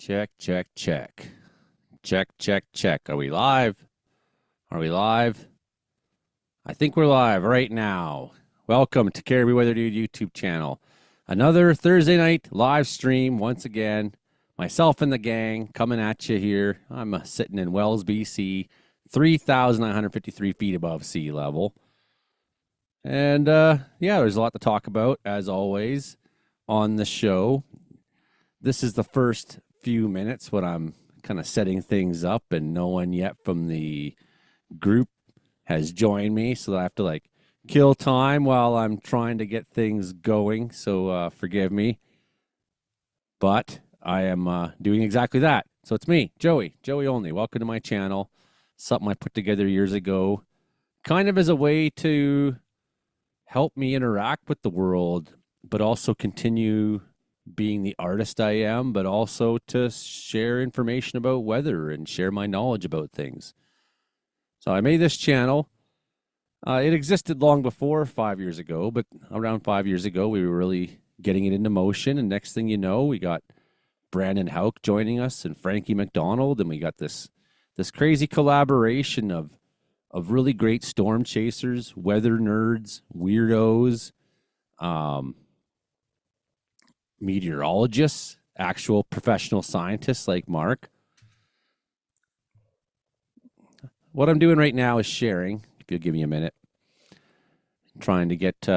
Check, check, check. Check, check, check. Are we live? Are we live? I think we're live right now. Welcome to Caribou Weather Dude YouTube channel. Another Thursday night live stream once again. Myself and the gang coming at you here. I'm sitting in Wells, BC, 3,953 feet above sea level. And there's a lot to talk about, as always, on the show. This is the first few minutes when I'm kind of setting things up, and no one yet from the group has joined me, so I have to kill time while I'm trying to get things going. So forgive me, but I am doing exactly that. So it's me, Joey only. Welcome to my channel. Something I put together years ago, kind of as a way to help me interact with the world, but also continue being the artist I am, but also to share information about weather and share my knowledge about things. So I made this channel. It existed long before 5 years ago, but around 5 years ago, we were really getting it into motion. And next thing you know, we got Brandon Hauk joining us and Frankie McDonald. And we got this crazy collaboration of really great storm chasers, weather nerds, weirdos, meteorologists, actual professional scientists like Mark. What I'm doing right now is sharing, if you'll give me a minute. Trying to get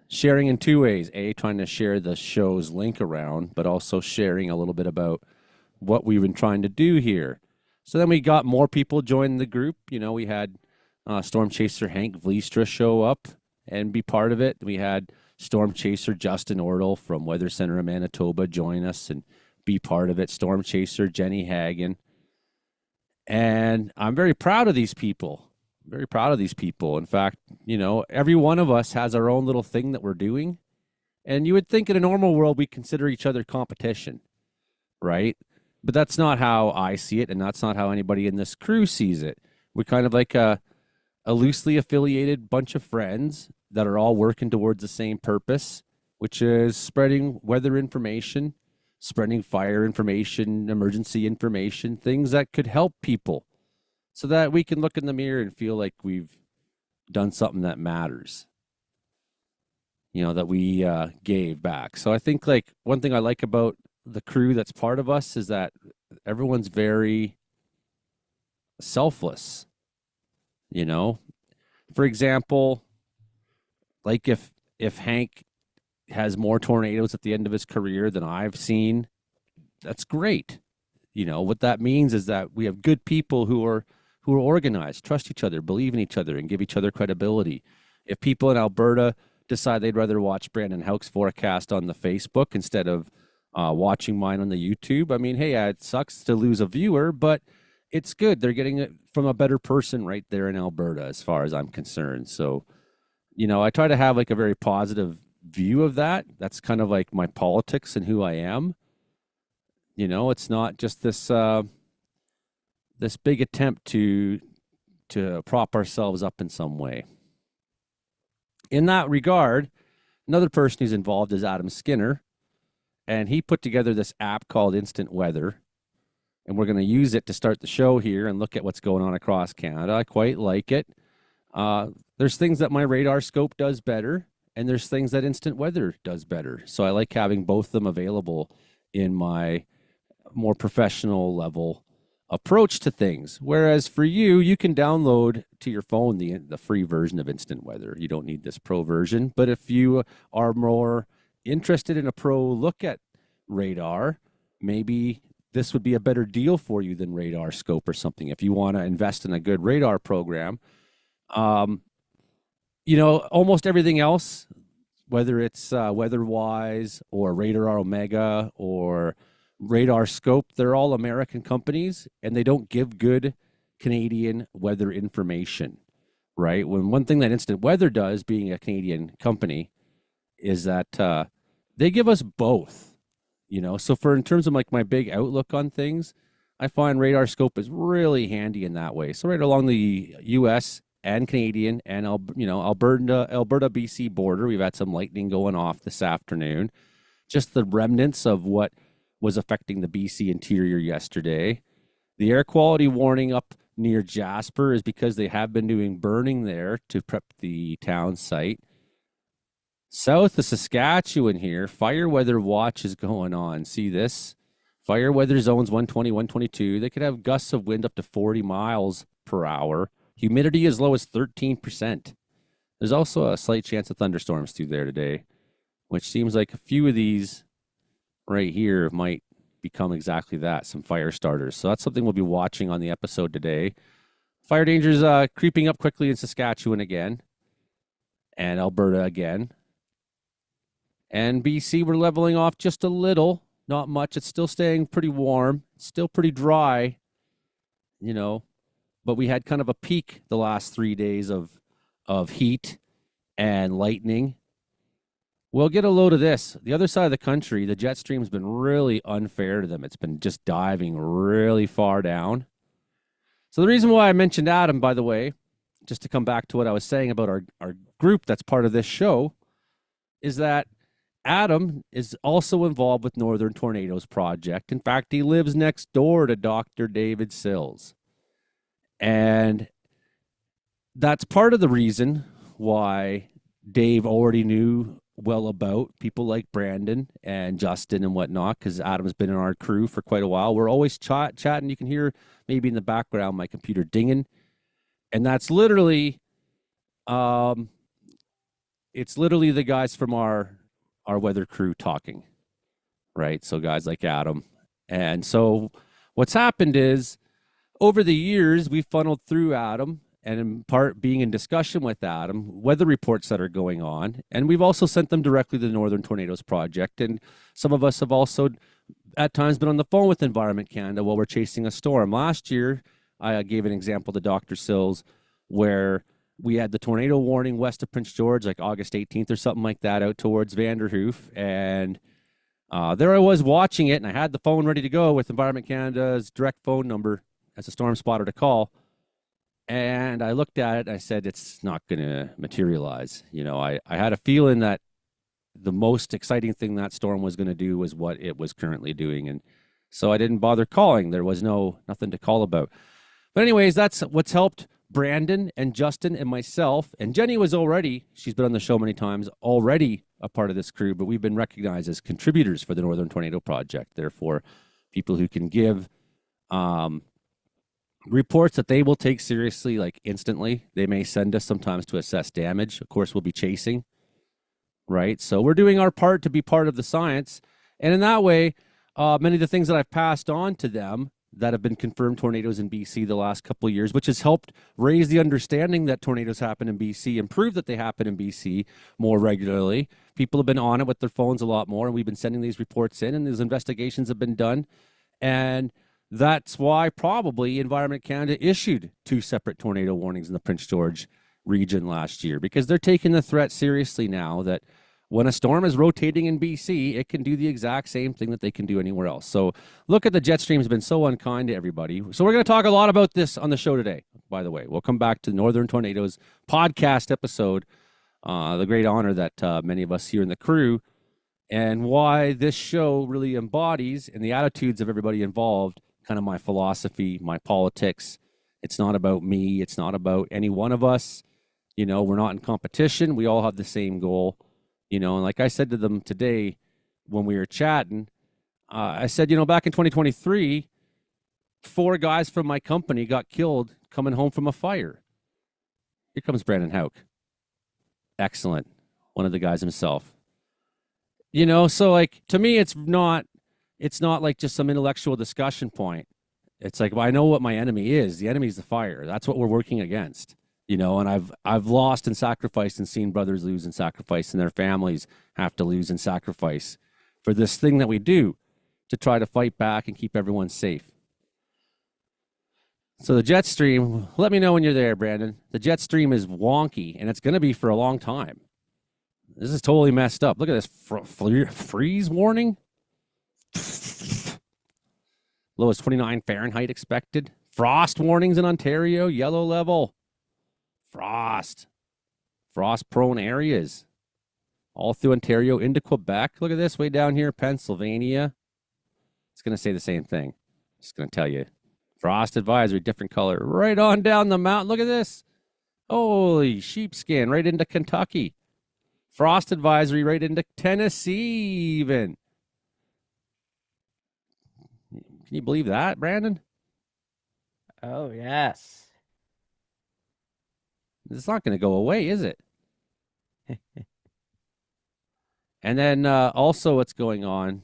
sharing in two ways. A, trying to share the show's link around, but also sharing a little bit about what we've been trying to do here. So then we got more people join the group. You know, we had Storm Chaser Hank Vliestra show up and be part of it. We had Storm Chaser Justin Ortle from Weather Center of Manitoba join us and be part of it. Storm Chaser Jenny Hagen. And I'm very proud of these people. Very proud of these people. In fact, you know, every one of us has our own little thing that we're doing. And you would think in a normal world we consider each other competition, right? But that's not how I see it, and that's not how anybody in this crew sees it. We're kind of like a loosely affiliated bunch of friends that are all working towards the same purpose, which is spreading weather information, spreading fire information, emergency information, things that could help people so that we can look in the mirror and feel like we've done something that matters, you know, that we gave back. So I think one thing I like about the crew that's part of us is that everyone's very selfless, you know. For example, like if Hank has more tornadoes at the end of his career than I've seen, that's great. You know, what that means is that we have good people who are organized, trust each other, believe in each other, and give each other credibility. If people in Alberta decide they'd rather watch Brandon Hauk's forecast on the Facebook instead of watching mine on the YouTube, I mean, hey, it sucks to lose a viewer, but it's good. They're getting it from a better person right there in Alberta, as far as I'm concerned. So, you know, I try to have a very positive view of that. That's kind of like my politics and who I am. You know, it's not just this this big attempt to prop ourselves up in some way. In that regard, another person who's involved is Adam Skinner, and he put together this app called Instant Weather, and we're going to use it to start the show here and look at what's going on across Canada. I quite like it. There's things that my radar scope does better, and there's things that Instant Weather does better. So I like having both of them available in my more professional level approach to things. Whereas for you, you can download to your phone the free version of Instant Weather. You don't need this pro version. But if you are more interested in a pro look at radar, maybe this would be a better deal for you than Radar Scope or something. If you want to invest in a good radar program, you know, almost everything else, whether it's WeatherWise or Radar Omega or Radar Scope, they're all American companies, and they don't give good Canadian weather information, right? When one thing that Instant Weather does, being a Canadian company, is that they give us both, you know. So in terms of my big outlook on things, I find Radar Scope is really handy in that way. So right along the U.S. and Canadian and Alberta, BC border, we've had some lightning going off this afternoon. Just the remnants of what was affecting the BC interior yesterday. The air quality warning up near Jasper is because they have been doing burning there to prep the town site. South of Saskatchewan here, fire weather watch is going on. See this? Fire weather zones 120, 122. They could have gusts of wind up to 40 miles per hour. Humidity as low as 13%. There's also a slight chance of thunderstorms through there today, which seems like a few of these right here might become exactly that, some fire starters. So that's something we'll be watching on the episode today. Fire dangers creeping up quickly in Saskatchewan again, and Alberta again. And BC, we're leveling off just a little, not much. It's still staying pretty warm, still pretty dry, but we had kind of a peak the last 3 days of heat and lightning. We'll get a load of this. The other side of the country, the jet stream's been really unfair to them. It's been just diving really far down. So the reason why I mentioned Adam, by the way, just to come back to what I was saying about our group that's part of this show, is that Adam is also involved with Northern Tornadoes Project. In fact, he lives next door to Dr. David Sills. And that's part of the reason why Dave already knew well about people like Brandon and Justin and whatnot, because Adam's been in our crew for quite a while. We're always chatting. You can hear maybe in the background my computer dinging. And that's literally, it's literally the guys from our weather crew talking, right? So guys like Adam. And so what's happened is over the years, we've funneled through Adam, and in part being in discussion with Adam, weather reports that are going on. And we've also sent them directly to the Northern Tornadoes Project. And some of us have also at times been on the phone with Environment Canada while we're chasing a storm. Last year, I gave an example to Dr. Sills where we had the tornado warning west of Prince George, like August 18th or something like that, out towards Vanderhoof. And there I was watching it, and I had the phone ready to go with Environment Canada's direct phone number as a storm spotter to call. And I looked at it, and I said, it's not going to materialize. I had a feeling that the most exciting thing that storm was going to do was what it was currently doing. And so I didn't bother calling. There was nothing to call about. But anyways, that's what's helped Brandon and Justin and myself. And Jenny was she's been on the show many times, already a part of this crew, but we've been recognized as contributors for the Northern Tornado Project. Therefore, people who can give reports that they will take seriously, like instantly. They may send us sometimes to assess damage. Of course, we'll be chasing, right? So we're doing our part to be part of the science. And in that way, many of the things that I've passed on to them that have been confirmed tornadoes in BC the last couple of years, which has helped raise the understanding that tornadoes happen in BC and prove that they happen in BC more regularly. People have been on it with their phones a lot more, and we've been sending these reports in, and these investigations have been done. And that's why probably Environment Canada issued 2 separate tornado warnings in the Prince George region last year, because they're taking the threat seriously now that when a storm is rotating in BC, it can do the exact same thing that they can do anywhere else. So look at the jet stream has been so unkind to everybody. So we're going to talk a lot about this on the show today, by the way. We'll come back to Northern Tornadoes podcast episode, the great honor that many of us here in the crew, and why this show really embodies, and the attitudes of everybody involved, kind of my philosophy, my politics. It's not about me. It's not about any one of us. We're not in competition. We all have the same goal. And like I said to them today when we were chatting, I said, back in 2023, 4 guys from my company got killed coming home from a fire. Here comes Brandon Hauk. Excellent. One of the guys himself. So like, to me, it's not like just some intellectual discussion point. It's like, well, I know what my enemy is. The enemy is the fire. That's what we're working against. And I've lost and sacrificed and seen brothers lose and sacrifice, and their families have to lose and sacrifice for this thing that we do to try to fight back and keep everyone safe. So the jet stream, let me know when you're there, Brandon. The jet stream is wonky, and it's going to be for a long time. This is totally messed up. Look at this freeze warning. Low as 29 Fahrenheit expected. Frost warnings in Ontario, yellow level. Frost-prone areas all through Ontario into Quebec. Look at this way down here, Pennsylvania. It's going to say the same thing. It's going to tell you frost advisory, different color, right on down the mountain. Look at this. Holy sheepskin, right into Kentucky. Frost advisory right into Tennessee, even. Can you believe that, Brandon? Oh, yes. It's not going to go away, is it? And then also, what's going on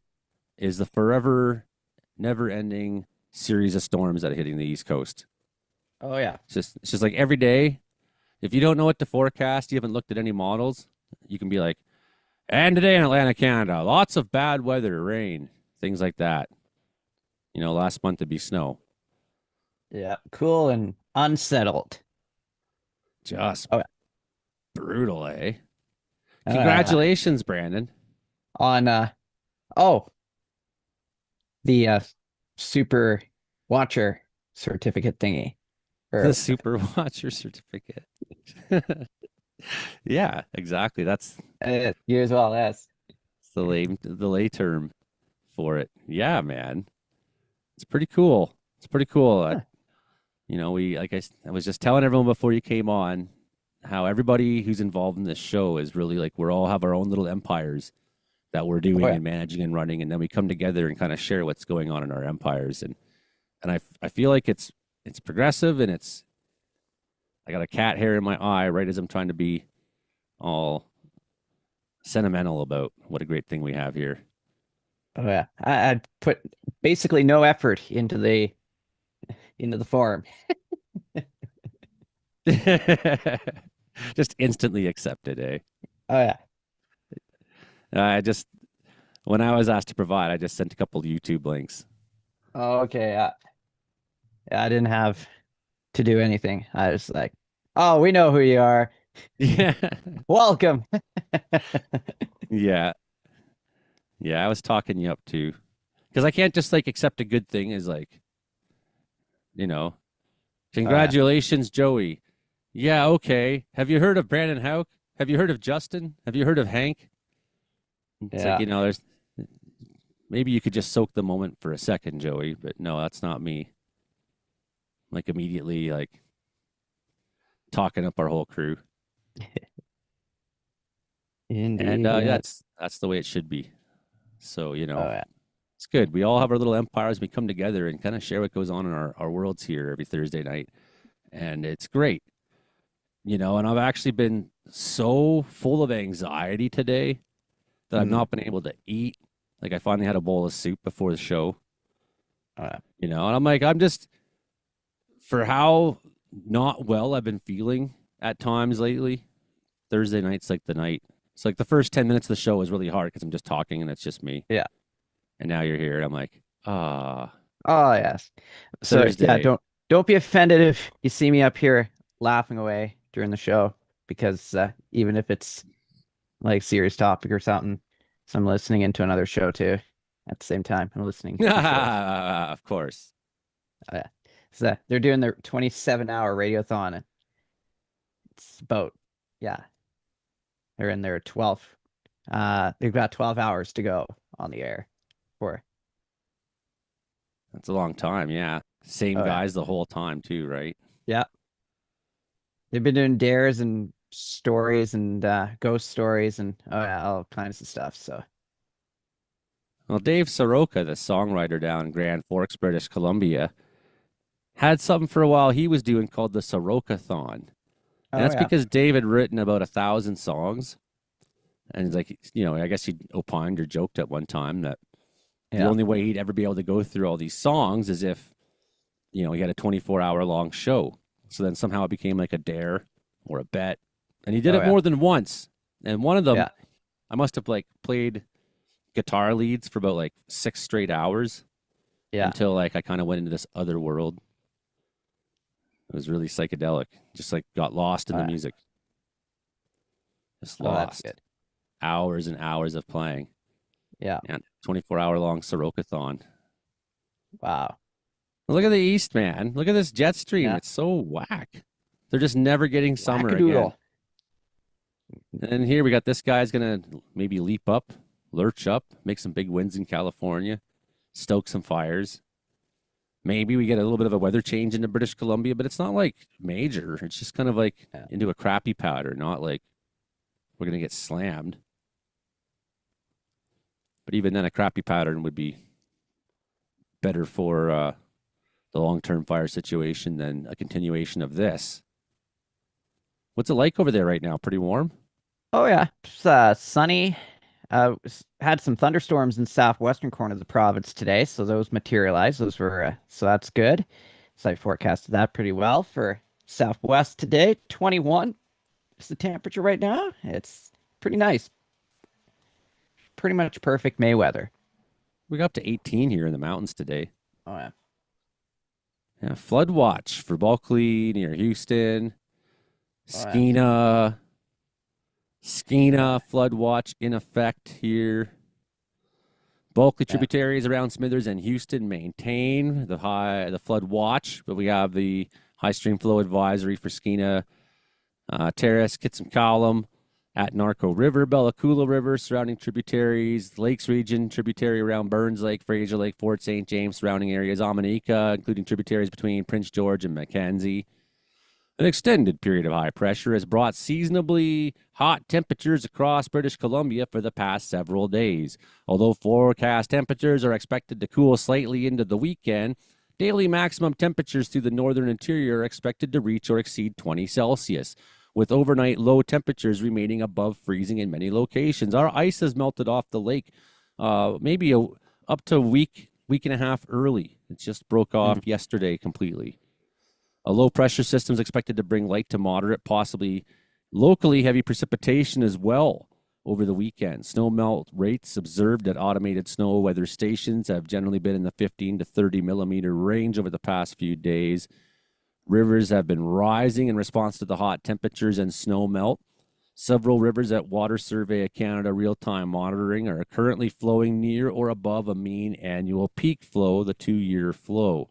is the forever, never ending series of storms that are hitting the East Coast. Oh, yeah. It's just like every day. If you don't know what to forecast, you haven't looked at any models, you can be like, and today in Atlantic, Canada, lots of bad weather, rain, things like that. Last month it'd be snow. Yeah. Cool and unsettled. Just Oh, yeah. brutal, eh? Uh, Congratulations, Brandon. on oh, the super watcher certificate thingy. The Or Super Watcher certificate. Yeah, exactly. That's you as well, yes. the lay term for it. Yeah, man. It's pretty cool. It's pretty cool. Huh. We like I was just telling everyone before you came on how everybody who's involved in this show is really like we're all have our own little empires that we're Oh, doing yeah. and managing and running, and then we come together and kind of share what's going on in our empires. And I feel like it's progressive and I got a cat hair in my eye right as I'm trying to be all sentimental about what a great thing we have here. Oh, yeah. I'd put basically no effort into the farm. Just instantly accepted, eh? Oh, yeah. I just when I was asked to provide, I just sent a couple of YouTube links. Oh, okay. Yeah, I didn't have to do anything. I was like, oh, we know who you are. Yeah. Welcome. Yeah. Yeah, I was talking you up too. Because I can't just like accept a good thing as like, you know, Oh, yeah. congratulations, Joey. Yeah, okay. Have you heard of Brandon Hauk? Have you heard of Justin? Have you heard of Hank? It's like, Yeah. there's maybe you could just soak the moment for a second, Joey, but no, that's not me. Like immediately like talking up our whole crew. And Indeed, yeah. that's the way it should be. So, Oh, yeah. it's good. We all have our little empires. We come together and kind of share what goes on in our worlds here every Thursday night. And it's great. And I've actually been so full of anxiety today that I've Mm. not been able to eat. Like I finally had a bowl of soup before the show, Oh, yeah. and I'm like, I'm just for how not well I've been feeling at times lately. Thursday night's like the night. It's like the first 10 minutes of the show is really hard because I'm just talking and it's just me. Yeah. And now you're here. And I'm like, Oh, yes. So, yeah, Thursday. don't be offended if you see me up here laughing away during the show because even if it's like serious topic or something, so I'm listening into another show too at the same time. I'm listening to shows. Of course. Oh, yeah. So they're doing their 27-hour radiothon. And it's about, yeah, they're in their 12th. They've got 12 hours to go on the air for. That's a long time. Yeah. Same Oh, yeah. guys the whole time, too, right? Yeah. They've been doing dares and stories and ghost stories and oh yeah, all kinds of stuff. So Well, Dave Soroka, the songwriter down in Grand Forks, British Columbia, had something for a while he was doing called the Soroka-thon. And oh that's yeah. because Dave had written about 1,000 songs. And it's like, I guess he opined or joked at one time that the Yeah. only way he'd ever be able to go through all these songs is if, he had a 24-hour long show. So then somehow it became like a dare or a bet. And he did Oh it yeah. more than once. And one of them, Yeah. I must have like played guitar leads for about like 6 straight hours Yeah. until like I kind of went into this other world. It was really psychedelic. Just like got lost in Oh, the yeah. music. Just Oh, that's lost good. hours and hours of playing. Yeah. And 24-hour long Sorokathon. Wow. Look at the East, man. Look at this jet stream. Yeah. It's so whack. They're just never getting summer again. Wackadoodle. And here we got this guy's gonna maybe leap up, lurch up, make some big wins in California. stoke some fires. Maybe we get a little bit of a weather change into British Columbia, but it's not like major. It's just kind of like Yeah. into a crappy powder, not like we're going to get slammed. But even then, a crappy pattern would be better for the long term fire situation than a continuation of this. What's it like over there right now? Pretty warm? Oh yeah, it's sunny. Had some thunderstorms in southwestern corner of the province today, so those materialized. Those were so that's good. So I forecasted that pretty well for southwest today. 21 is the temperature right now. It's pretty nice. Pretty much perfect May weather. We got up to 18 here in the mountains today. Oh yeah. Yeah, flood watch for Bulkley near Houston. Oh yeah. Skeena flood watch in effect here. Bulkley Yeah. tributaries around Smithers and Houston maintain the flood watch, but we have the high stream flow advisory for Skeena Terrace, Kitsum Column, at Narco River, Bella Coola River, surrounding tributaries, Lakes region, tributary around Burns Lake, Fraser Lake, Fort St. James, surrounding areas, Amanika, including tributaries between Prince George and Mackenzie. An extended period of high pressure has brought seasonably hot temperatures across British Columbia for the past several days. Although forecast temperatures are expected to cool slightly into the weekend, daily maximum temperatures through the northern interior are expected to reach or exceed 20 Celsius, with overnight low temperatures remaining above freezing in many locations. Our ice has melted off the lake up to a week and a half early. It just broke off Mm. yesterday completely. A low pressure system is expected to bring light to moderate, possibly locally heavy precipitation as well over the weekend. Snow melt rates observed at automated snow weather stations have generally been in the 15 to 30 millimeter range over the past few days. Rivers have been rising in response to the hot temperatures and snow melt. Several rivers at Water Survey of Canada real-time monitoring are currently flowing near or above a mean annual peak flow, the 2-year flow.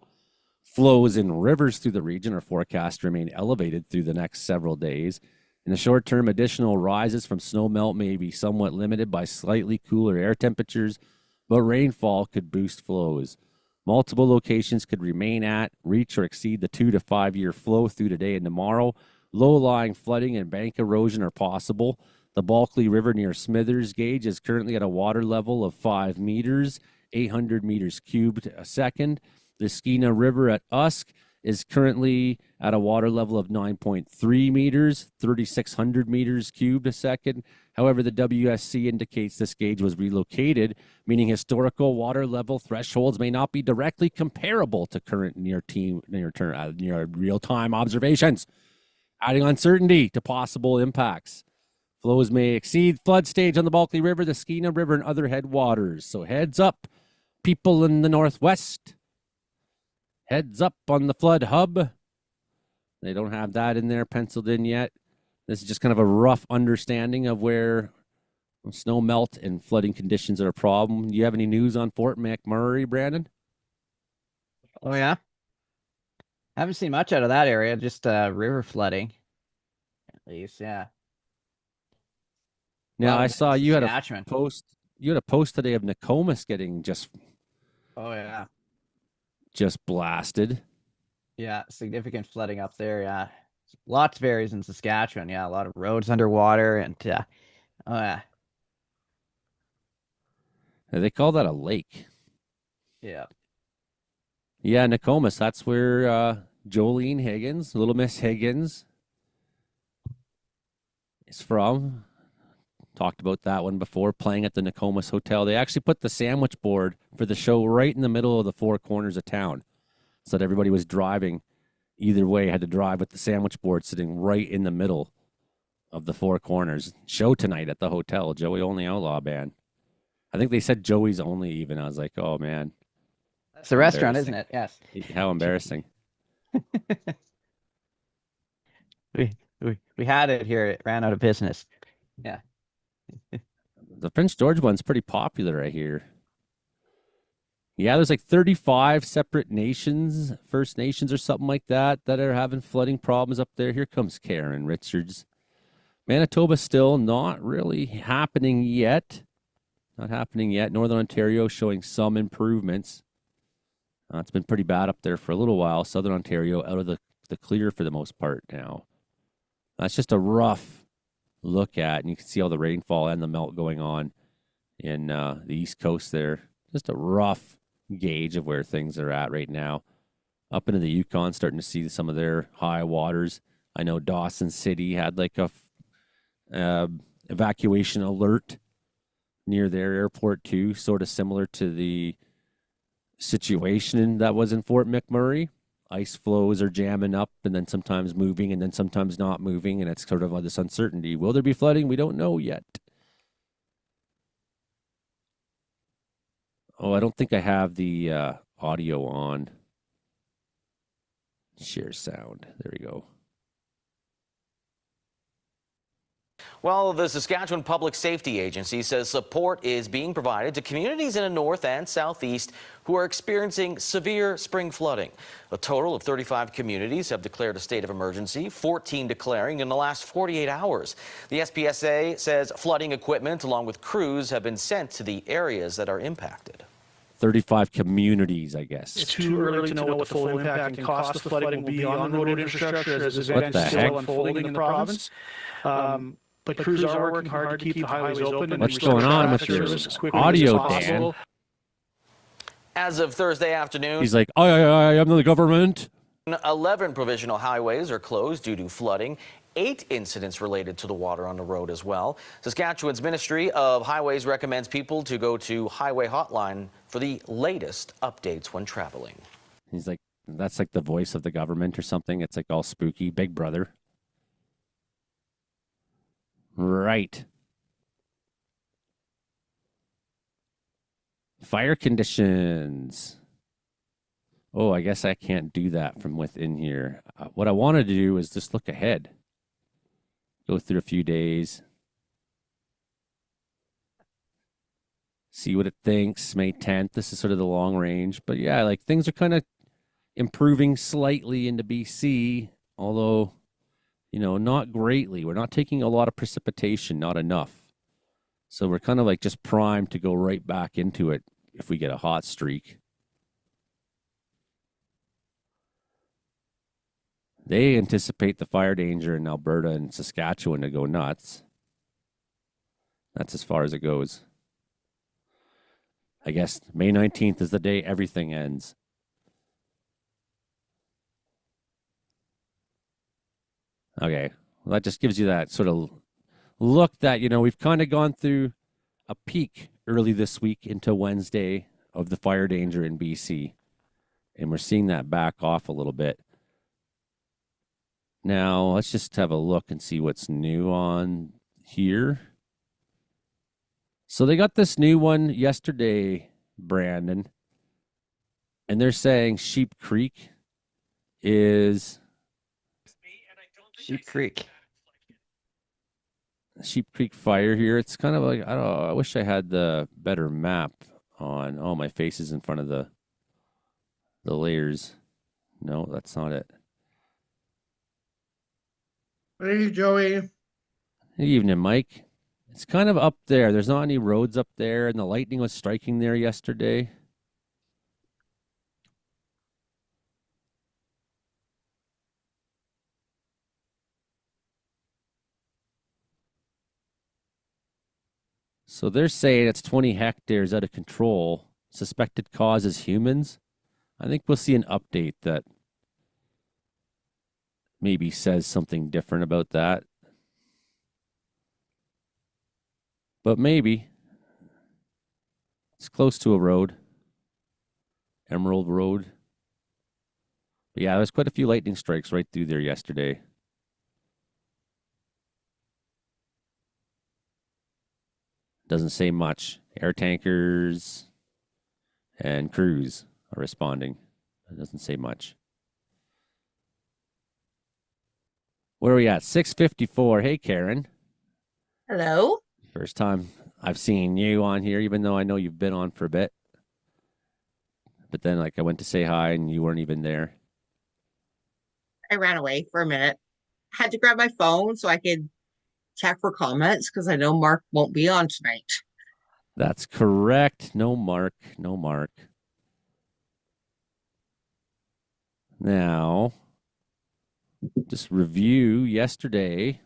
Flows in rivers through the region are forecast to remain elevated through the next several days. In the short term, additional rises from snowmelt may be somewhat limited by slightly cooler air temperatures, but rainfall could boost flows. Multiple locations could remain at, reach, or exceed the 2 to 5 year flow through today and tomorrow. Low-lying flooding and bank erosion are possible. The Bulkley River near Smithers gauge is currently at a water level of 5 meters, 800 meters cubed a second. The Skeena River at Usk is currently at a water level of 9.3 meters, 3,600 meters cubed a second. However, the WSC indicates this gauge was relocated, meaning historical water level thresholds may not be directly comparable to current near real-time observations, adding uncertainty to possible impacts. Flows may exceed flood stage on the Bulkley River, the Skeena River, and other headwaters. So heads up, people in the Northwest. Heads up on the flood hub. They don't have that in there penciled in yet. This is just kind of a rough understanding of where snow melt and flooding conditions are a problem. Do you have any news on Fort McMurray, Brandon? Oh yeah. Haven't seen much out of that area. Just river flooding, at least. Yeah. A Now lot I of it in saw you had a Saskatchewan. post. You had a post today of Nokomis getting Oh yeah. just blasted. Yeah, significant flooding up there. Yeah, lots of areas in Saskatchewan. Yeah, a lot of roads underwater, and oh yeah, They call that a lake. yeah. Yeah, Nokomis. That's where Jolene Higgins, Little Miss Higgins, is from. Talked about that one before, playing at the Nokomis Hotel. They actually put the sandwich board for the show right in the middle of the four corners of town, so that everybody was driving either way had to drive with the sandwich board sitting right in the middle of the four corners. Show tonight at the hotel, Joey Only Outlaw Band. I think they said Joey's Only even. I was like, oh man, That's the how restaurant, isn't embarrassing. it? Yes. How embarrassing. We had it here. It ran out of business. Yeah. The Prince George one's pretty popular, I hear. Yeah, there's like 35 separate nations, First Nations or something like that, that are having flooding problems up there. Here comes Karen Richards. Manitoba still not really happening yet. Not happening yet. Northern Ontario showing some improvements. It's been pretty bad up there for a little while. Southern Ontario out of the clear for the most part now. That's just a rough look at, and you can see all the rainfall and the melt going on in the East Coast there. Just a rough gauge of where things are at right now. Up into the Yukon, starting to see some of their high waters. I know Dawson City had like a evacuation alert near their airport too, sort of similar to the situation that was in Fort McMurray. Ice flows are jamming up and then sometimes moving and then sometimes not moving, and it's sort of this uncertainty. Will there be flooding? We don't know yet. Oh, I don't think I have the audio on. Share sound. There we go. Well, the Saskatchewan Public Safety Agency says support is being provided to communities in the north and southeast who are experiencing severe spring flooding. A total of 35 communities have declared a state of emergency, 14 declaring in the last 48 hours. The SPSA says flooding equipment along with crews have been sent to the areas that are impacted. 35 communities, I guess. It's too early to know what the full impact and cost of flooding will be on the road infrastructure as this event is still unfolding in the province. But crews are working hard to keep the highways open and What's restore going on with traffic your service as quickly audio, as possible. Dan? As of Thursday afternoon, He's like, I am the government. 11 provincial highways are closed due to flooding. 8 incidents related to the water on the road as well. Saskatchewan's Ministry of Highways recommends people to go to Highway Hotline for the latest updates when traveling. He's like, that's like the voice of the government or something. It's like all spooky. Big Brother. Right. Fire conditions. Oh, I guess I can't do that from within here. What I wanted to do is just look ahead. Go through a few days. See what it thinks. May 10th. This is sort of the long range. But yeah, like things are kind of improving slightly into BC, although, not greatly. We're not taking a lot of precipitation, not enough. So we're kind of like just primed to go right back into it if we get a hot streak. They anticipate the fire danger in Alberta and Saskatchewan to go nuts. That's as far as it goes. I guess May 19th is the day everything ends. Okay, well, that just gives you that sort of look that, we've kind of gone through a peak early this week into Wednesday of the fire danger in BC. And we're seeing that back off a little bit. Now, let's just have a look and see what's new on here. So they got this new one yesterday, Brandon. And they're saying Sheep Creek is... Sheep Creek. Sheep Creek fire here. It's kind of like, I don't know, I wish I had the better map on. Oh, my face is in front of the layers. No, that's not it. Hey, Joey. Good evening, Mike. It's kind of up there. There's not any roads up there, and the lightning was striking there yesterday. So they're saying it's 20 hectares out of control. Suspected cause is humans. I think we'll see an update that maybe says something different about that. But maybe. It's close to a road. Emerald Road. But yeah, there's quite a few lightning strikes right through there yesterday. Doesn't say much. Air tankers and crews are responding. It doesn't say much. Where are we at? 6:54. Hey, Karen. Hello. First time I've seen you on here, even though I know you've been on for a bit. But then, I went to say hi and you weren't even there. I ran away for a minute. Had to grab my phone so I could check for comments because I know Mark won't be on tonight. That's correct. No mark. No mark. Now, just review yesterday.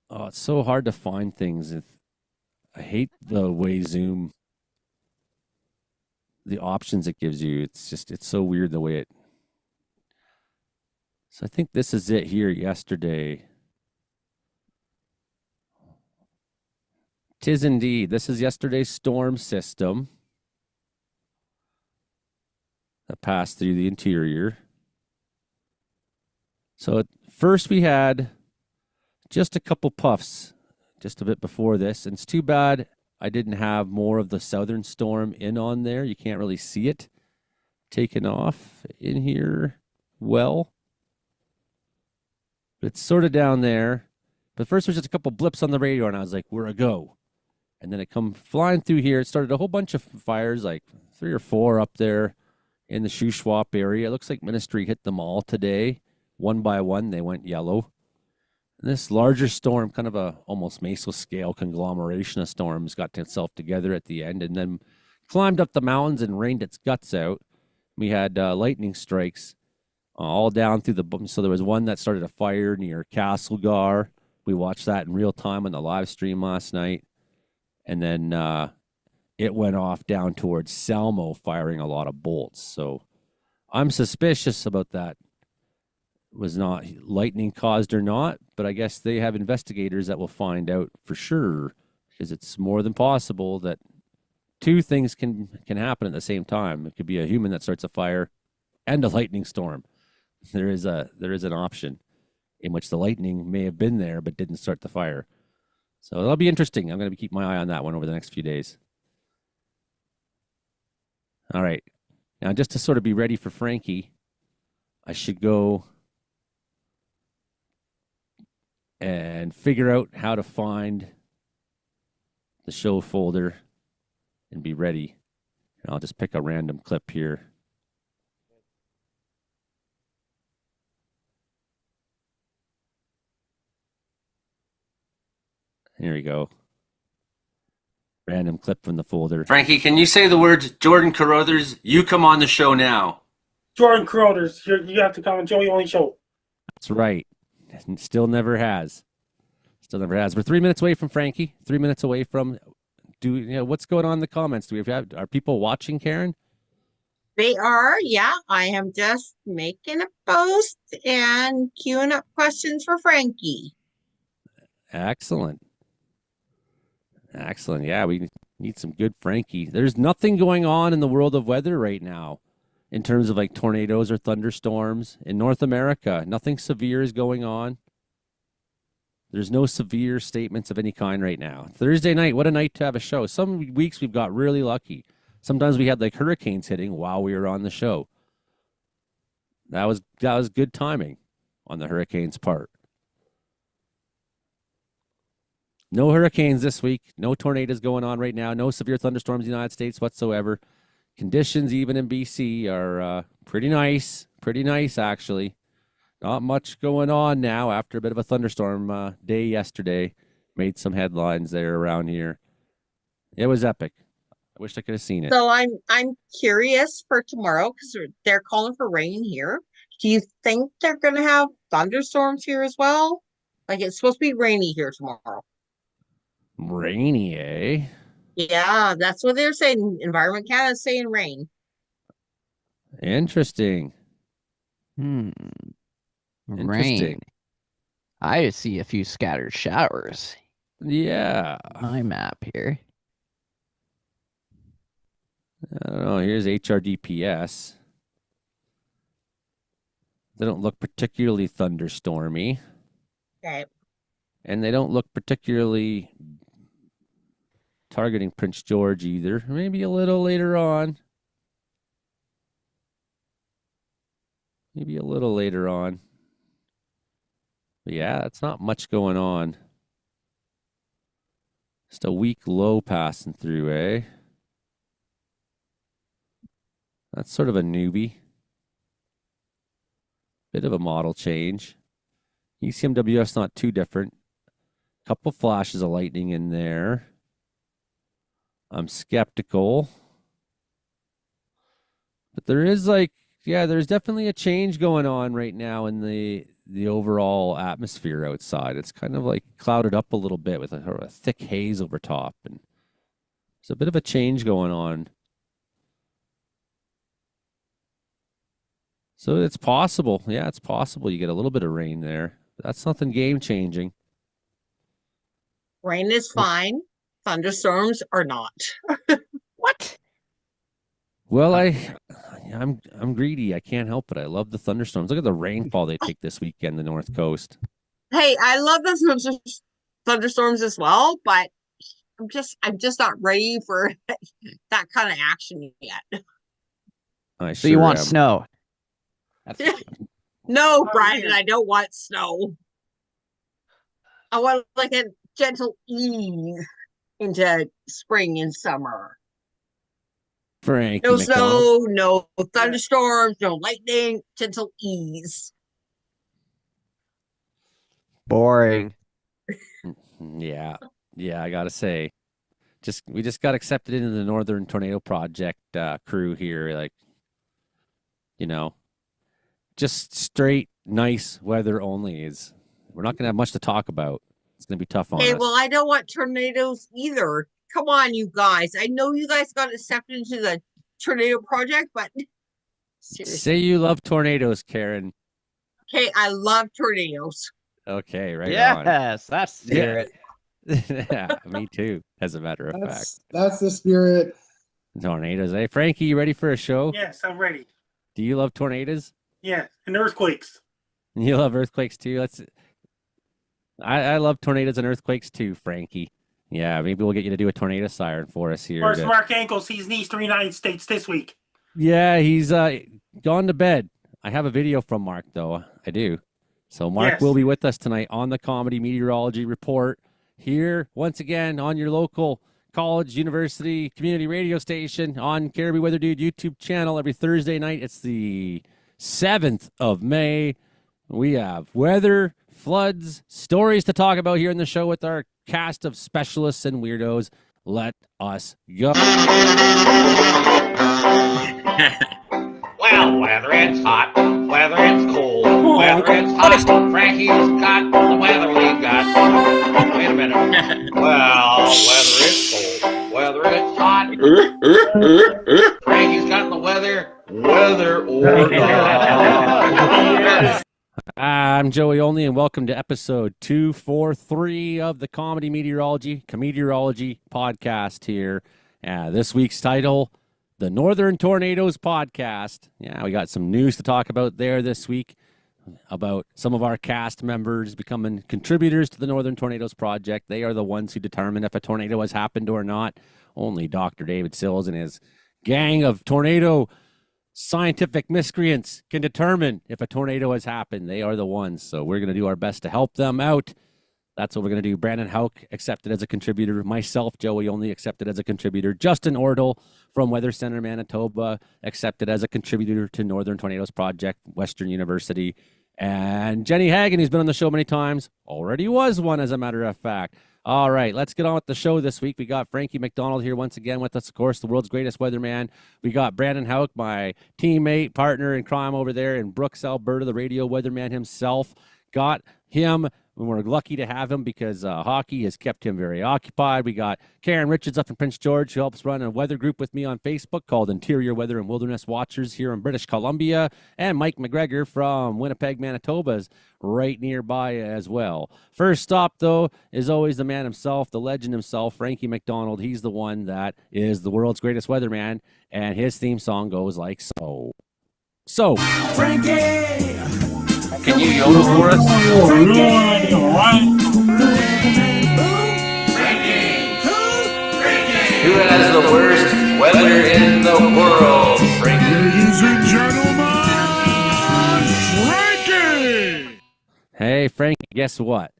Oh, it's so hard to find things. I hate the way Zoom, the options it gives you. It's so weird the way it. So I think this is it here yesterday. Tis indeed. This is yesterday's storm system that passed through the interior. So at first we had just a couple puffs just a bit before this. And it's too bad I didn't have more of the southern storm in on there. You can't really see it taken off in here well. But it's sort of down there. But first was just a couple blips on the radar, and I was like, we're a go. And then it come flying through here. It started a whole bunch of fires, like 3 or 4 up there in the Shuswap area. It looks like Ministry hit them all today. One by one, they went yellow. And this larger storm, kind of a almost mesoscale conglomeration of storms, got itself together at the end and then climbed up the mountains and rained its guts out. We had lightning strikes all down through the. So there was one that started a fire near Castlegar. We watched that in real time on the live stream last night. And then it went off down towards Salmo, firing a lot of bolts. So I'm suspicious about that. Was not lightning caused or not, but I guess they have investigators that will find out for sure, because it's more than possible that 2 things can happen at the same time. It could be a human that starts a fire and a lightning storm. There is an option in which the lightning may have been there but didn't start the fire. So that'll be interesting. I'm going to keep my eye on that one over the next few days. All right. Now, just to sort of be ready for Frankie, I should go and figure out how to find the show folder and be ready. And I'll just pick a random clip here. Here we go. Random clip from the folder. Frankie, can you say the words Jordan Carruthers? You come on the show now. Jordan Carruthers, you have to come on Joey Only Show. That's right. Still never has. Still never has. We're 3 minutes away from Frankie. 3 minutes away from. What's going on in the comments? Are people watching, Karen? They are, yeah. I am just making a post and queuing up questions for Frankie. Excellent. Excellent. Yeah, we need some good Frankie. There's nothing going on in the world of weather right now in terms of like tornadoes or thunderstorms in North America. Nothing severe is going on. There's no severe statements of any kind right now. Thursday night, what a night to have a show. Some weeks we've got really lucky. Sometimes we had like hurricanes hitting while we were on the show. That was good timing on the hurricanes' part. No hurricanes this week. No tornadoes going on right now. No severe thunderstorms in the United States whatsoever. Conditions, even in BC, are pretty nice. Pretty nice, actually. Not much going on now after a bit of a thunderstorm day yesterday. Made some headlines there around here. It was epic. I wish I could have seen it. So I'm curious for tomorrow because they're calling for rain here. Do you think they're going to have thunderstorms here as well? Like it's supposed to be rainy here tomorrow. Rainy, eh? Yeah, that's what they're saying. Environment Canada is saying rain. Interesting. Rain. Interesting. I see a few scattered showers. Yeah. My map here. I don't know. Here's HRDPS. They don't look particularly thunderstormy. Okay. And they don't look particularly targeting Prince George either. Maybe a little later on. Maybe a little later on. But yeah, it's not much going on. Just a weak low passing through, eh? That's sort of a newbie. Bit of a model change. ECMWF's not too different. Couple flashes of lightning in there. I'm skeptical. But there is there's definitely a change going on right now in the overall atmosphere outside. It's kind of like clouded up a little bit with a thick haze over top, and there's a bit of a change going on. So it's possible. Yeah, it's possible you get a little bit of rain there. That's nothing game changing. Rain is fine. Thunderstorms are not. What? Well, I'm greedy. I can't help it. I love the thunderstorms. Look at the rainfall they take this weekend, the North Coast. Hey, I love the thunderstorms as well, but I'm just not ready for that kind of action yet. So you want am. snow? That's No, Brian, I don't want snow. I want like a gentle ease into spring and summer. Frankie No McDonald. snow, no thunderstorms, no lightning, gentle ease. boring. Yeah, I gotta say, we just got accepted into the Northern Tornado Project crew here. Like, just straight nice weather only is. We're not gonna have much to talk about. It's gonna be tough on Okay, us. well, I don't want tornadoes either. Come on, you guys. I know you guys got accepted into the tornado project, but seriously. Say you love tornadoes, Karen. Okay, I love tornadoes. Okay, right on. Yes, that's spirit. Yeah, me too. As a matter of fact, That's the spirit. tornadoes. Hey, Frankie, you ready for a show? Yes, I'm ready. Do you love tornadoes? Yes, and earthquakes. You love earthquakes too. I love tornadoes and earthquakes too, Frankie. Yeah, maybe we'll get you to do a tornado siren for us here. First, Mark Ankle sees in Eastern United States this week. Yeah, he's gone to bed. I have a video from Mark though. I do. So Mark Yes. will be with us tonight on the Comedy Meteorology Report here once again on your local college, university, community radio station on Caribou Weather Dude YouTube channel every Thursday night. It's the 7th of May. We have weather, floods, stories to talk about here in the show with our cast of specialists and weirdos. Let us go. Well, whether it's hot, whether it's cold, whether it's hot, Frankie's got the weather we got. Wait a minute. Well, whether it's cold, whether it's hot, Frankie's got the weather or not. I'm Joey Only, and welcome to episode 243 of the Comedeorology podcast here. This week's title, the Northern Tornadoes Podcast. Yeah, we got some news to talk about there this week about some of our cast members becoming contributors to the Northern Tornadoes Project. They are the ones who determine if a tornado has happened or not. Only Dr. David Sills and his gang of tornado scientific miscreants can determine if a tornado has happened. They are the ones. So we're going to do our best to help them out. That's what we're going to do. Brandon Hauk accepted as a contributor. Myself, Joey Only, accepted as a contributor. Justin Ordle from Weather Center, Manitoba, accepted as a contributor to Northern Tornadoes Project, Western University. And Jenny Hagen, who's been on the show many times, already was one, as a matter of fact. All right, let's get on with the show this week. We got Frankie McDonald here once again with us, of course, the world's greatest weatherman. We got Brandon Hauk, my teammate, partner in crime over there in Brooks, Alberta, the radio weatherman himself. Got him, and we're lucky to have him because hockey has kept him very occupied. We got Karen Richards up in Prince George, who helps run a weather group with me on Facebook called Interior Weather and Wilderness Watchers here in British Columbia. And Mike McGregor from Winnipeg, Manitoba is right nearby as well. First stop, though, is always the man himself, the legend himself, Frankie McDonald. He's the one that is the world's greatest weatherman, and his theme song goes like so. So, Frankie! can you yodel for us? Who has the worst weather in the world, Frankie? Ladies and gentlemen, Frankie! Hey, Frankie, guess what?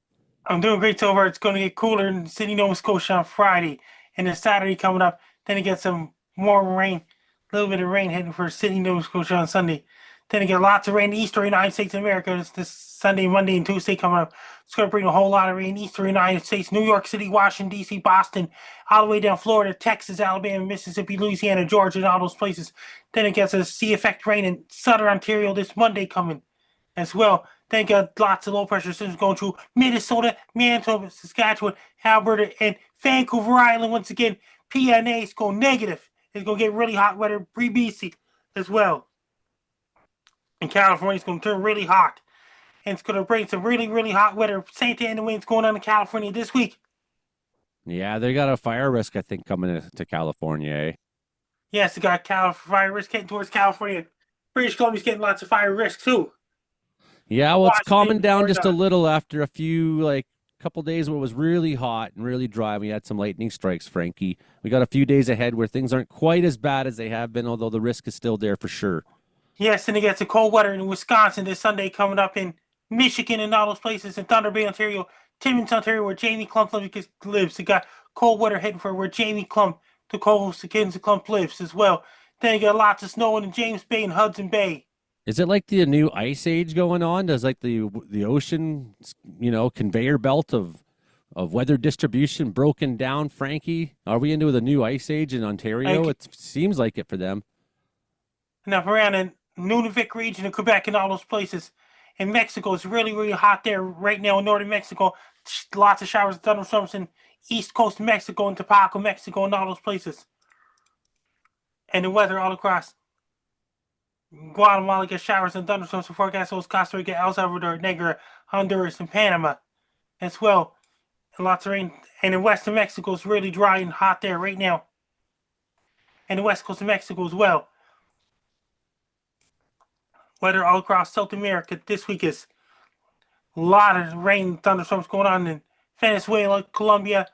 I'm doing great so far. It's going to get cooler in Sydney, Nova Scotia on Friday. And then Saturday coming up. Then you get some more rain. A little bit of rain heading for Sydney, Nova Scotia on Sunday. Then again, lots of rain in the eastern United States of America this Sunday, Monday, and Tuesday coming up. It's going to bring a whole lot of rain in the eastern United States, New York City, Washington, D.C., Boston, all the way down Florida, Texas, Alabama, Mississippi, Louisiana, Georgia, and all those places. Then it gets a sea effect rain in southern Ontario this Monday coming as well. Then got lots of low pressure systems going through Minnesota, Manitoba, Saskatchewan, Alberta, and Vancouver Island. Once again, PNA is going negative. It's going to get really hot weather pre-BC as well. And California is going to turn really hot. And it's going to bring some really, really hot weather. Santa Ana winds going on in California this week. Yeah, they got a fire risk, I think, coming to California, eh? Yes, they got fire risk getting towards California. British Columbia's getting lots of fire risk too. Yeah, well, it's Washington, calming down just a Florida. little after a few, like, couple days where it was really hot and really dry. We had some lightning strikes, Frankie. We got a few days ahead where things aren't quite as bad as they have been, although the risk is still there for sure. Yes, and it gets a cold weather in Wisconsin this Sunday coming up in Michigan and all those places in Thunder Bay, Ontario, Timmins, Ontario, where Jamie Clump lives. They got cold weather heading for where Jamie Clump, the co-host of Kids Clump, lives as well. Then you got lots of snow in James Bay and Hudson Bay. Is it like the new ice age going on? Does like the ocean, conveyor belt of weather distribution broken down, Frankie? Are we into the new ice age in Ontario? It seems like it for them. Now, around in Nunavik region of Quebec and all those places. In Mexico, it's really, really hot there right now in northern Mexico. Lots of showers and thunderstorms in east coast of Mexico and Tapaco, Mexico, and all those places. And the weather all across Guatemala gets showers and thunderstorms for forecast those Costa Rica, El Salvador, Nicaragua, Honduras, and Panama as well. And lots of rain. And in western Mexico, it's really dry and hot there right now. And the west coast of Mexico as well. Weather all across South America this week is a lot of rain and thunderstorms going on in Venezuela, Colombia,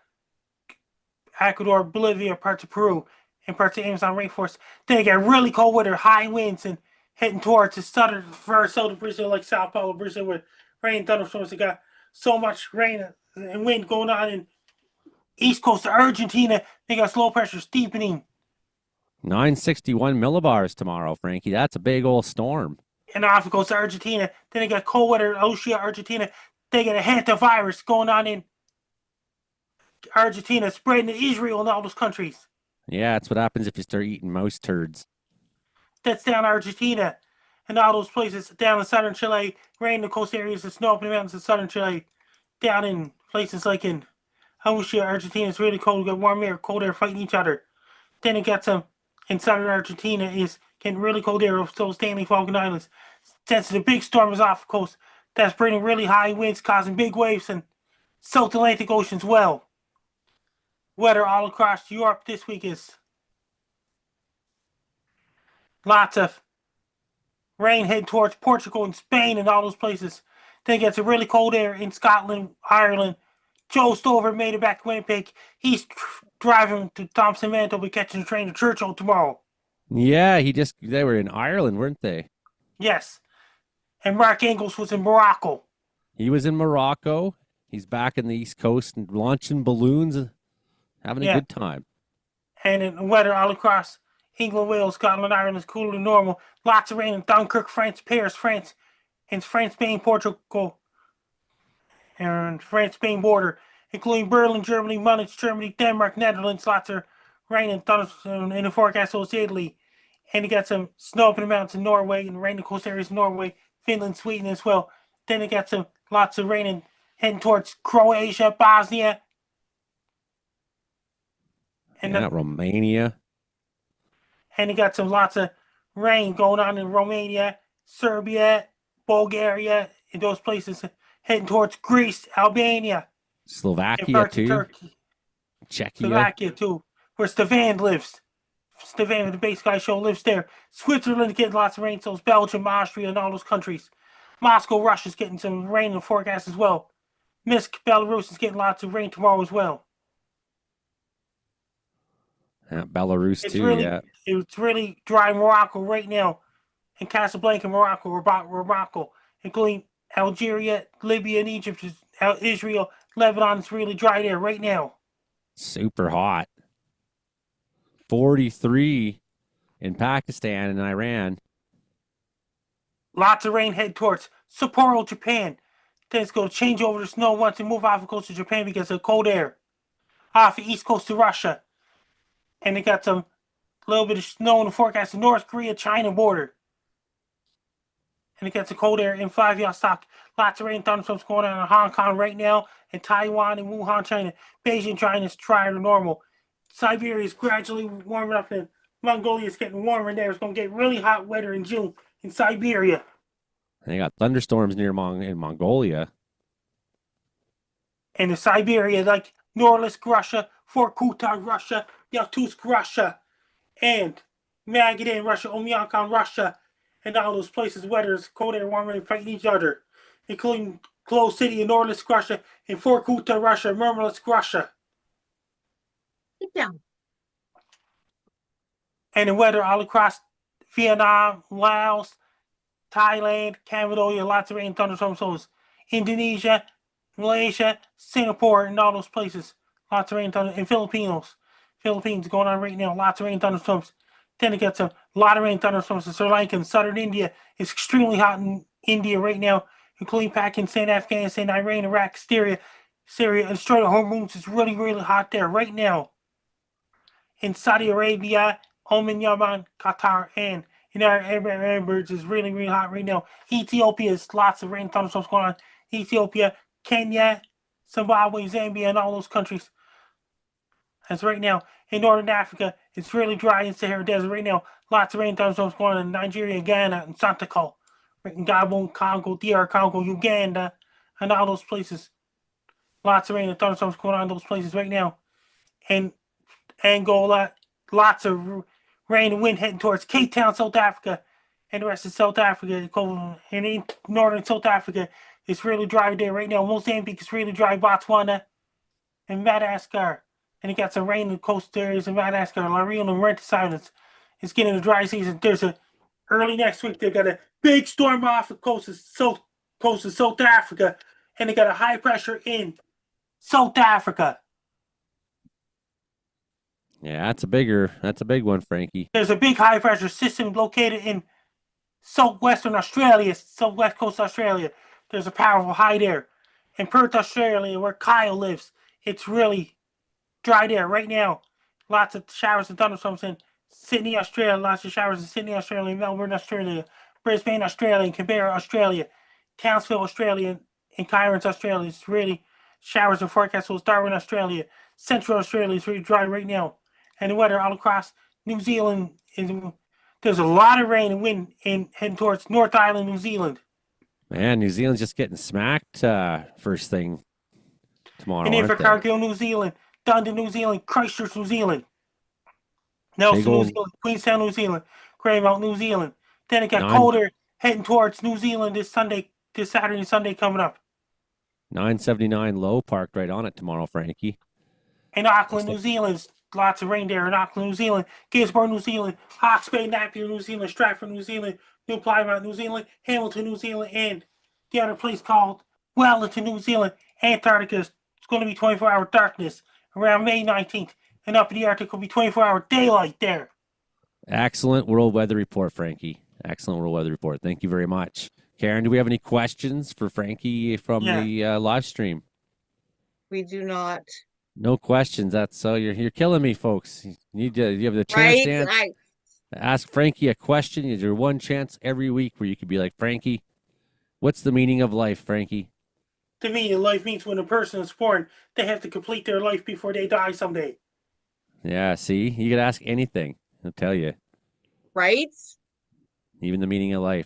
Ecuador, Bolivia, parts of Peru, and parts of the Amazon rainforest. Then you get really cold weather, high winds, and heading towards the southern southern Brazil, like Sao Paulo, Brazil, with rain and thunderstorms. They got so much rain and wind going on in east coast of Argentina. They got slow pressure steepening. 961 millibars tomorrow, Frankie. That's a big old storm. And off it goes to Argentina. Then they got cold weather in Oceania, Argentina. They got a hantavirus going on in Argentina, spreading to Israel and all those countries. Yeah, that's what happens if you start eating mouse turds. That's down Argentina and all those places down in southern Chile, rain in the coast areas and snow up in the mountains in southern Chile. Down in places like in Oceania, Argentina, it's really cold. We got warm air, cold air fighting each other. Then it got some in southern Argentina is getting really cold air off those Stanley Falkland Islands. Since the big storm is off the coast, that's bringing really high winds, causing big waves in South Atlantic Ocean as well. Weather all across Europe this week is lots of rain heading towards Portugal and Spain and all those places. Then it gets a really cold air in Scotland, Ireland. Joe Stover made it back to Winnipeg. He's driving to Thompson, Manitoba, catching a train to Churchill tomorrow. Yeah, they were in Ireland, weren't they? Yes. And Mark Engels was in Morocco. He was in Morocco. He's back in the East Coast and launching balloons, having a good time. And in the weather all across England, Wales, Scotland, Ireland is cooler than normal. Lots of rain in Dunkirk, France, Paris, France, and France, Spain, Portugal, and France, Spain border, including Berlin, Germany, Munich, Germany, Denmark, Netherlands. Lots of rain and thunder in the forecast goes to Italy. And you got some snow up in the mountains in Norway and rain in the coast areas in Norway, Finland, Sweden as well. Then you got some lots of rain and heading towards Croatia, Bosnia. And Romania. And you got some lots of rain going on in Romania, Serbia, Bulgaria, and those places heading towards Greece, Albania. Slovakia too. Turkey. Czechia. Slovakia too, where Stefan lives. Stefan, the Base Guy Show, lives there. Switzerland getting lots of rain, so is Belgium, Austria, and all those countries. Moscow, Russia's getting some rain in the forecast as well. Minsk, Belarus is getting lots of rain tomorrow as well. Yeah, Belarus too, It's really dry in Morocco right now. In Casablanca, Morocco, including Algeria, Libya, and Egypt, Israel, Lebanon. It's really dry there right now. Super hot. 43 in Pakistan and Iran. Lots of rain head towards Sapporo, Japan. Then it's going to change over to snow once and move off the coast of Japan because of cold air. Off the east coast of Russia. And they got some little bit of snow in the forecast of North Korea-China border. And it gets a cold air in Vladivostok. Lots of rain thunderstorms going on in Hong Kong right now, and Taiwan and Wuhan, China. Beijing, China is drier than normal. Siberia is gradually warming up, and Mongolia is getting warmer in there. It's going to get really hot weather in June in Siberia. And they got thunderstorms near in Mongolia. And in Siberia, like Norilsk, Russia, Fort Kuta, Russia, Yakutsk, Russia, and Magadan, Russia, Omyakan, Russia, and all those places, weather is cold air, warm and fighting each other, including closed city in Norilsk, Russia, and Fort Kuta, Russia, Murmansk, Russia. Sit down. And the weather all across Vietnam, Laos, Thailand, Cambodia, lots of rain, thunderstorms, so Indonesia, Malaysia, Singapore, and all those places. Lots of rain, thunder, and Philippines going on right now. Lots of rain, thunderstorms. Then it gets a lot of rain, thunderstorms in Sri Lanka and southern India. It's extremely hot in India right now, including Pakistan, Afghanistan, Iran, Iraq, Syria, and Strait of Hormuz. It's really, really hot there right now. In Saudi Arabia, Oman, Yemen, Qatar, and in our Emirates is really, really hot right now. Ethiopia is lots of rain, thunderstorms going on. Ethiopia, Kenya, Zimbabwe, Zambia, and all those countries. As right now, in Northern Africa, it's really dry in Sahara Desert right now. Lots of rain thunderstorms going on in Nigeria, Ghana, and Santiago. Right in Gabon, Congo, DR Congo, Uganda, and all those places. Lots of rain and thunderstorms going on in those places right now. And Angola, lots of rain and wind heading towards Cape Town, South Africa, and the rest of South Africa. And in northern South Africa, it's really dry there right now. Mozambique is really dry. Botswana and Madagascar. And it got some rain in the coastal areas of Madagascar, La Reunion, and Mauritius Islands. It's getting a dry season. There's early next week, they got a big storm off the coast of South Africa, and they got a high pressure in South Africa. Yeah, that's a big one, Frankie. There's a big high pressure system located in southwest coast Australia. There's a powerful high there. In Perth, Australia, where Kyle lives, it's really dry there right now. Lots of showers and thunderstorms in Sydney, Australia. Lots of showers in Sydney, Australia, Melbourne, Australia, Brisbane, Australia, and Canberra, Australia, Townsville, Australia, and Cairns, Australia. It's really showers and forecast. So it's Darwin, Australia. Central Australia is really dry right now. And the weather all across New Zealand there's a lot of rain and wind heading towards North Island, New Zealand. Man, New Zealand's just getting smacked first thing tomorrow. And Invercargill, New Zealand, Dundon, New Zealand, Christchurch, New Zealand, Nelson, New Zealand, Queenstown, New Zealand, Greymount, New Zealand. Then it got colder heading towards New Zealand this Saturday and Sunday coming up. 979 low parked right on it tomorrow, Frankie. In Auckland, New Zealand, lots of rain there in Auckland, New Zealand, Gisborne, New Zealand, Hawke's Bay, Napier, New Zealand, Stratford, New Zealand, New Plymouth, New Zealand, Hamilton, New Zealand, and the other place called Wellington, New Zealand. Antarctica is going to be 24-hour darkness around May 19th, and up in the Arctic will be 24-hour daylight there. Excellent world weather report, Frankie. Excellent world weather report. Thank you very much. Karen, do we have any questions for Frankie from the live stream? We do not. No questions. That's so you're killing me, folks. You have the chance to ask Frankie a question. Is your one chance every week where you could be like, Frankie, what's the meaning of life, Frankie? To me, life means when a person is born, they have to complete their life before they die someday. Yeah, see? You could ask anything. I'll tell you. Right? Even the meaning of life.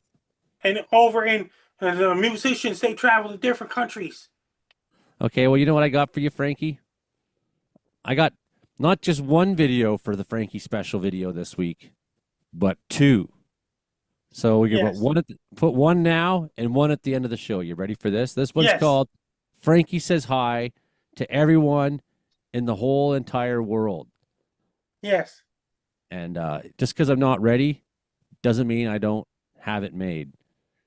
And over in the musicians, they travel to different countries. Okay, well, you know what I got for you, Frankie? I got not just one video for the Frankie special video this week, but two. So we can put one now and one at the end of the show. You ready for this? This one's called Frankie Says Hi to Everyone in the Whole Entire World. Yes. And just because I'm not ready doesn't mean I don't have it made.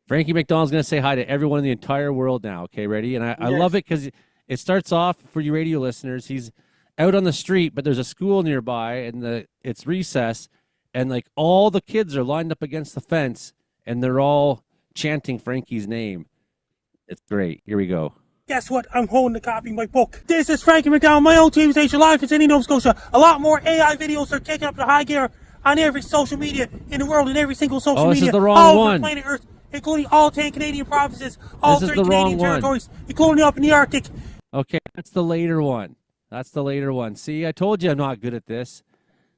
Frankie McDonald's going to say hi to everyone in the entire world now. Okay, ready? And I love it because it starts off, for you radio listeners, he's out on the street, but there's a school nearby, and it's recess, and like all the kids are lined up against the fence, and they're all chanting Frankie's name. It's great. Here we go. Guess what? I'm holding a copy of my book. This is Frankie McDowell, my old TV station live in Sydney, Nova Scotia. A lot more AI videos are taking up the high gear on every social media in the world, in every single social this media. is the wrong all one. over planet Earth, including all 10 Canadian provinces, all This is 3 the wrong Canadian one. territories, including up in the Arctic. Okay, that's the later one. That's the later one. See, I told you I'm not good at this.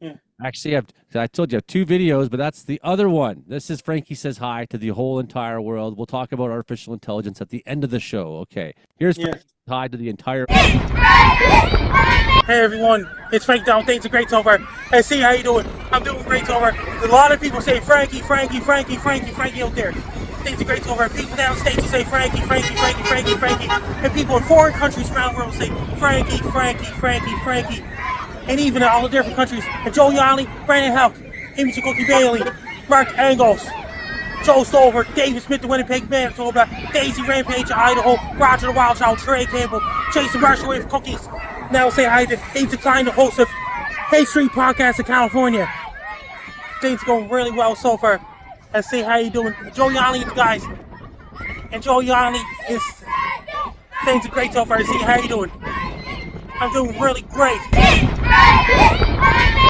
Yeah. Actually, I told you I have 2 videos, but that's the other one. This is Frankie says hi to the whole entire world. We'll talk about artificial intelligence at the end of the show. Okay, here's Yeah. Frankie hi to the entire. Hey everyone, it's Frank Down. Things are great so far. Hey, see how you doing? I'm doing great so far. A lot of people say Frankie out there. Things are great so far. People downstates who say Frankie. And people in foreign countries around the world say Frankie. And even in all the different countries. And Joe Yanni, Brandon Houck, Amy Cookie Bailey, Mark Angles, Joe Stover, David Smith, the Winnipeg Manitoba, Daisy Rampage, Idaho, Roger the Wild Child, Trey Campbell, Jason Marshall with Cookies. Now say hi to Abe Klein, the host of Hay Street Podcast in California. Things going really well so far. And say how you doing. Joe Yanni and the guys. And Joe Yanni is things are great so far. See how you doing. I'm doing really great.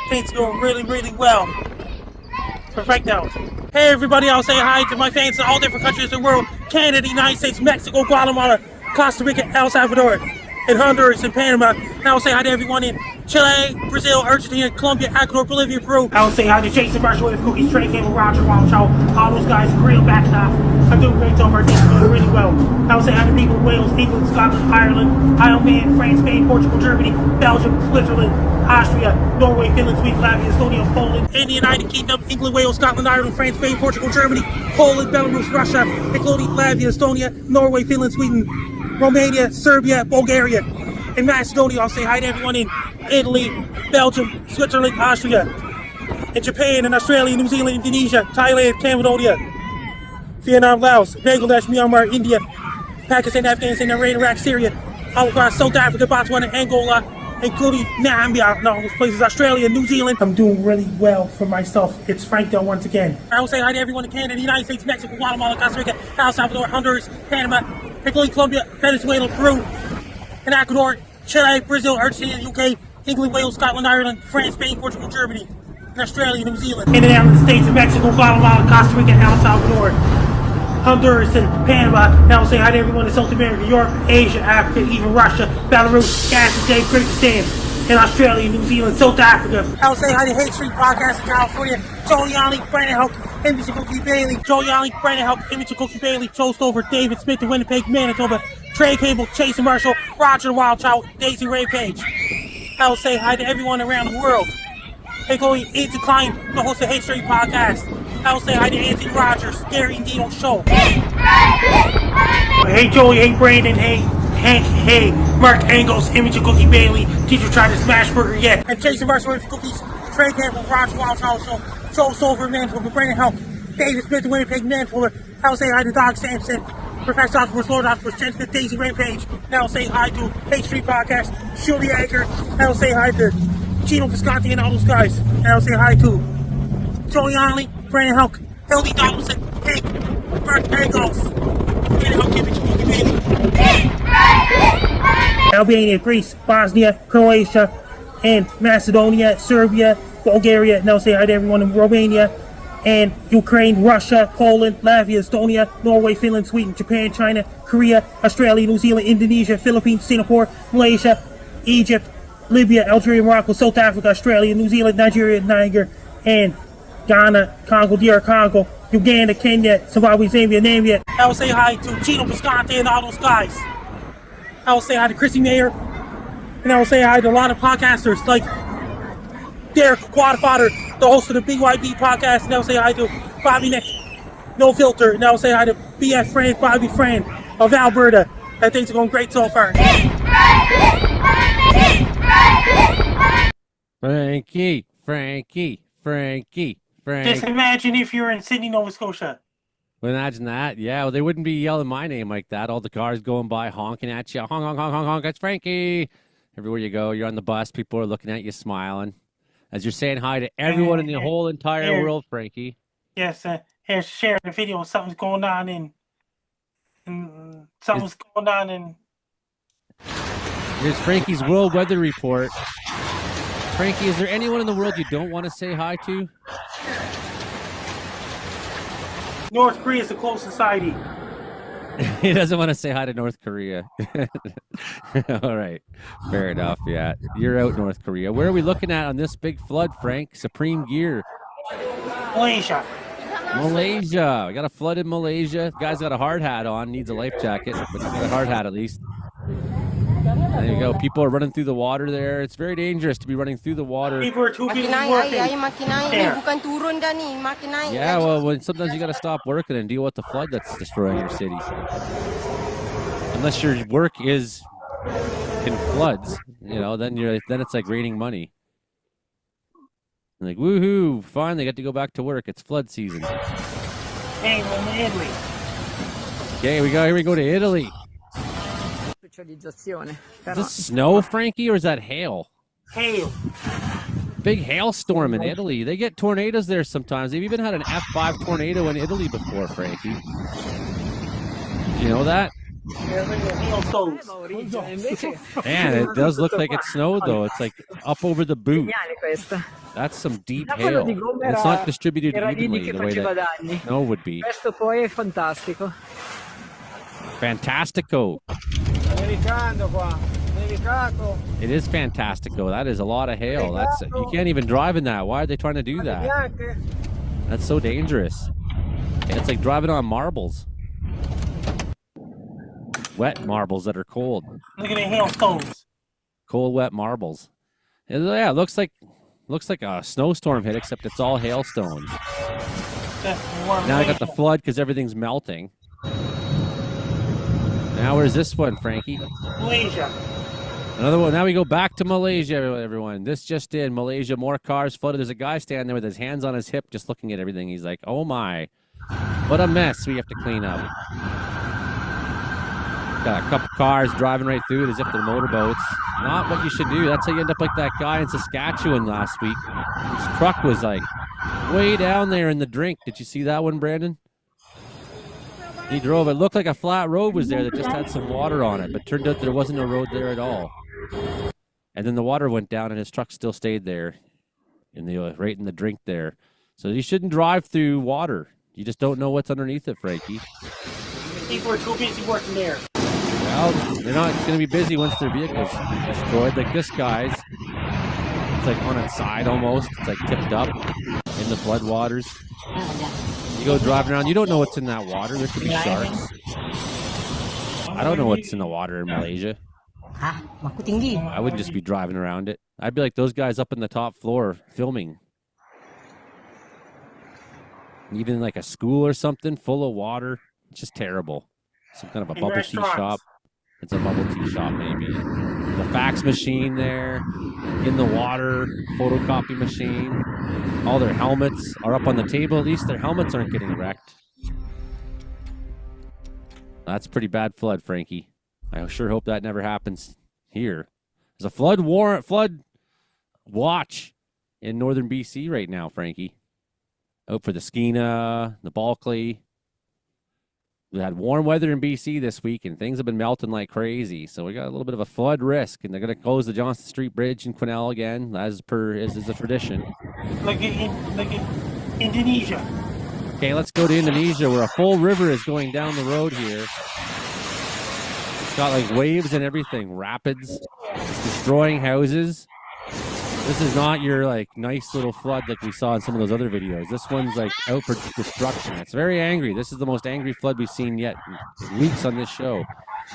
Things going really well. Perfect out. Hey everybody, I'll say hi to my fans in all different countries in the world. Canada, United States, Mexico, Guatemala, Costa Rica, El Salvador, and Honduras and Panama. And I'll say hi to everyone in Chile, Brazil, Argentina, Colombia, Ecuador, Bolivia, Peru. I'll say hi to Jason Marshall with Cookies, Trey Campbell, Roger Wild Child, all those guys, real back half. I'm doing great so far, things are doing really well. I'll say hi to people in Wales, England, Scotland, Ireland, Ireland, France, Spain, Portugal, Germany, Belgium, Switzerland, Austria, Norway, Finland, Sweden, Latvia, Estonia, Poland, and the United Kingdom, England, Wales, Scotland, Ireland, France, Spain, Portugal, Germany, Poland, Belarus, Russia, including Latvia, Estonia, Norway, Finland, Sweden, Romania, Serbia, Bulgaria, and Macedonia. I'll say hi to everyone in Italy, Belgium, Switzerland, Austria, and Japan, and Australia, New Zealand, Indonesia, Thailand, Cambodia, Vietnam, Laos, Bangladesh, Myanmar, India, Pakistan, Afghanistan, Iran, Iraq, Syria, all across South Africa, Botswana, Angola, including Namibia, and all those places, Australia, New Zealand. I'm doing really well for myself. It's Frank Del once again. I will say hi to everyone in Canada, the United States, Mexico, Guatemala, Costa Rica, El Salvador, Honduras, Panama, including Colombia, Venezuela, Peru, and Ecuador, Chile, Brazil, Argentina, UK, England, Wales, Scotland, Ireland, France, Spain, Portugal, Germany, and Australia, New Zealand. In the United States, Mexico, Guatemala, Costa Rica, El Salvador, Honduras, and Panama. Now I'll say hi to everyone in South America, Europe, Asia, Africa, even Russia, Belarus, Kazakhstan, Kyrgyzstan, and Australia, New Zealand, South Africa. I'll say hi to Hay Street Podcast in California, Joe Yanni, Brandon Houck, Amy Cookie Bailey, Joe Yanni, Brandon Houck, Amy Cookie Bailey, Joe Stover, David Smith, the Winnipeg Manitoba, Trey Cable, Jason Marshall, Roger the Wild Child, Daisy Rampage. I'll say hi to everyone around the world, including Abe Klein, the host of Hay Street Podcast. I'll say hi to Anthony Rogers, Gary and Dino Show. Hey Joey, hey Brandon, hey Hank, hey Mark Angles, Imogen Cookie Bailey, Teacher tried to smash burger yet, and Jason Marshall with Cookies, Trey Campbell, Roger Wild Child Show, Joe Silver, Manitoba, Brandon Houck, David Smith, the Winnipeg Manitoba. I'll say hi to Doc Sampson, Professor Octopus, Lord Octopus, Jen Smith, Daisy Rampage. And I'll say hi to H Street Podcast, Shuli Anchor. And I'll say hi to Gino Pisconti and all those guys. And I'll say hi to Joey Yanni, Brandon Houck, Hildy Donaldson, Hank, Mark Angles, Brandon Houck, Imogen Cookie Bailey. Albania, Greece, Bosnia, Croatia, and Macedonia, Serbia, Bulgaria. And I'll say hi to everyone in Romania, and Ukraine, Russia, Poland, Latvia, Estonia, Norway, Finland, Sweden, Japan, China, Korea, Australia, New Zealand, Indonesia, Philippines, Singapore, Malaysia, Egypt, Libya, Algeria, Morocco, South Africa, Australia, New Zealand, Nigeria, Niger, and Ghana, Congo, DR Congo, Uganda, Kenya, Zimbabwe, Zambia, Namibia. I will say hi to Gino Pisconti and all those guys. I will say hi to Chrissy Mayer, and I will say hi to a lot of podcasters like Derek Quadfather, the host of the BYB podcast, and I'll say hi to Bobby Nick, No Filter, and I'll say hi to BF Fran, Bobby Fran of Alberta. And things are going great so far. Frankie. Just imagine if you're in Sydney, Nova Scotia. Imagine that. Yeah, well, they wouldn't be yelling my name like that. All the cars going by honking at you. Honk, honk, honk, honk, honk. That's Frankie. Everywhere you go, you're on the bus. People are looking at you, smiling. As you're saying hi to everyone in the whole entire world, Frankie. Yes, here's sharing the video. Something's going on something's going on in. Here's Frankie's World Weather Report. Frankie, is there anyone in the world you don't want to say hi to? North Korea is a closed society. He doesn't want to say hi to North Korea. All right. Fair enough. Yeah. You're out, North Korea. Where are we looking at on this big flood, Frank? Supreme Gear. Malaysia. Malaysia. We got a flood in Malaysia. The guy's got a hard hat on, needs a life jacket, but he's got a hard hat at least. There you go. People are running through the water there. It's very dangerous to be running through the water. People are too busy working. Yeah, well, sometimes you got to stop working and deal with the flood that's destroying your city. Unless your work is in floods, then it's like raining money. Like, woohoo, finally got to go back to work. It's flood season. Hey, we're in Italy. Okay, here we go to Italy. Is this snow, Frankie, or is that hail? Hail. Big hailstorm in Italy. They get tornadoes there sometimes. They've even had an F5 tornado in Italy before, Frankie. Did you know that? Man, it does look like it snowed, though. It's like up over the boot. That's some deep hail. And it's not distributed evenly the way that snow would be. Fantastico. It is fantastico. That is a lot of hail. You can't even drive in that. Why are they trying to do that? That's so dangerous. It's like driving on marbles. Wet marbles that are cold. Look at the hailstones. Cold, wet marbles. Yeah, it looks like a snowstorm hit, except it's all hailstones. Now I got the flood because everything's melting. Now where's this one, Frankie? Malaysia. Another one. Now we go back to Malaysia, everyone. This just in. Malaysia, more cars flooded. There's a guy standing there with his hands on his hip just looking at everything. He's like, oh my. What a mess we have to clean up. Got a couple cars driving right through it as if they're motorboats. Not what you should do. That's how you end up like that guy in Saskatchewan last week. His truck was like way down there in the drink. Did you see that one, Brandon? He drove. It looked like a flat road was there that just had some water on it, but turned out there wasn't a road there at all. And then the water went down, and his truck still stayed there, right in the drink there. So you shouldn't drive through water. You just don't know what's underneath it, Frankie. People are too busy working there. Well, they're not going to be busy once their vehicle's destroyed. Like this guy's, it's like on its side almost. It's like tipped up in the flood waters. You go driving around, you don't know what's in that water. There could be sharks. I don't know what's in the water in Malaysia. I wouldn't just be driving around it. I'd be like those guys up in the top floor filming. Even like a school or something full of water. It's just terrible. Some kind of a bubble tea shop. It's a bubble tea shop, maybe. The fax machine there, in the water, photocopy machine. All their helmets are up on the table. At least their helmets aren't getting wrecked. That's pretty bad flood, Frankie. I sure hope that never happens here. There's a flood watch in northern BC right now, Frankie. Out for the Skeena, the Bulkley. We had warm weather in BC this week, and things have been melting like crazy. So we got a little bit of a flood risk, and they're going to close the Johnston Street Bridge in Quesnel again, as is a tradition. Look at Indonesia. Okay, let's go to Indonesia, where a full river is going down the road here. It's got like waves and everything, rapids, destroying houses. This is not your like nice little flood like we saw in some of those other videos. This one's like out for destruction. It's very angry. This is the most angry flood we've seen yet in weeks on this show.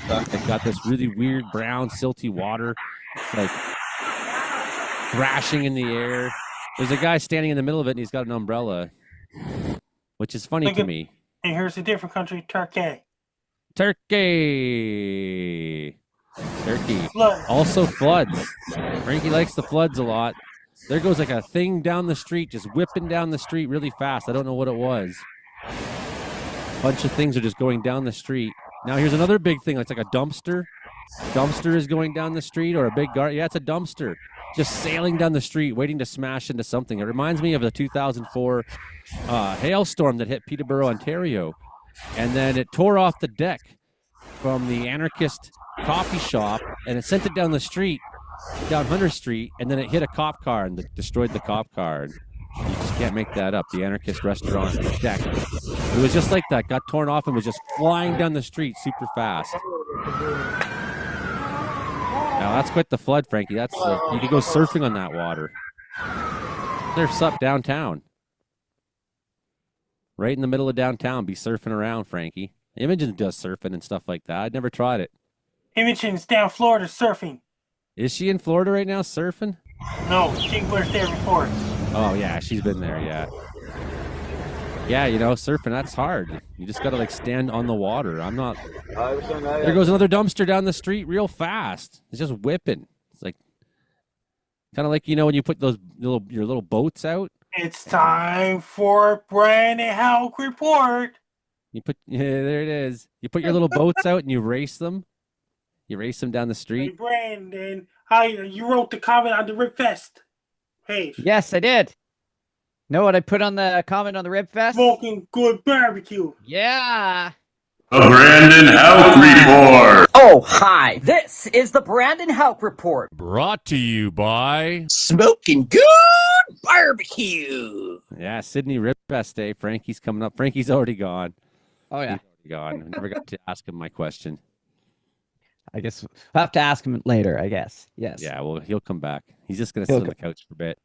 They've got this really weird brown silty water. It's like thrashing in the air. There's a guy standing in the middle of it and he's got an umbrella, which is funny to me. And here's a different country, Turkey. Turkey. Flood. Also floods. Frankie likes the floods a lot. There goes like a thing down the street, just whipping down the street really fast. I don't know what it was. A bunch of things are just going down the street. Now here's another big thing. It's like a dumpster. Dumpster is going down the street, or a big yeah, it's a dumpster. just sailing down the street, waiting to smash into something. It reminds me of the 2004 hailstorm that hit Peterborough, Ontario, and then it tore off the deck from the anarchist coffee shop, and it sent it down the street, down Hunter Street, and then it hit a cop car and destroyed the cop car. And you just can't make that up. The anarchist restaurant deck. It was just like that. Got torn off and was just flying down the street super fast. Now that's quite the flood, Frankie. That's you could go surfing on that water. Surf's up downtown, right in the middle of downtown. Be surfing around, Frankie. Imogen does surfing and stuff like that. I'd never tried it. Imogen's down Florida surfing. Is she in Florida right now surfing? No, she was there before. Oh yeah, she's been there. Yeah. Yeah, you know, surfing, that's hard. You just got to, like, stand on the water. I'm not... There goes another dumpster down the street real fast. It's just whipping. It's like... Kind of like, you know, when you put those your little boats out. It's time for Brandon Houck Report. You put... Yeah, there it is. You put your little boats out and you race them. You race them down the Hey, street. Brandon, you wrote the comment on the Rip Fest page. Yes, I did. Know what I put on the comment on the Rib Fest? Smoking good barbecue. Yeah. The Brandon Houck Report. Oh, hi. This is the Brandon Houck Report. Brought to you by... Smoking good barbecue. Yeah, Sydney Rip Fest Day. Frankie's coming up. Frankie's already gone. Oh, yeah. He's already gone. I never got to ask him my question. I guess we'll have to ask him later, I guess. Yes. Yeah, well, he'll come back. He's just going to sit on the couch for a bit.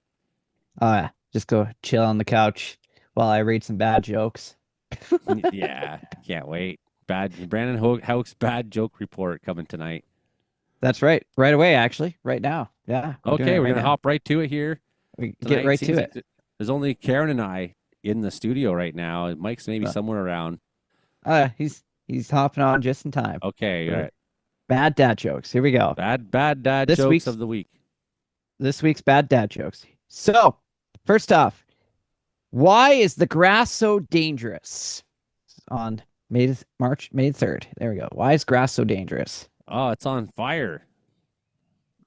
Oh, yeah. Just go chill on the couch while I read some bad jokes. Yeah, can't wait. Brandon Houck's bad joke report coming tonight. That's right. Right away, actually. Right now. Yeah. Okay, we're going to hop right to it here. We Tonight get right to seems it. like there's only Karen and I in the studio right now. Mike's maybe somewhere around. He's hopping on just in time. Okay, all right. Bad dad jokes. Here we go. Bad dad This jokes week's- of the week. This week's bad dad jokes. So, first off, why is the grass so dangerous? On May 3rd. There we go. Why is grass so dangerous? Oh, it's on fire.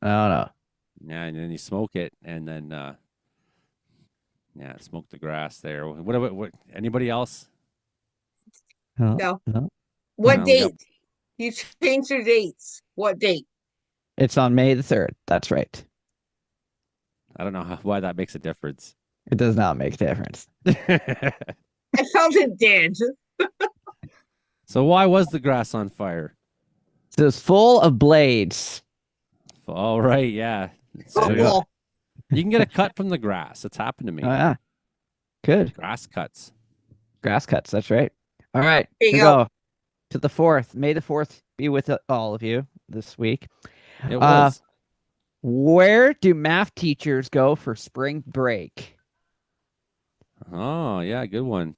I don't know. Yeah, and then you smoke it, and then smoke the grass there. What anybody else? No. No. What No, we got- date? You changed your dates. What date? It's on May 3rd. That's right. I don't know why that makes a difference. It does not make a difference. I felt it did. So why was the grass on fire? So it's full of blades. All right, yeah. Oh, yeah. well, You can get a cut from the grass. It's happened to me. Oh, yeah. Good. Grass cuts. Grass cuts. That's right. All right. There you we go. to the 4th. May the 4th be with all of you this week. It was. Where do math teachers go for spring break? Oh, yeah, good one.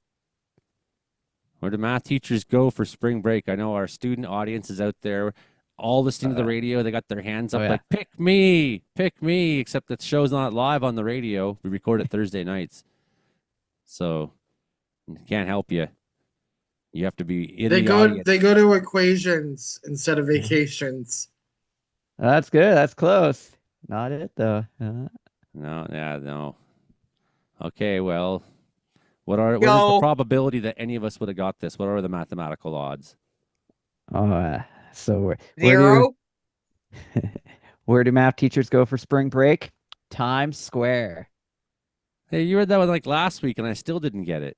Where do math teachers go for spring break? I know our student audience is out there all listening to the radio. They got their hands up yeah. like, pick me, except the show's not live on the radio. We record it Thursday nights. So, can't help you. You have to be in the audience. They go to equations instead of vacations. That's good. That's close. Not it, though. No. Okay, well, what is the probability that any of us would have got this? What are the mathematical odds? So Zero. where do math teachers go for spring break? Times Square. Hey, you read that one like last week, and I still didn't get it.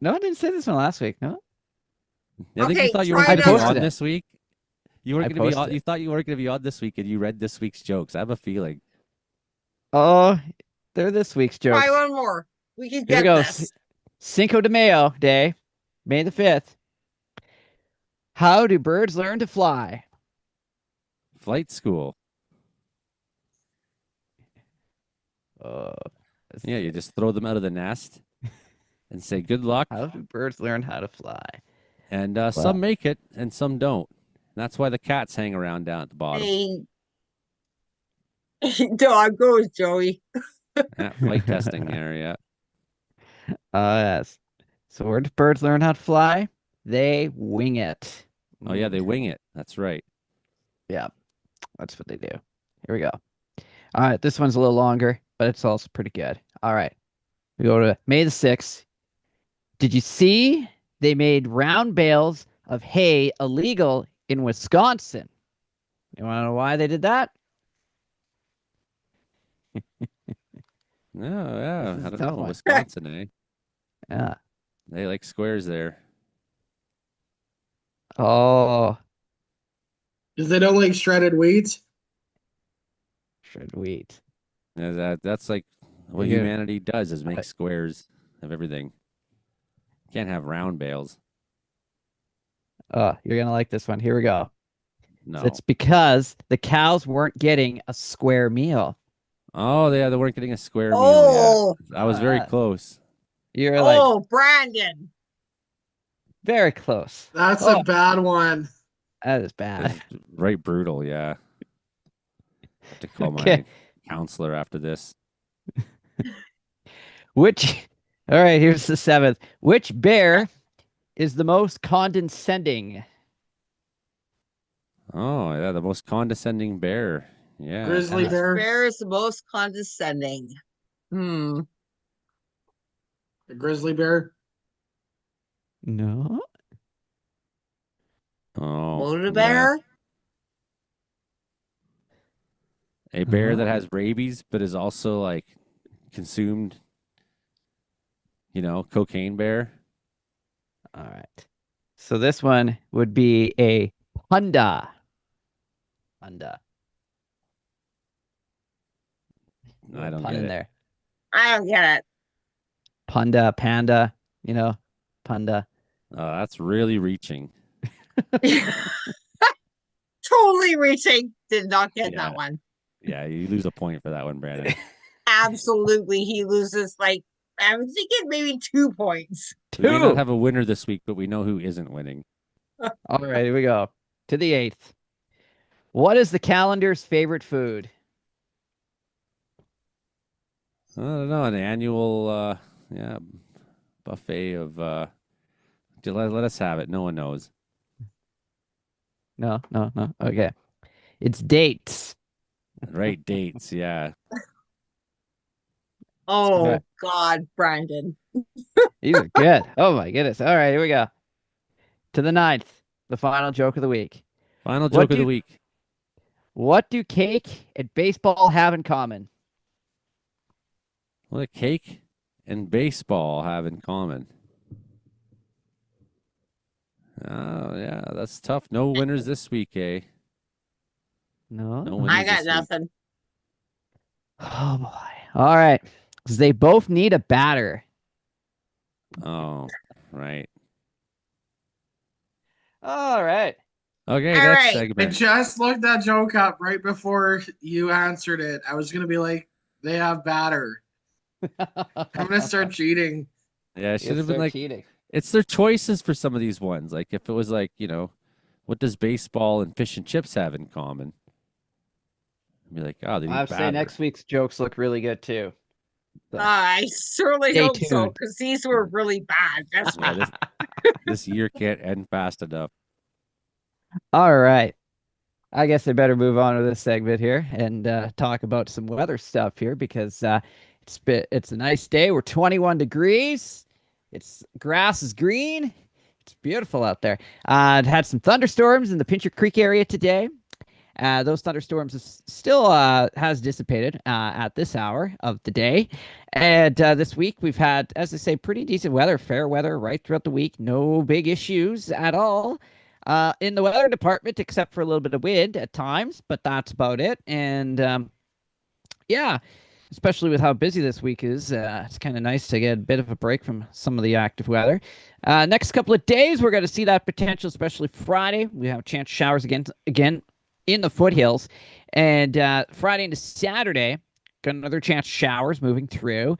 No, I didn't say this one last week. No. I think Okay, you thought you were try going to be another. on this week. You weren't I going to be posted on. it. You thought you weren't going to be on this week, and you read this week's jokes. I have a feeling. Oh, they're this week's jokes. Try one more. We can Here get we go. this. Cinco de Mayo Day, May the 5th. How do birds learn to fly? Flight school. Yeah, you just throw them out of the nest and say good luck. How do birds learn how to fly? And some make it, and some don't. That's why the cats hang around down at the bottom. Hey, dog goes, Joey. Flight testing area. Yes. So where do birds learn how to fly? They wing it. Oh yeah, they wing it. That's right. Yeah. That's what they do. Here we go. All right, this one's a little longer, but it's also pretty good. All right, we go to May the 6th. Did you see they made round bales of hay illegal in Wisconsin? You want to know why they did that? No, yeah, This is I a don't tough know. one. Wisconsin, eh? Yeah. They like squares there. Oh, Because they don't like shredded wheat. shredded wheat. Yeah, that's like what You're gonna- humanity does is make squares of everything. Can't have round bales. Oh, you're gonna like this one. Here we go. No. It's because the cows weren't getting a square meal. Oh, they weren't getting a square meal Oh, yet. I was very Uh, close. You're like oh, Brandon. very close. That's Oh, a bad one. that is bad. It's right brutal, yeah. Have to call Okay. my counselor after this. Which, all right, here's the 7th. Which bear is the most condescending? Oh, yeah, the most condescending bear. Yeah. Grizzly Which bear. bear is the most condescending? Hmm. The grizzly bear. No. Oh, Buddha yeah. bear? A bear that Uh-huh. has rabies but is also like consumed, cocaine bear. All right. So this one would be a panda. Panda. I don't Pun get in it. there. I don't get Panda, panda, panda. Oh, that's really reaching. it. Totally reaching. Did not get Yeah. that one. Yeah, you lose a point for that one, Brandon. Absolutely. He loses like, I'm thinking maybe 2 points. We may not Two. have a winner this week, but we know who isn't winning. All right, here we go. To the 8th. What is the calendar's favorite food? I don't know, an annual buffet of let us have it. No one knows. No. Okay. It's dates. Right dates, yeah. Oh, Okay. God, Brandon. These are good. Oh my goodness. All right, here we go. To the 9th, the final joke of the week. Final What joke of do- the week. What do cake and baseball have in common? What do cake and baseball have in common? Oh, yeah, that's tough. No winners this week, eh? No. No winners I got this week. nothing. Oh boy. All right. 'Cause they both need a batter. Oh, right. All right. Okay, All next right. I segment. just looked that joke up right before you answered it. I was gonna be like, they have batter. I'm gonna start cheating. Yeah, it should have been Start like cheating. it's their choices for some of these ones. Like if it was like, what does baseball and fish and chips have in common? I'd be like, oh, they I need have to say batter. next week's jokes look really good too. So, I certainly Stay hope so, tuned. because these were really bad. That's Yeah, this year can't end fast enough. all right. I guess I better move on to this segment here and talk about some weather stuff here because it's a nice day. We're 21 degrees. It's grass is green. It's beautiful out there. It had some thunderstorms in the Pincher Creek area today. Those thunderstorms still has dissipated at this hour of the day. And this week we've had, as I say, pretty decent weather, fair weather right throughout the week. No big issues at all in the weather department, except for a little bit of wind at times, but that's about it. And yeah, especially with how busy this week is, it's kind of nice to get a bit of a break from some of the active weather. Next couple of days, we're going to see that potential, especially Friday. We have a chance of showers again in the foothills. And Friday into Saturday, got another chance of showers moving through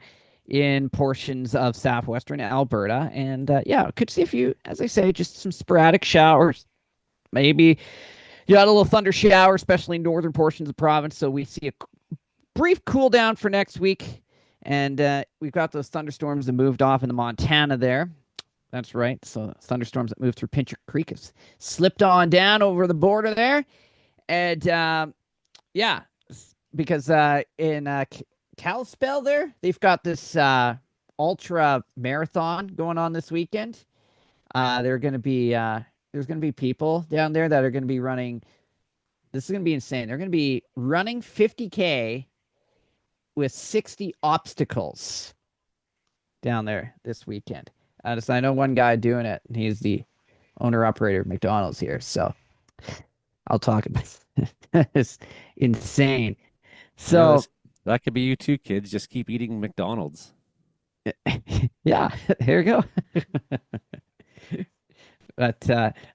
in portions of southwestern Alberta. And yeah, could see a few, as I say, just some sporadic showers. Maybe you got a little thunder shower, especially in northern portions of the province. So we see a brief cool down for next week. And we've got those thunderstorms that moved off into Montana there. That's right. So thunderstorms that moved through Pincher Creek has slipped on down over the border there. And yeah, because in Kalispell there, they've got this ultra marathon going on this weekend. They're going to be there's going to be people down there that are going to be running. This is going to be insane. They're going to be running 50K with 60 obstacles down there this weekend. So I know one guy doing it, and he's the owner operator of McDonald's here. So I'll talk about it. It's insane. So that could be you too, kids. Just keep eating McDonald's. yeah, here you go. But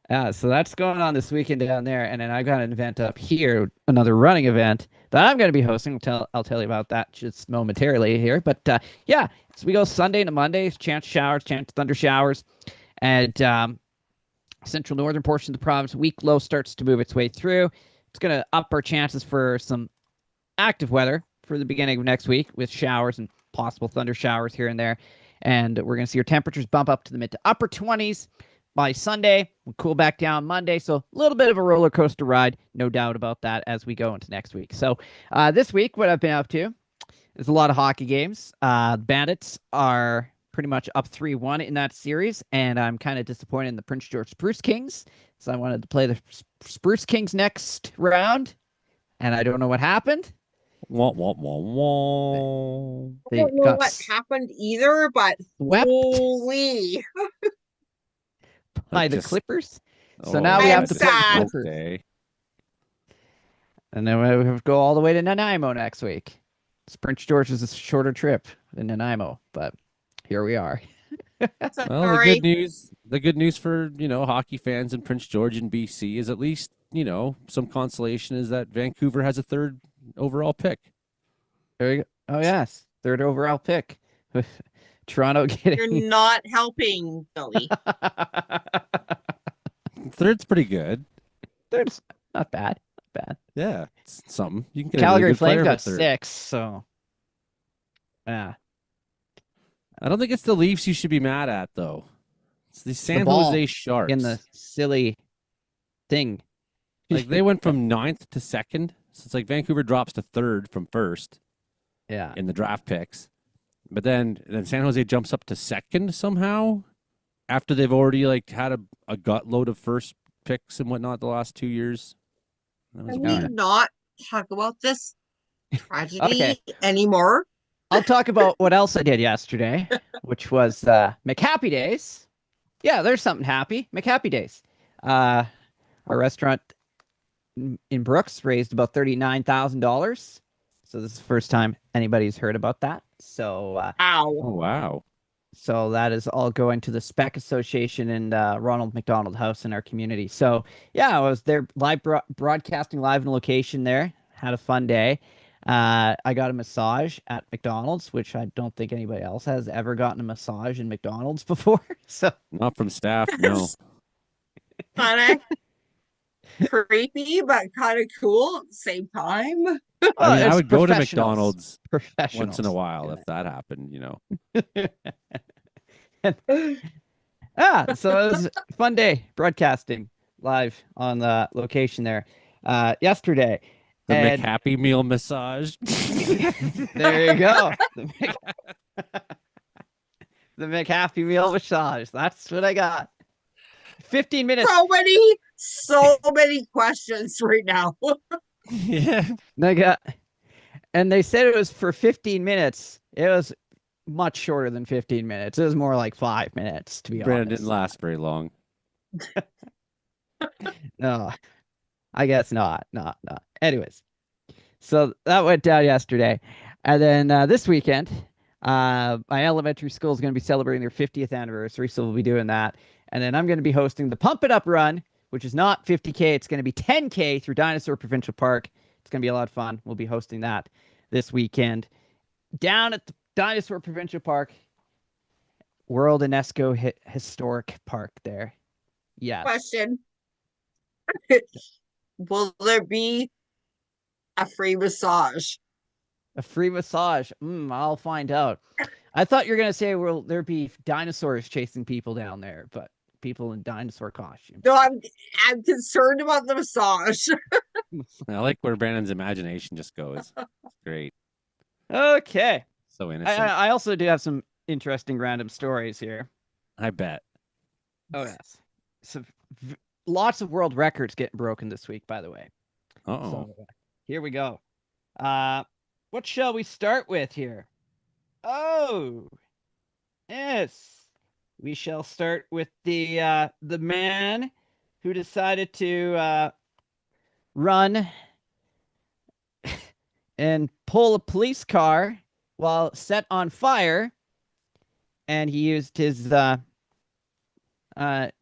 yeah, so that's going on this weekend down there, and then I got an event up here, another running event that I'm going to be hosting. I'll tell you about that just momentarily here. But yeah, so we go Sunday to Monday, chance showers, chance thunder showers, and central northern portion of the province. Weak low starts to move its way through. It's going to up our chances for some active weather for the beginning of next week with showers and possible thunder showers here and there. And we're going to see our temperatures bump up to the mid to upper 20s by Sunday. We'll cool back down Monday. So a little bit of a roller coaster ride, no doubt about that, as we go into next week. So this week, what I've been up to is a lot of hockey games. Bandits are pretty much up 3-1 in that series, and I'm kind of disappointed in the Prince George Spruce Kings. So I wanted to play the Spruce Kings next round, and I don't know what happened. Wah, wah, wah, wah. I don't know what happened either, but swept holy. By the Clippers. So now we have to play the Clippers. And then we have to go all the way to Nanaimo next week. Prince George is a shorter trip than Nanaimo, but here we are. Well, the good news for, hockey fans in Prince George and BC is at least, some consolation is that Vancouver has a 3rd overall pick. There you go. Oh, yes. 3rd overall pick. Toronto getting... You're not helping, Billy. 3rd's pretty good. 3rd's not bad. Not bad. Yeah, it's something. You can get Calgary a really good Flames player got for 3rd. 6, so... Yeah. I don't think it's the Leafs you should be mad at, though. It's the San Jose Sharks. In the silly thing. Like, they went from 9th to 2nd. So it's like Vancouver drops to 3rd from 1st. Yeah. In the draft picks. But then San Jose jumps up to 2nd somehow after they've already had a gut load of first picks and whatnot the last 2 years. Can we not talk about this tragedy anymore? I'll talk about what else I did yesterday, which was McHappy Days. Yeah, there's something happy. McHappy Days. Our restaurant in Brooks raised about $39,000. So this is the first time anybody's heard about that. So Oh, wow. So that is all going to the Spec Association and Ronald McDonald House in our community. So yeah, I was there live broadcasting live in location there. Had a fun day. I got a massage at McDonald's, which I don't think anybody else has ever gotten a massage in McDonald's before. So not from staff, no. Kind of creepy, but kind of cool at the same time. I mean, I would go to McDonald's Professionals. once in a while if that happened, So it was a fun day broadcasting live on the location there yesterday. The McHappy Meal massage. There you go. The McHappy Meal massage. That's what I got. 15 minutes. So many questions right now. Yeah. And they said it was for 15 minutes. It was much shorter than 15 minutes. It was more like 5 minutes, to be honest. Brandon didn't last very long. No, I guess not. Anyways, so that went down yesterday. And then this weekend, my elementary school is going to be celebrating their 50th anniversary, so we'll be doing that. And then I'm going to be hosting the Pump It Up Run, which is not 50K. It's going to be 10K through Dinosaur Provincial Park. It's going to be a lot of fun. We'll be hosting that this weekend down at the Dinosaur Provincial Park, World UNESCO Historic Park there. Yeah. Question. Will there be a free massage? A free massage? I'll find out. I thought you were going to say, will there be dinosaurs chasing people down there? But people in dinosaur costumes. No, I'm concerned about the massage. I like where Brandon's imagination just goes. It's great. Okay. So innocent. I also do have some interesting random stories here. I bet. Oh, yes. So, lots of world records getting broken this week, by the way. Uh-oh. So, here we go. What shall we start with here? Oh, yes. We shall start with the man who decided to run and pull a police car while set on fire, and he used his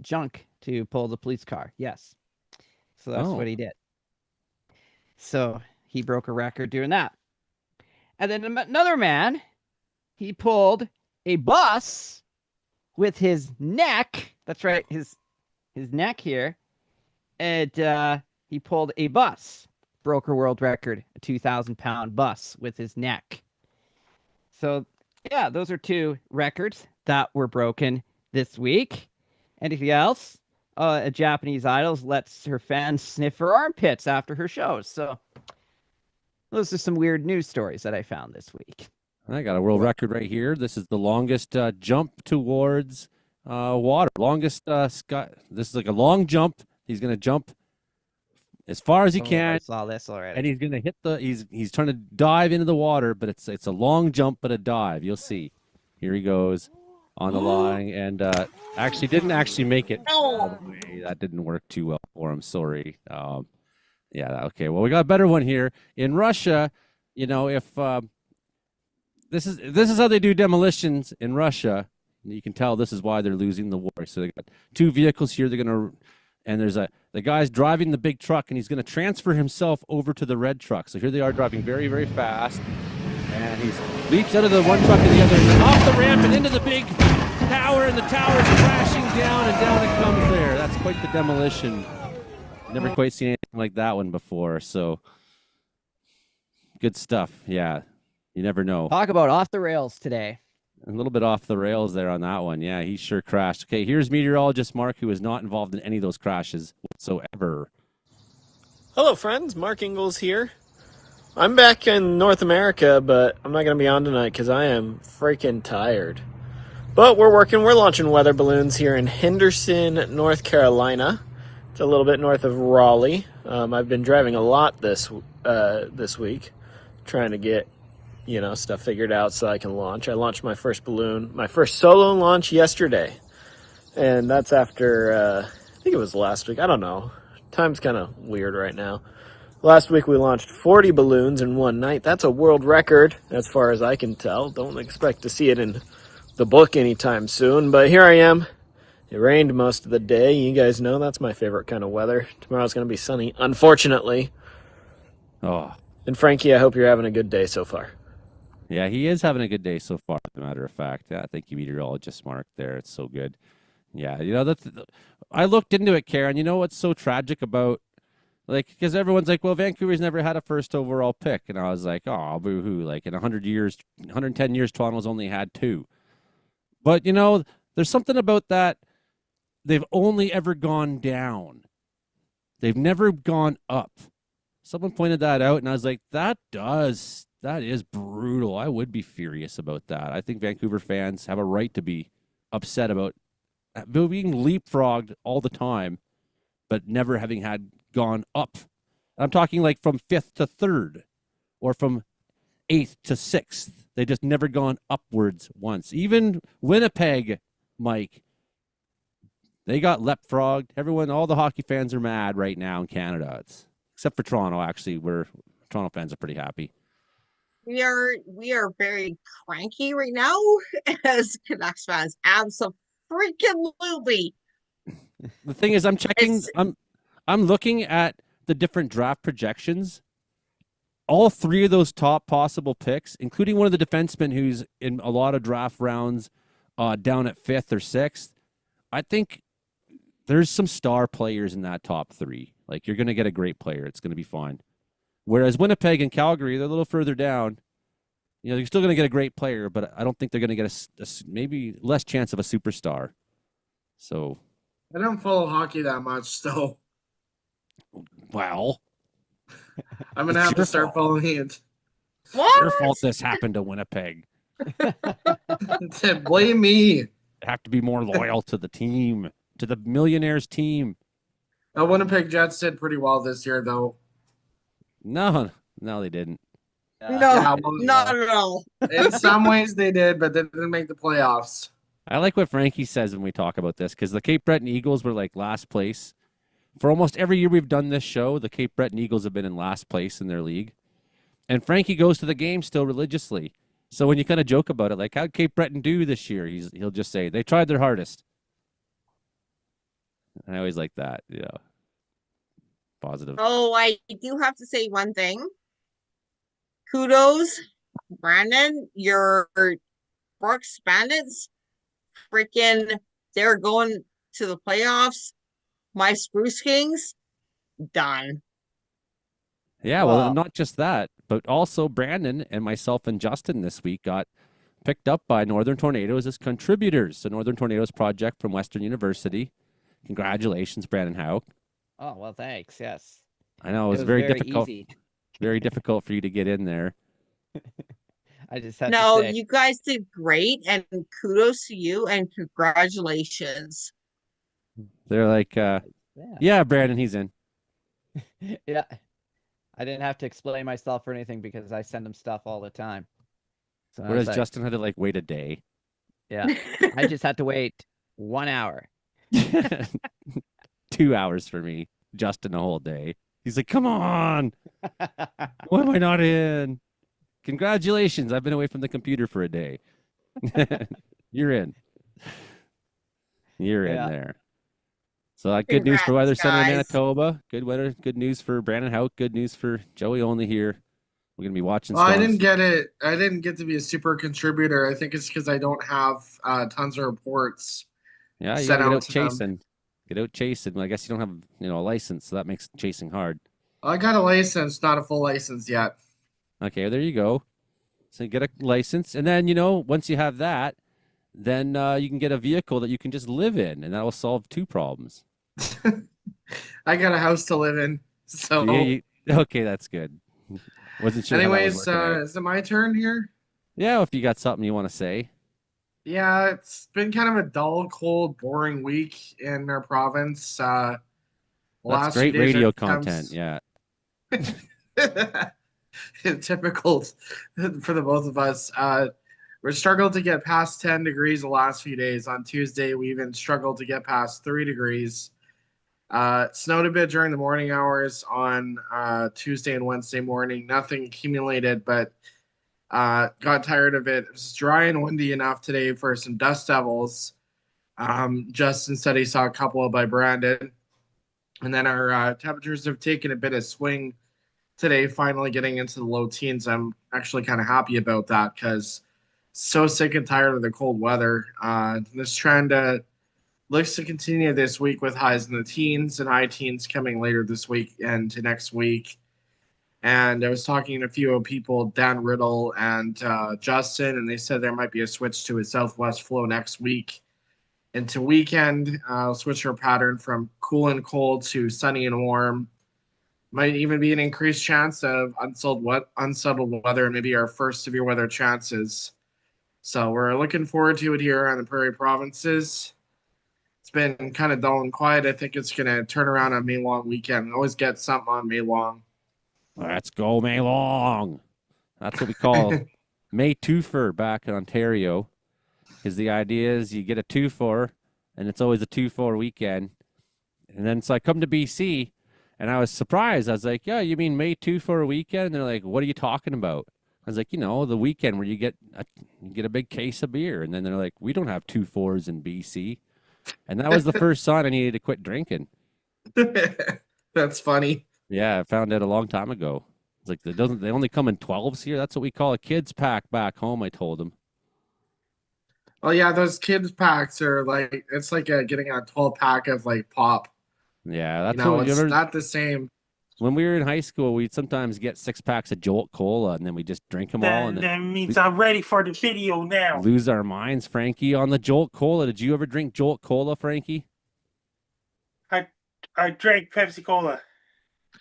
junk to pull the police car. Yes. So that's what he did. So he broke a record doing that. And then another man, he pulled a bus with his neck. That's right, his neck here. And he pulled a bus. Broke a world record, a 2,000-pound bus with his neck. So, yeah, those are 2 records that were broken this week. Anything else? A Japanese idol lets her fans sniff her armpits after her shows. So, those are some weird news stories that I found this week. I got a world record right here. This is the longest jump towards water. Longest Scott. This is like a long jump. He's going to jump as far as he can. I saw this already. And he's going to hit the. He's trying to dive into the water, but it's a long jump, but a dive. You'll see. Here he goes on the line, and actually didn't actually make it all the way. That didn't work too well for him. Sorry. Yeah. Okay. Well, we got a better one here in Russia. You know, if this is how they do demolitions in Russia. You can tell this is why they're losing the war. So they got 2 vehicles here. They're gonna, and there's the guy's driving the big truck, and he's gonna transfer himself over to the red truck. So here they are driving very, very fast, and he leaps out of the one truck to the other, and then off the ramp and into the big tower, and the tower is crashing down, and down it comes there. That's quite the demolition. Never quite seen anything like that one before. So good stuff. Yeah, you never know. Talk about off the rails today. A little bit off the rails there on that one. Yeah, he sure crashed. Okay, here's meteorologist Mark, who was not involved in any of those crashes whatsoever. Hello, friends. Mark Ingalls here. I'm back in North America, but I'm not going to be on tonight because I am freaking tired. But we're working. We're launching weather balloons here in Henderson, North Carolina. It's a little bit north of Raleigh. I've been driving a lot this week, trying to get stuff figured out so I can launch. I launched my first balloon, my first solo launch yesterday. And that's after, I think it was last week. I don't know. Time's kind of weird right now. Last week we launched 40 balloons in one night. That's a world record as far as I can tell. Don't expect to see it in the book anytime soon. But here I am. It rained most of the day. You guys know that's my favorite kind of weather. Tomorrow's going to be sunny, unfortunately. Oh. And Frankie, I hope you're having a good day so far. Yeah, he is having a good day so far, as a matter of fact. Yeah, thank you, meteorologist Mark, there. It's so good. Yeah, I looked into it, Karen. You know what's so tragic about, because everyone's like, well, Vancouver's never had a first overall pick. And I was like, oh, boo-hoo. Like, in 110 years, Toronto's only had 2. But, there's something about that. They've only ever gone down. They've never gone up. Someone pointed that out, and I was like, that is brutal. I would be furious about that. I think Vancouver fans have a right to be upset about being leapfrogged all the time, but never having had gone up. I'm talking like from 5th to 3rd or from 8th to 6th. They just never gone upwards once. Even Winnipeg, Mike, they got leapfrogged. All the hockey fans are mad right now in Canada. Except for Toronto, actually, where Toronto fans are pretty happy. We are very cranky right now as Canucks fans. Absolutely. The thing is, I'm checking. I'm looking at the different draft projections. All 3 of those top possible picks, including one of the defensemen who's in a lot of draft rounds, down at 5th or 6th. I think there's some star players in that top 3. Like, you're going to get a great player. It's going to be fine. Whereas Winnipeg and Calgary, they're a little further down. You're still going to get a great player, but I don't think they're going to get a maybe less chance of a superstar. So I don't follow hockey that much, so Well, I'm gonna it's have to your start fault. following it. It's your What? fault this happened to Winnipeg. Blame me. Have to be more loyal to the team, to the Millionaires team. Winnipeg Jets did pretty well this year, though. No, they didn't. No, Yeah, well, not at all. in some ways they did, but they didn't make the playoffs. I like what Frankie says when we talk about this because the Cape Breton Eagles were like last place. For almost every year we've done this show, the Cape Breton Eagles have been in last place in their league. And Frankie goes to the game still religiously. So when you kind of joke about it, like, how'd Cape Breton do this year? He'll just say, they tried their hardest. I always like that, positive. Oh, I do have to say one thing. Kudos, Brandon, your Brooks Bandits, freaking, they're going to the playoffs. My Spruce Kings, done. Yeah, well, not just that, but also Brandon and myself and Justin this week got picked up by Northern Tornadoes as contributors. So Northern Tornadoes project from Western University. Congratulations, Brandon Howe. Oh, well, thanks. Yes. I know it was very difficult. Very difficult for you to get in there. I just had No, to say. you guys did great, and kudos to you, and congratulations. They're like, yeah, Brandon, he's in. Yeah. I didn't have to explain myself or anything because I send him stuff all the time. So Whereas Justin had to like wait a day. Yeah. I just had to wait 1 hour. 2 hours for me. Justin a whole day. He's like, come on. Why am I not in? Congratulations. I've been away from the computer for a day. You're in. You're in there. So good news for Weather Center in Manitoba. Good weather. Good news for Brandon Houk. Good news for Joey Only here. We're gonna be watching. Well, I didn't get it. I didn't get to be a super contributor. I think it's because I don't have tons of reports. Yeah, you gotta get out chasing. Get out chasing. Well, I guess you don't have a license, so that makes chasing hard. I got a license, not a full license yet. Okay, well, there you go. So you get a license, and then once you have that, then you can get a vehicle that you can just live in, and that will solve two problems. I got a house to live in, so okay, that's good. Wasn't sure. Anyways, is it my turn here? Yeah, if you got something you want to say. Yeah, it's been kind of a dull, cold, boring week in our province. That's great radio content. Yeah. Typical for the both of us. We're struggled to get past 10 degrees the last few days. On Tuesday, we even struggled to get past 3 degrees. Snowed a bit during the morning hours on Tuesday and Wednesday morning. Nothing accumulated, but got tired of it. It was dry and windy enough today for some dust devils. Justin said he saw a couple by Brandon. And then our temperatures have taken a bit of swing today, finally getting into the low teens. I'm actually kind of happy about that because so sick and tired of the cold weather. This trend looks to continue this week with highs in the teens and high teens coming later this week and to next week. And I was talking to a few people, Dan Riddle and Justin, and they said there might be a switch to a southwest flow next week. Into weekend, switch our pattern from cool and cold to sunny and warm. Might even be an increased chance of unsettled weather and maybe our first severe weather chances. So we're looking forward to it here on the Prairie Provinces. It's been kind of dull and quiet. I think it's going to turn around on May Long weekend. We always get something on May Long. Let's go May Long. That's what we call May Twofer back in Ontario. Because the idea is you get a 2-4, and it's always a 2-4 weekend. And then so I come to BC, and I was surprised. I was like, yeah, you mean May 2-4 weekend? And they're like, what are you talking about? I was like, the weekend where you get a big case of beer. And then they're like, we don't have 2-4s in BC. And that was the first sign I needed to quit drinking. That's funny. Yeah, I found out a long time ago. It's like they only come in 12s here. That's what we call a kids pack back home, I told them. Oh yeah, those kids packs are like it's like getting a 12-pack of like pop. Yeah, that's it's not the same. When we were in high school, we'd sometimes get 6-packs of Jolt Cola, and then we just drink them all. And that means I'm ready for the video now. Lose our minds, Frankie, on the Jolt Cola. Did you ever drink Jolt Cola, Frankie? I drank Pepsi Cola.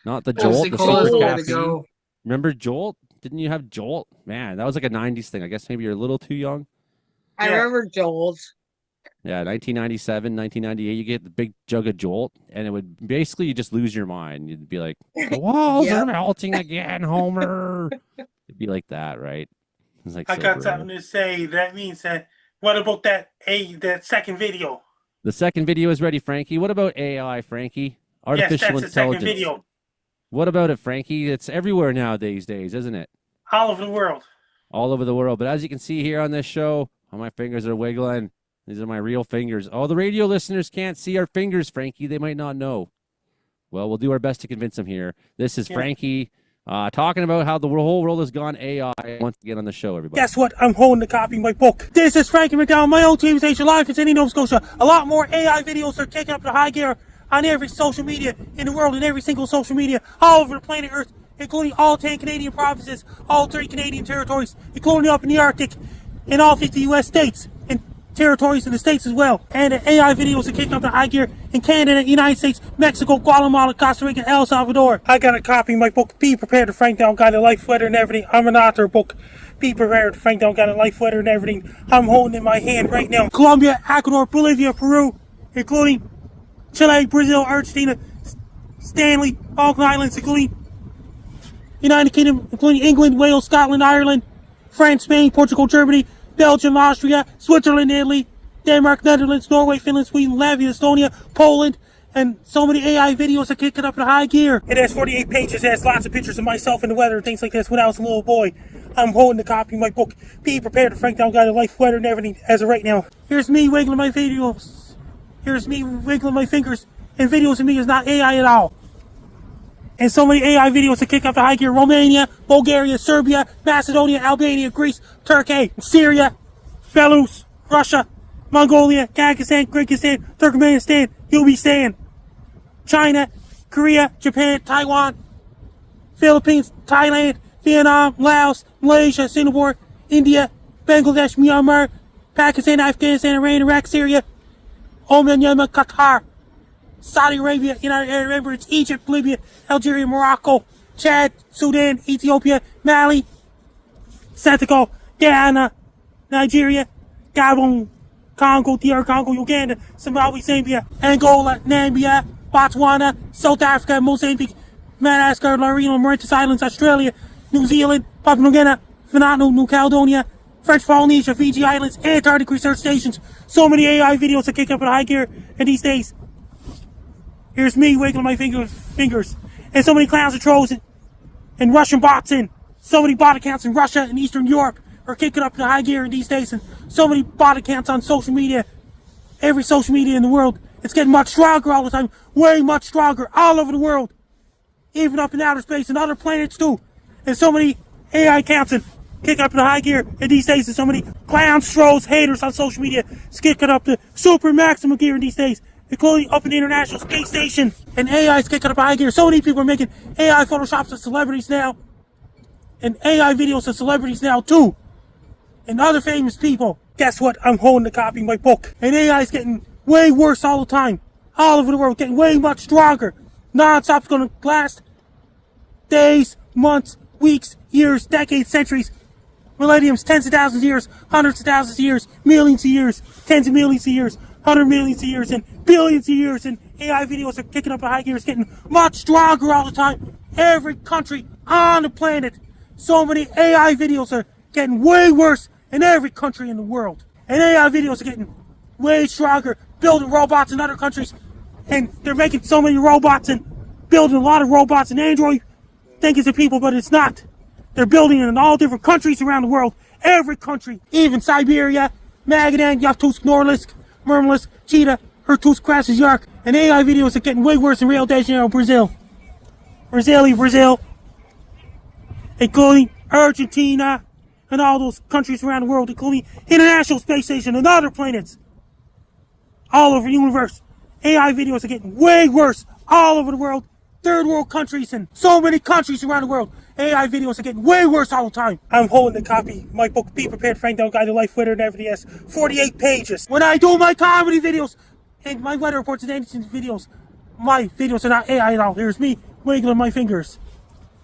Not the Jolt, the Cola is super the way to caffeine. go. Remember Jolt? Didn't you have Jolt? Man, that was like a 90s thing. I guess maybe you're a little too young. I remember Joel's. Yeah, 1997, 1998, you get the big jug of Jolt, and it would basically you just lose your mind. You'd be like, the walls are melting again, Homer. It'd be like that, right? It's like I so got brutal. something to say. That means that. What about that second video? The second video is ready, Frankie. What about AI, Frankie? Artificial yes, that's intelligence. The second video. What about it, Frankie? It's everywhere nowadays, isn't it? All over the world. All over the world. But as you can see here on this show, oh, my fingers are wiggling. These are my real fingers. Oh, the radio listeners can't see our fingers, Frankie. They might not know. Well, we'll do our best to convince them here. This is Frankie talking about how the whole world has gone AI once again on the show, everybody. Guess what? I'm holding a copy of my book. This is Frankie McDowell, my own TV station live in Sydney, Nova Scotia. A lot more AI videos are taking up the high gear on every social media in the world, and every single social media all over the planet Earth, including all 10 Canadian provinces, all 3 Canadian territories, including up in the Arctic, and all 50 U.S. states, and territories in the States as well. And the AI videos are kicking up the high gear in Canada, United States, Mexico, Guatemala, Costa Rica, El Salvador. I got a copy of my book, Be Prepared to Frank Down Guide to Life, Weather, and Everything. I'm an author book. Be Prepared to Frank Down Guide to Life, Weather, and Everything. I'm holding it in my hand right now. Colombia, Ecuador, Bolivia, Peru, including Chile, Brazil, Argentina, Stanley, Falkland Islands, including United Kingdom, including England, Wales, Scotland, Ireland, France, Spain, Portugal, Germany, Belgium, Austria, Switzerland, Italy, Denmark, Netherlands, Norway, Finland, Sweden, Latvia, Estonia, Poland, and so many AI videos are kicking up in high gear. It has 48 pages, it has lots of pictures of myself and the weather and things like this when I was a little boy. I'm holding a copy of my book, Be Prepared to Frank Down Guide to Life, Weather, and Everything, as of right now. Here's me wiggling my videos. Here's me wiggling my fingers, and videos of me is not AI at all. And so many AI videos to kick up the high gear. Romania, Bulgaria, Serbia, Macedonia, Albania, Greece, Turkey, Syria, Belarus, Russia, Mongolia, Kazakhstan, Kyrgyzstan, Turkmenistan, Uzbekistan, China, Korea, Japan, Taiwan, Philippines, Thailand, Vietnam, Laos, Malaysia, Singapore, India, Bangladesh, Myanmar, Pakistan, Afghanistan, Iran, Iraq, Syria, Oman, Yemen, Qatar, Saudi Arabia, United Arab Emirates, Egypt, Libya, Algeria, Morocco, Chad, Sudan, Ethiopia, Mali, Senegal, Ghana, Nigeria, Gabon, Congo, DR Congo, Uganda, Zimbabwe, Zambia, Angola, Namibia, Botswana, South Africa, Mozambique, Madagascar, Larino, Mauritius Islands, Australia, New Zealand, Papua New Guinea, Vanuatu, New Caledonia, French Polynesia, Fiji Islands, Antarctic research stations. So many AI videos that kick up in high gear in these days. Here's me wiggling my fingers. And so many clowns and trolls and Russian bots and so many bot accounts in Russia and Eastern Europe are kicking up in high gear in these days. And so many bot accounts on social media. Every social media in the world. It's getting much stronger all the time. Way much stronger all over the world. Even up in outer space and other planets too. And so many AI accounts and kick up in high gear in these days. And so many clowns, trolls, haters on social media is kicking up to super maximum gear in these days. Including up in the International Space Station. And AI is kicking up high gear. So many people are making AI photoshops of celebrities now. And AI videos of celebrities now too. And other famous people. Guess what? I'm holding a copy of my book. And AI is getting way worse all the time. All over the world. Getting way much stronger. Non-stop's gonna last days, months, weeks, years, decades, centuries. Millenniums, tens of thousands of years, hundreds of thousands of years, millions of years, tens of millions of years, 100 millions of years, and billions of years, and AI videos are kicking up a high gear. It's getting much stronger all the time. Every country on the planet. So many AI videos are getting way worse in every country in the world. And AI videos are getting way stronger, building robots in other countries. And they're making so many robots and building a lot of robots, and Android think it's the people, but it's not. They're building it in all different countries around the world. Every country, even Siberia, Magadan, Yakutsk, Norilsk, Murmansk, Cheetah, Irkutsk, Krasnoyarsk, and AI videos are getting way worse in Rio de Janeiro, Brazil. Brazil, including Argentina, and all those countries around the world, including International Space Station and other planets. All over the universe. AI videos are getting way worse all over the world. Third world countries and so many countries around the world. AI videos are getting way worse all the time. I'm holding a copy of my book, Be Prepared, Frank Down Guide to Life, Weather, and Everything. Has 48 pages. When I do my comedy videos and my weather reports and anything videos, my videos are not AI at all. Here's me wiggling my fingers.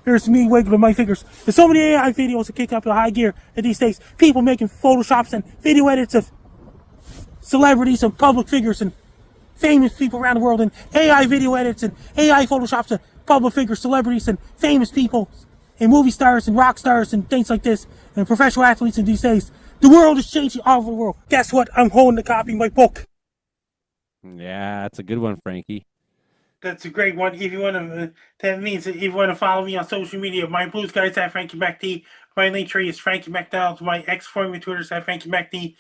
Here's me wiggling my fingers. There's so many AI videos that kick up to high gear in these days. People making photoshops and video edits of celebrities and public figures and famous people around the world, and AI video edits and AI photoshops of public figures, celebrities, and famous people, and movie stars and rock stars and things like this, and professional athletes in these days. The world is changing all over the world. Guess what? I'm holding a copy of my book. Yeah, that's a good one, Frankie. That's a great one. If you want to, that means that if you want to follow me on social media, my blue sky is at Frankie MacD. My link tree is Frankie MacDonald. My X form of Twitter is at Frankie MacD.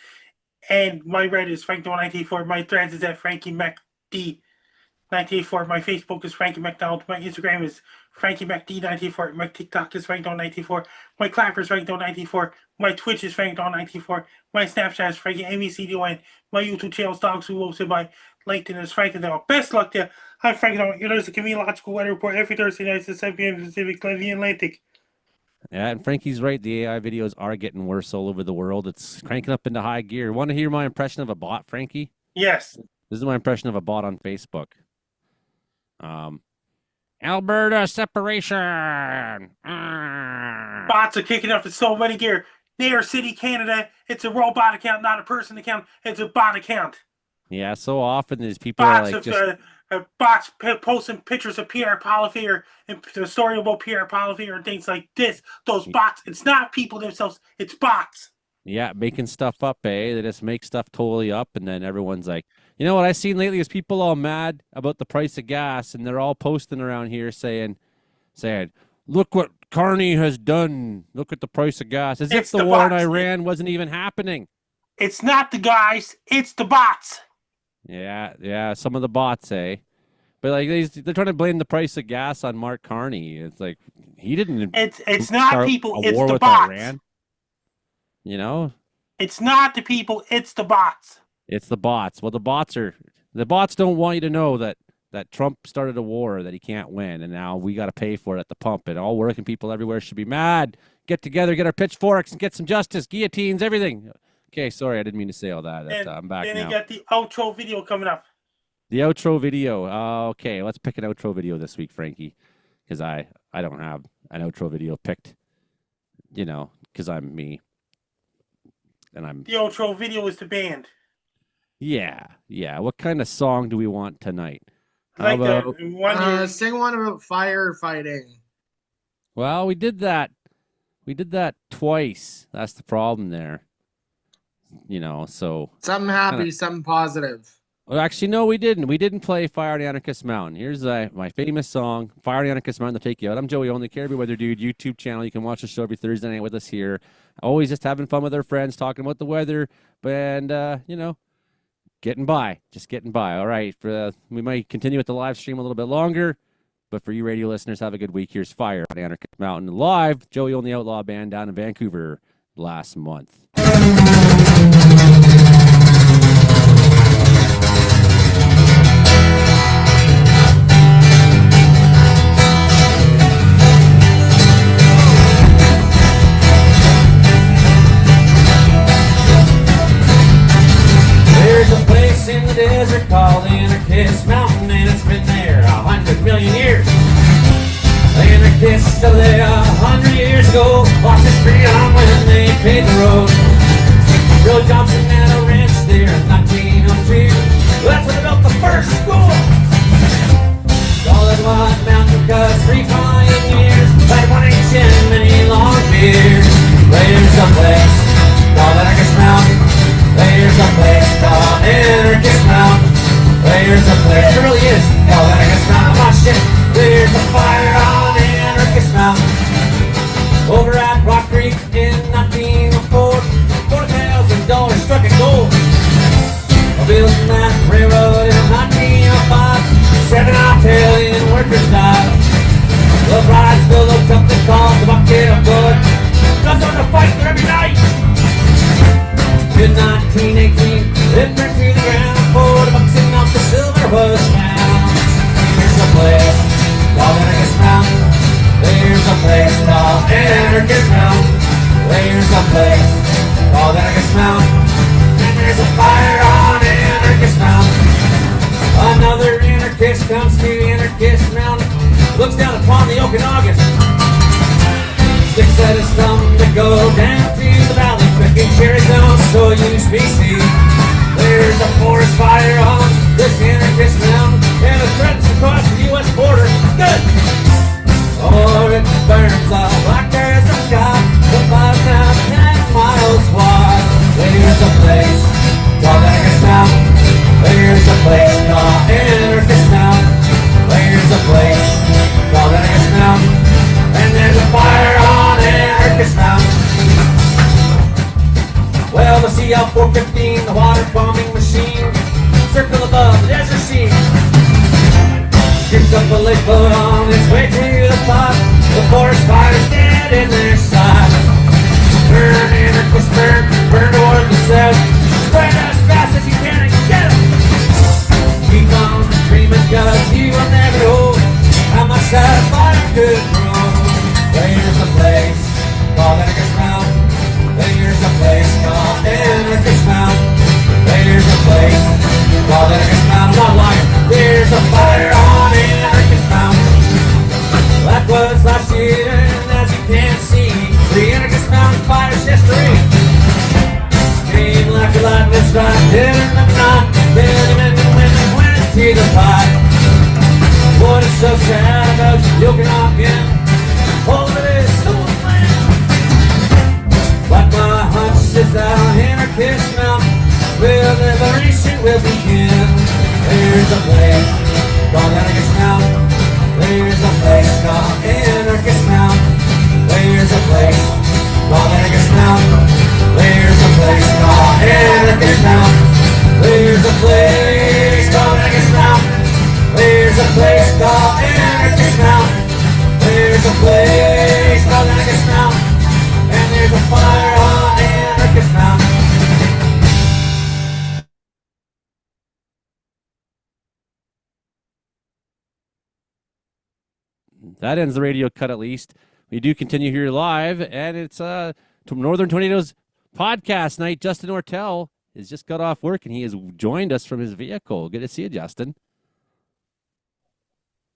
And my Reddit is Frank1984. My threads is at Frankie MacD1984. My Facebook is Frankie MacDonald. My Instagram is Frankie MacD1984. My TikTok is Frank1984. My Clapper is Frank1984. My Twitch is Frank1984. My Snapchat is Frankie MVCDON. My YouTube channel is Dogs Who Hosted. My LinkedIn is Frank1984. Best luck to you. I'm Frank1984. There's a Comedeorological weather report every Thursday night at 7 p.m. Pacific, the Atlantic. Yeah, and Frankie's right. The AI videos are getting worse all over the world. It's cranking up into high gear. Want to hear my impression of a bot, Frankie? Yes. This is my impression of a bot on Facebook. Alberta separation. Bots are kicking up in so many gear. New York City, Canada. It's a robot account, not a person account. It's a bot account. Yeah, so often these people Bots are like just... bots posting pictures of Pierre Poilievre and the story about Pierre Poilievre and things like this. Those bots. It's not people themselves. It's bots. Yeah, making stuff up, eh? They just make stuff totally up, and then everyone's like, you know what I've seen lately is people all mad about the price of gas, and they're all posting around here saying, look what Carney has done. Look at the price of gas. As if the war in Iran wasn't even happening. It's not the guys. It's the bots. Yeah, some of the bots, eh? But like they're trying to blame the price of gas on Mark Carney. It's like he didn't. It's not people. A it's war the with bots. Iran. You know. It's not the people. It's the bots. It's the bots. Well, the bots don't want you to know that Trump started a war that he can't win, and now we got to pay for it at the pump. And all working people everywhere should be mad. Get together, get our pitchforks, and get some justice, guillotines, everything. Okay, sorry, I didn't mean to say all that. I'm back now. Then you got the outro video coming up. The outro video. Okay, let's pick an outro video this week, Frankie, because I don't have an outro video picked. You know, because I'm me, and I'm. The outro video is the band. Yeah. What kind of song do we want tonight? Sing one about firefighting. Well, we did that. We did that twice. That's the problem there. You know, so something happy, something positive. Well, actually, no, we didn't. We didn't play Fire on the Anarchist Mountain. Here's my famous song, Fire on the Anarchist Mountain, They'll Take You Out. I'm Joey Only, Care Every Weather Dude, YouTube channel. You can watch the show every Thursday night with us here. Always just having fun with our friends, talking about the weather, and, you know, getting by. Just getting by. All right. We might continue with the live stream a little bit longer, but for you radio listeners, have a good week. Here's Fire on the Anarchist Mountain live. Joey Only Outlaw Band down in Vancouver last month. There's a place in the desert called the Anarchist Mountain, and it's been there 100 million years. The anarchists still there 100 years ago, lost his freedom when they paved the road. Bill Johnson had a ranch there in 1902. That's when they built the first school. Call it Wild Mountain because 3 pioneers like 1 inch and many long beers. There's a place called Anarchist Mountain. There's a place called Anarchist Mountain. There's a place, there really is, called Anarchist Mountain. Watch it. There's a fire on Anarchist Mountain. Over at Rock Creek in 1904, $40,000 struck in gold. Building that railroad in 1905, 7 Italian workers died. The brides built something called the bucket of blood. That's on the fight for every night. In 1918, it burned to the ground. 4 bucks and off the silver was found. There's a place called Anarchist Mountain. There's a place called Anarchist Mountain. There's a place called Anarchist Mountain. And there's a fire on Anarchist Mountain. Another anarchist anarchist comes to Anarchist Mountain, looks down upon the Okanagan. Sticks at his thumb to go down to the valley, picking cherries on Soyuz BC. There's a forest fire on this Anarchist Mountain, and it threatens to cross the U.S. border. Good! Oh, it burns up like there's a sky, about 10 miles wide. There's a place called Anarchist Mountain. There's a place called Anarchist Mountain. There's a place called Anarchist Mountain. And there's a fire on Anarchist Mountain. Well, the CL-415, the water bombing machine, circle above the desert sea. Shoots up a lake boat on its way to the top. The forest fire's dead in their sight. Burn, Anarchist, burn, burn toward the south. Spread as fast as you can and get it. Keep on dreaming, cause you will never know how much that fire could grow. There's a place called Anarchist Mountain. There's a place called Anarchist Mountain. There's a place called Anarchist Mountain. Not like there's a fire on Anarchist Mountain. That was last year, and as you can see, the Anarchist Mountain fire's history. Came like a lightning strike, dead in the night. Then the men and women went to the fight. What is so sad about the Okanagan? All of it is so land. Like my hunch is out Anarchist Mountain, where liberation will begin. There's a place called Anarchist Mountain. There's a place called Anarchist Mountain. There's a place called Anarchist Mountain. There's a place called Anarchist Mountain. There's a place called Anarchist Mountain. There's a place called Anarchist Mountain. There's a place called Anarchist Mountain. And there's a fire on Anarchist Mountain. That ends the radio cut at least. We do continue here live, and it's Northern Tornadoes podcast night. Justin Ortel has just got off work, and he has joined us from his vehicle. Good to see you, Justin.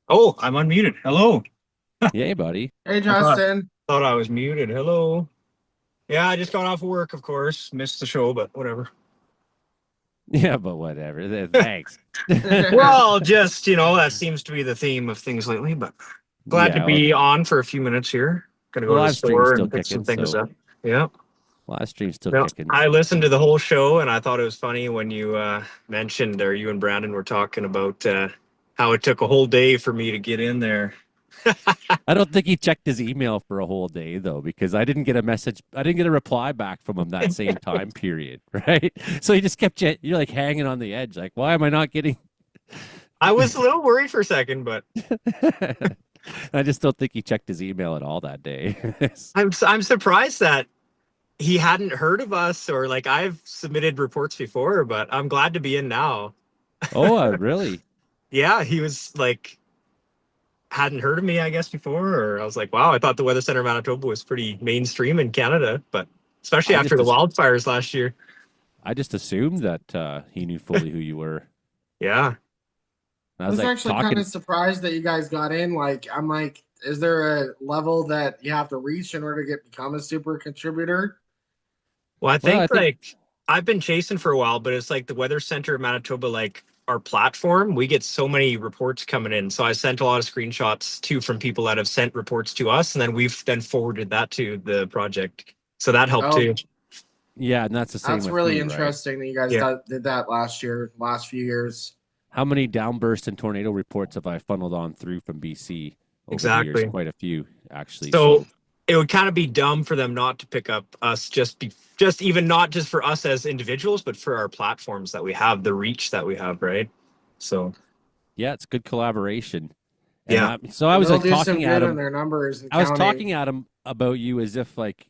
Oh, I'm unmuted. Hello. Yay, buddy. Hey, Justin. Thought I was muted. Hello. Yeah, I just got off of work, of course. Missed the show, but whatever. Yeah, but whatever. Thanks. Well, just, that seems to be the theme of things lately, but glad to be on for a few minutes here. Gonna go to the store and pick some things up. Yeah. Live stream's still kicking. I listened to the whole show, and I thought it was funny when you mentioned, or you and Brandon were talking about how it took a whole day for me to get in there. I don't think he checked his email for a whole day, though, because I didn't get a message. I didn't get a reply back from him that same time period, right? So he just kept you're like hanging on the edge. Like, why am I not getting? I was a little worried for a second, but I just don't think he checked his email at all that day. I'm surprised that he hadn't heard of us, or like I've submitted reports before, but I'm glad to be in now. Oh, really? Yeah, he was like, hadn't heard of me, I guess, before, or I was like, wow, I thought the Weather Center of Manitoba was pretty mainstream in Canada, but especially after the wildfires last year. I just assumed that he knew fully who you were. Yeah. I was actually kind of surprised that you guys got in. Like, I'm like, is there a level that you have to reach in order to become a super contributor? Well, I think I've been chasing for a while, but it's like the Weather Center of Manitoba, like our platform, we get so many reports coming in. So I sent a lot of screenshots too from people that have sent reports to us, and then we've then forwarded that to the project. So that helped too. Yeah, and that's the same. That's really interesting that you guys did that last few years. How many downburst and tornado reports have I funneled on through from BC over Exactly. the years? Quite a few, actually. So it would kind of be dumb for them not to pick up us, just even not just for us as individuals, but for our platforms that we have, the reach that we have, right? So yeah, it's good collaboration. Yeah. So I was like talking at him. Their numbers and I was talking at him about you as if like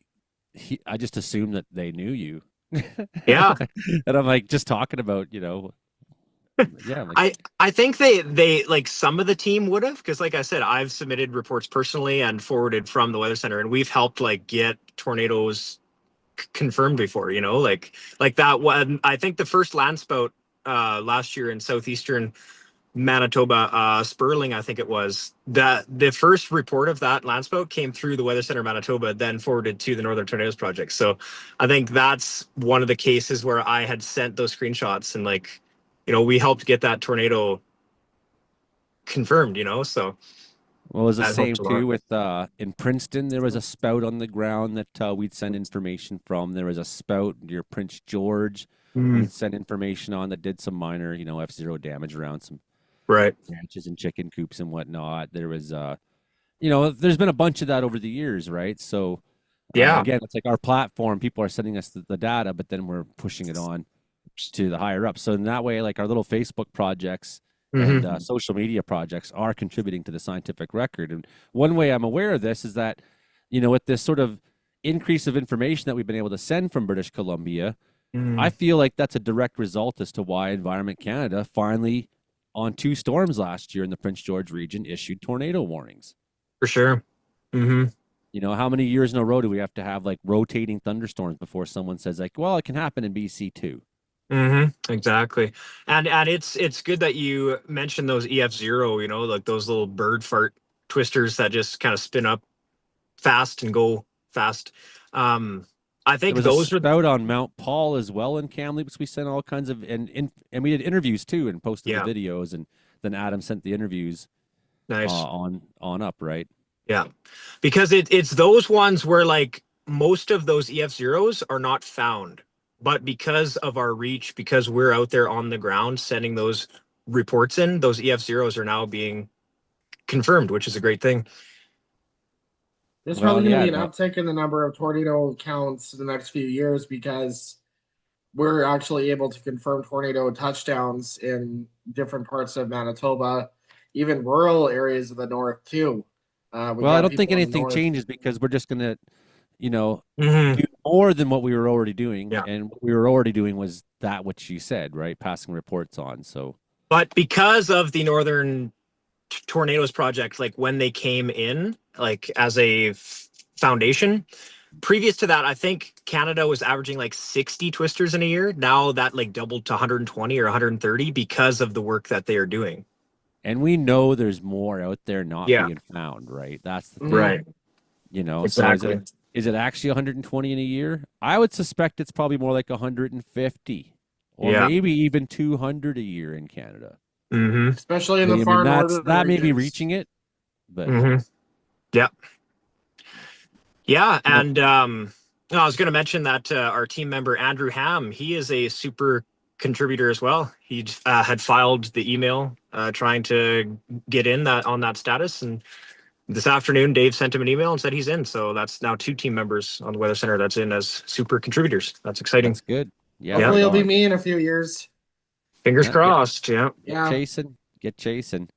I just assumed that they knew you. Yeah. And I'm like just talking about, yeah. Like, I think they like some of the team would have, because like I said, I've submitted reports personally and forwarded from the Weather Center, and we've helped like get tornadoes confirmed before, like that one. I think the first land spout last year in southeastern Manitoba, Sperling, I think it was. The first report of that land spout came through the Weather Center Manitoba, then forwarded to the Northern Tornadoes Project. So I think that's one of the cases where I had sent those screenshots and like, we helped get that tornado confirmed, so Well, it was the that same helped a lot. too with in Princeton. There was a spout on the ground that we'd send information from. There was a spout near Prince George. We'd send information on that did some minor, F0 damage around some Right. ranches and chicken coops and whatnot. There was, there's been a bunch of that over the years, right? So, Yeah. again, it's like our platform. People are sending us the data, but then we're pushing it on to the higher up. So in that way, like our little Facebook projects and social media projects are contributing to the scientific record. And one way I'm aware of this is that, with this sort of increase of information that we've been able to send from British Columbia, I feel like that's a direct result as to why Environment Canada finally, on 2 storms last year in the Prince George region, issued tornado warnings. For sure. How many years in a row do we have to have like rotating thunderstorms before someone says like, well, it can happen in BC too? Exactly. And it's good that you mentioned those EF0, like those little bird fart twisters that just kind of spin up fast and go fast. I think there was those a are spout on Mount Paul as well in Kamloops. We sent all kinds of and we did interviews too and posted the videos, and then Adam sent the interviews on up, right? Yeah, because it's those ones where like most of those EF0s are not found, but because of our reach, because we're out there on the ground sending those reports in, those EF0s are now being confirmed, which is a great thing. There's probably going to be an uptick in the number of tornado counts in the next few years because we're actually able to confirm tornado touchdowns in different parts of Manitoba, even rural areas of the north too. I don't think anything changes because we're just going to, do more than what we were already doing. Yeah. And what we were already doing was that what you said, right? Passing reports on. So, but because of the Northern Tornadoes Project, like when they came in, like as a foundation, previous to that, I think Canada was averaging like 60 twisters in a year. Now that like doubled to 120 or 130 because of the work that they are doing. And we know there's more out there not being found, right? That's the thing. Right. Exactly. So is it actually 120 in a year? I would suspect it's probably more like 150 or maybe even 200 a year in Canada. Especially in the far northern that may be reaching it, but yeah. And I was going to mention that our team member Andrew Ham, he is a super contributor as well. He had filed the email trying to get in on that status, and this afternoon Dave sent him an email and said he's in. So that's now 2 team members on the Weather Center that's in as super contributors. That's exciting. That's good. Yeah, hopefully it'll be me in a few years. Fingers crossed. Get chasing.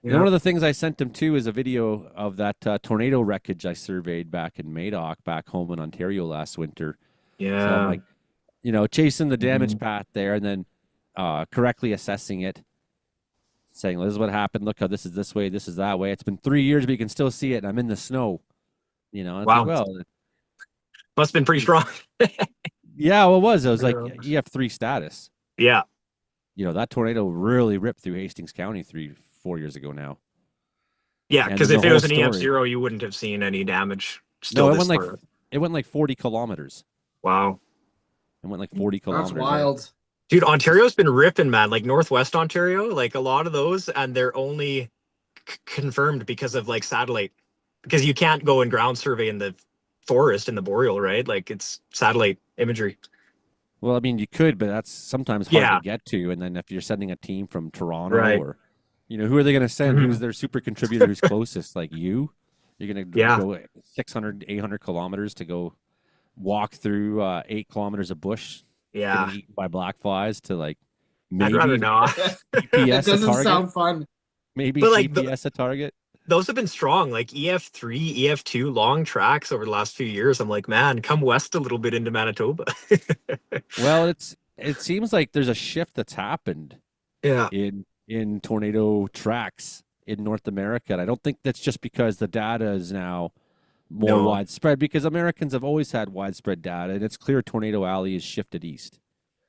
And one of the things I sent him too is a video of that tornado wreckage I surveyed back in Madoc, back home in Ontario last winter. Yeah. So I'm like, chasing the damage path there and then correctly assessing it, saying, well, this is what happened. Look how this is this way, this is that way. It's been 3 years, but you can still see it, and I'm in the snow. Wow. Like, well, must have been pretty strong. Yeah, well, it was. It was like EF3 status. Yeah. That tornado really ripped through Hastings County 3-4 years ago now. Yeah, because if it was an EF0, you wouldn't have seen any damage. No, it went like 40 kilometers. Wow. It went like 40 kilometers. That's wild. Dude, Ontario's been ripping, man. Like Northwest Ontario, like a lot of those, and they're only confirmed because of like satellite. Because you can't go and ground survey in the forest in the boreal, right? Like it's satellite imagery. Well, I mean, you could, but that's sometimes hard to get to. And then if you're sending a team from Toronto or, who are they going to send? Who's their super contributor who's closest? Like you? You're going to go 600, 800 kilometers to go walk through 8 kilometers of bush. Yeah. Eaten by black flies to like maybe I'd rather not. It doesn't sound fun. Maybe GPS a target. Those have been strong, like EF3, EF2, long tracks over the last few years. I'm like, man, come west a little bit into Manitoba. Well, it seems like there's a shift that's happened in tornado tracks in North America. And I don't think that's just because the data is now more widespread, because Americans have always had widespread data, and it's clear Tornado Alley is shifted east.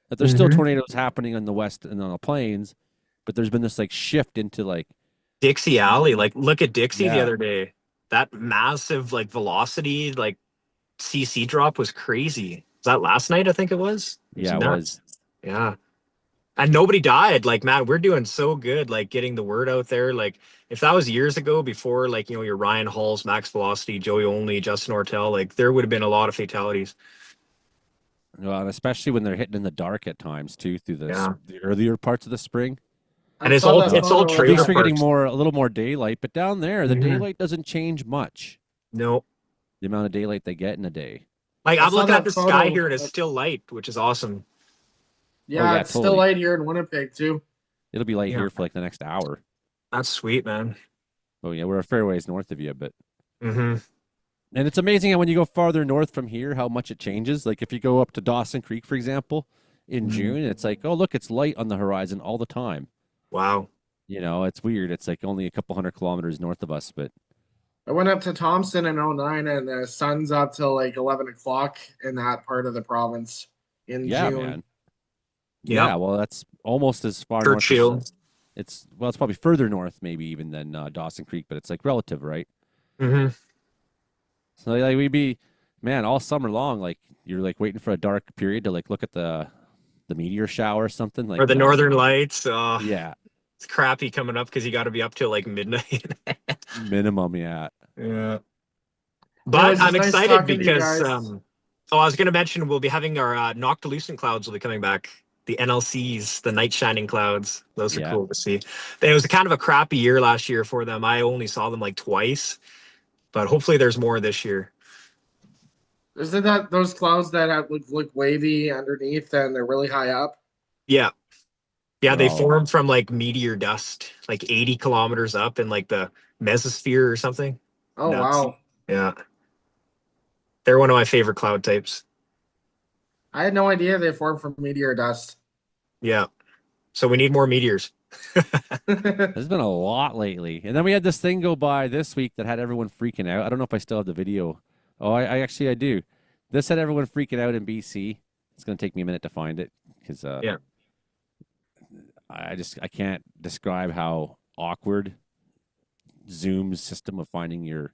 That there's still tornadoes happening on the west and on the plains, but there's been this like shift into like Dixie Alley. Like, look at Dixie the Yeah. other day. That massive like velocity, like CC drop was crazy. Was that last night? I think it was. Yeah, it nuts. was. Yeah. And nobody died. Like, man, we're doing so good, like getting the word out there. Like, if that was years ago, before like, you know, your Ryan Halls, Max Velocity, Joey Only, Justin Ortel, like there would have been a lot of fatalities. Well, and especially when they're hitting in the dark at times too, through Yeah. the earlier parts of the spring. And it's all At trailer least we're getting parks. a little more daylight, but down there the daylight doesn't change much. No. The amount of daylight they get in a day. Like, I'm looking at the sky photo here and it's still light, which is awesome. Yeah, yeah, it's still totally. light here in Winnipeg too. It'll be light here for like the next hour. That's sweet, man. Oh yeah, we're a fair ways north of you, but Mm-hmm. and it's amazing how when you go farther north from here, how much it changes. Like if you go up to Dawson Creek, for example, in June, it's like, oh look, it's light on the horizon all the time. Wow. You know, it's weird. It's like only a couple hundred kilometers north of us, but I went up to Thompson in 09 and the sun's up till like 11 o'clock in that part of the province in yeah, June. man. Yeah, well, that's almost as far north. Churchill. It's probably further north, maybe even than Dawson Creek, but it's like relative, right? Mm-hmm. So like we'd be, man, all summer long, like you're like waiting for a dark period to like look at the meteor shower or something like. Or the Northern Lights. Yeah. It's crappy coming up because you got to be up till like midnight. Minimum, yeah. Yeah. But I'm nice excited talking to you because guys. I was going to mention we'll be having our noctilucent clouds will be coming back. The NLCs, the night shining clouds. Those are Yeah. cool to see. It was kind of a crappy year last year for them. I only saw them like twice, but hopefully there's more this year. Isn't that those clouds that have look wavy underneath and they're really high up? Yeah. Yeah, they Oh. form from like meteor dust, like 80 kilometers up in like the mesosphere or something. Oh Nuts. wow. Yeah. They're one of my favorite cloud types. I had no idea they formed from meteor dust. Yeah. So we need more meteors. There's been a lot lately. And then we had this thing go by this week that had everyone freaking out. I don't know if I still have the video. Oh, I actually do. This had everyone freaking out in BC. It's going to take me a minute to find it because Yeah. I can't describe how awkward Zoom's system of finding your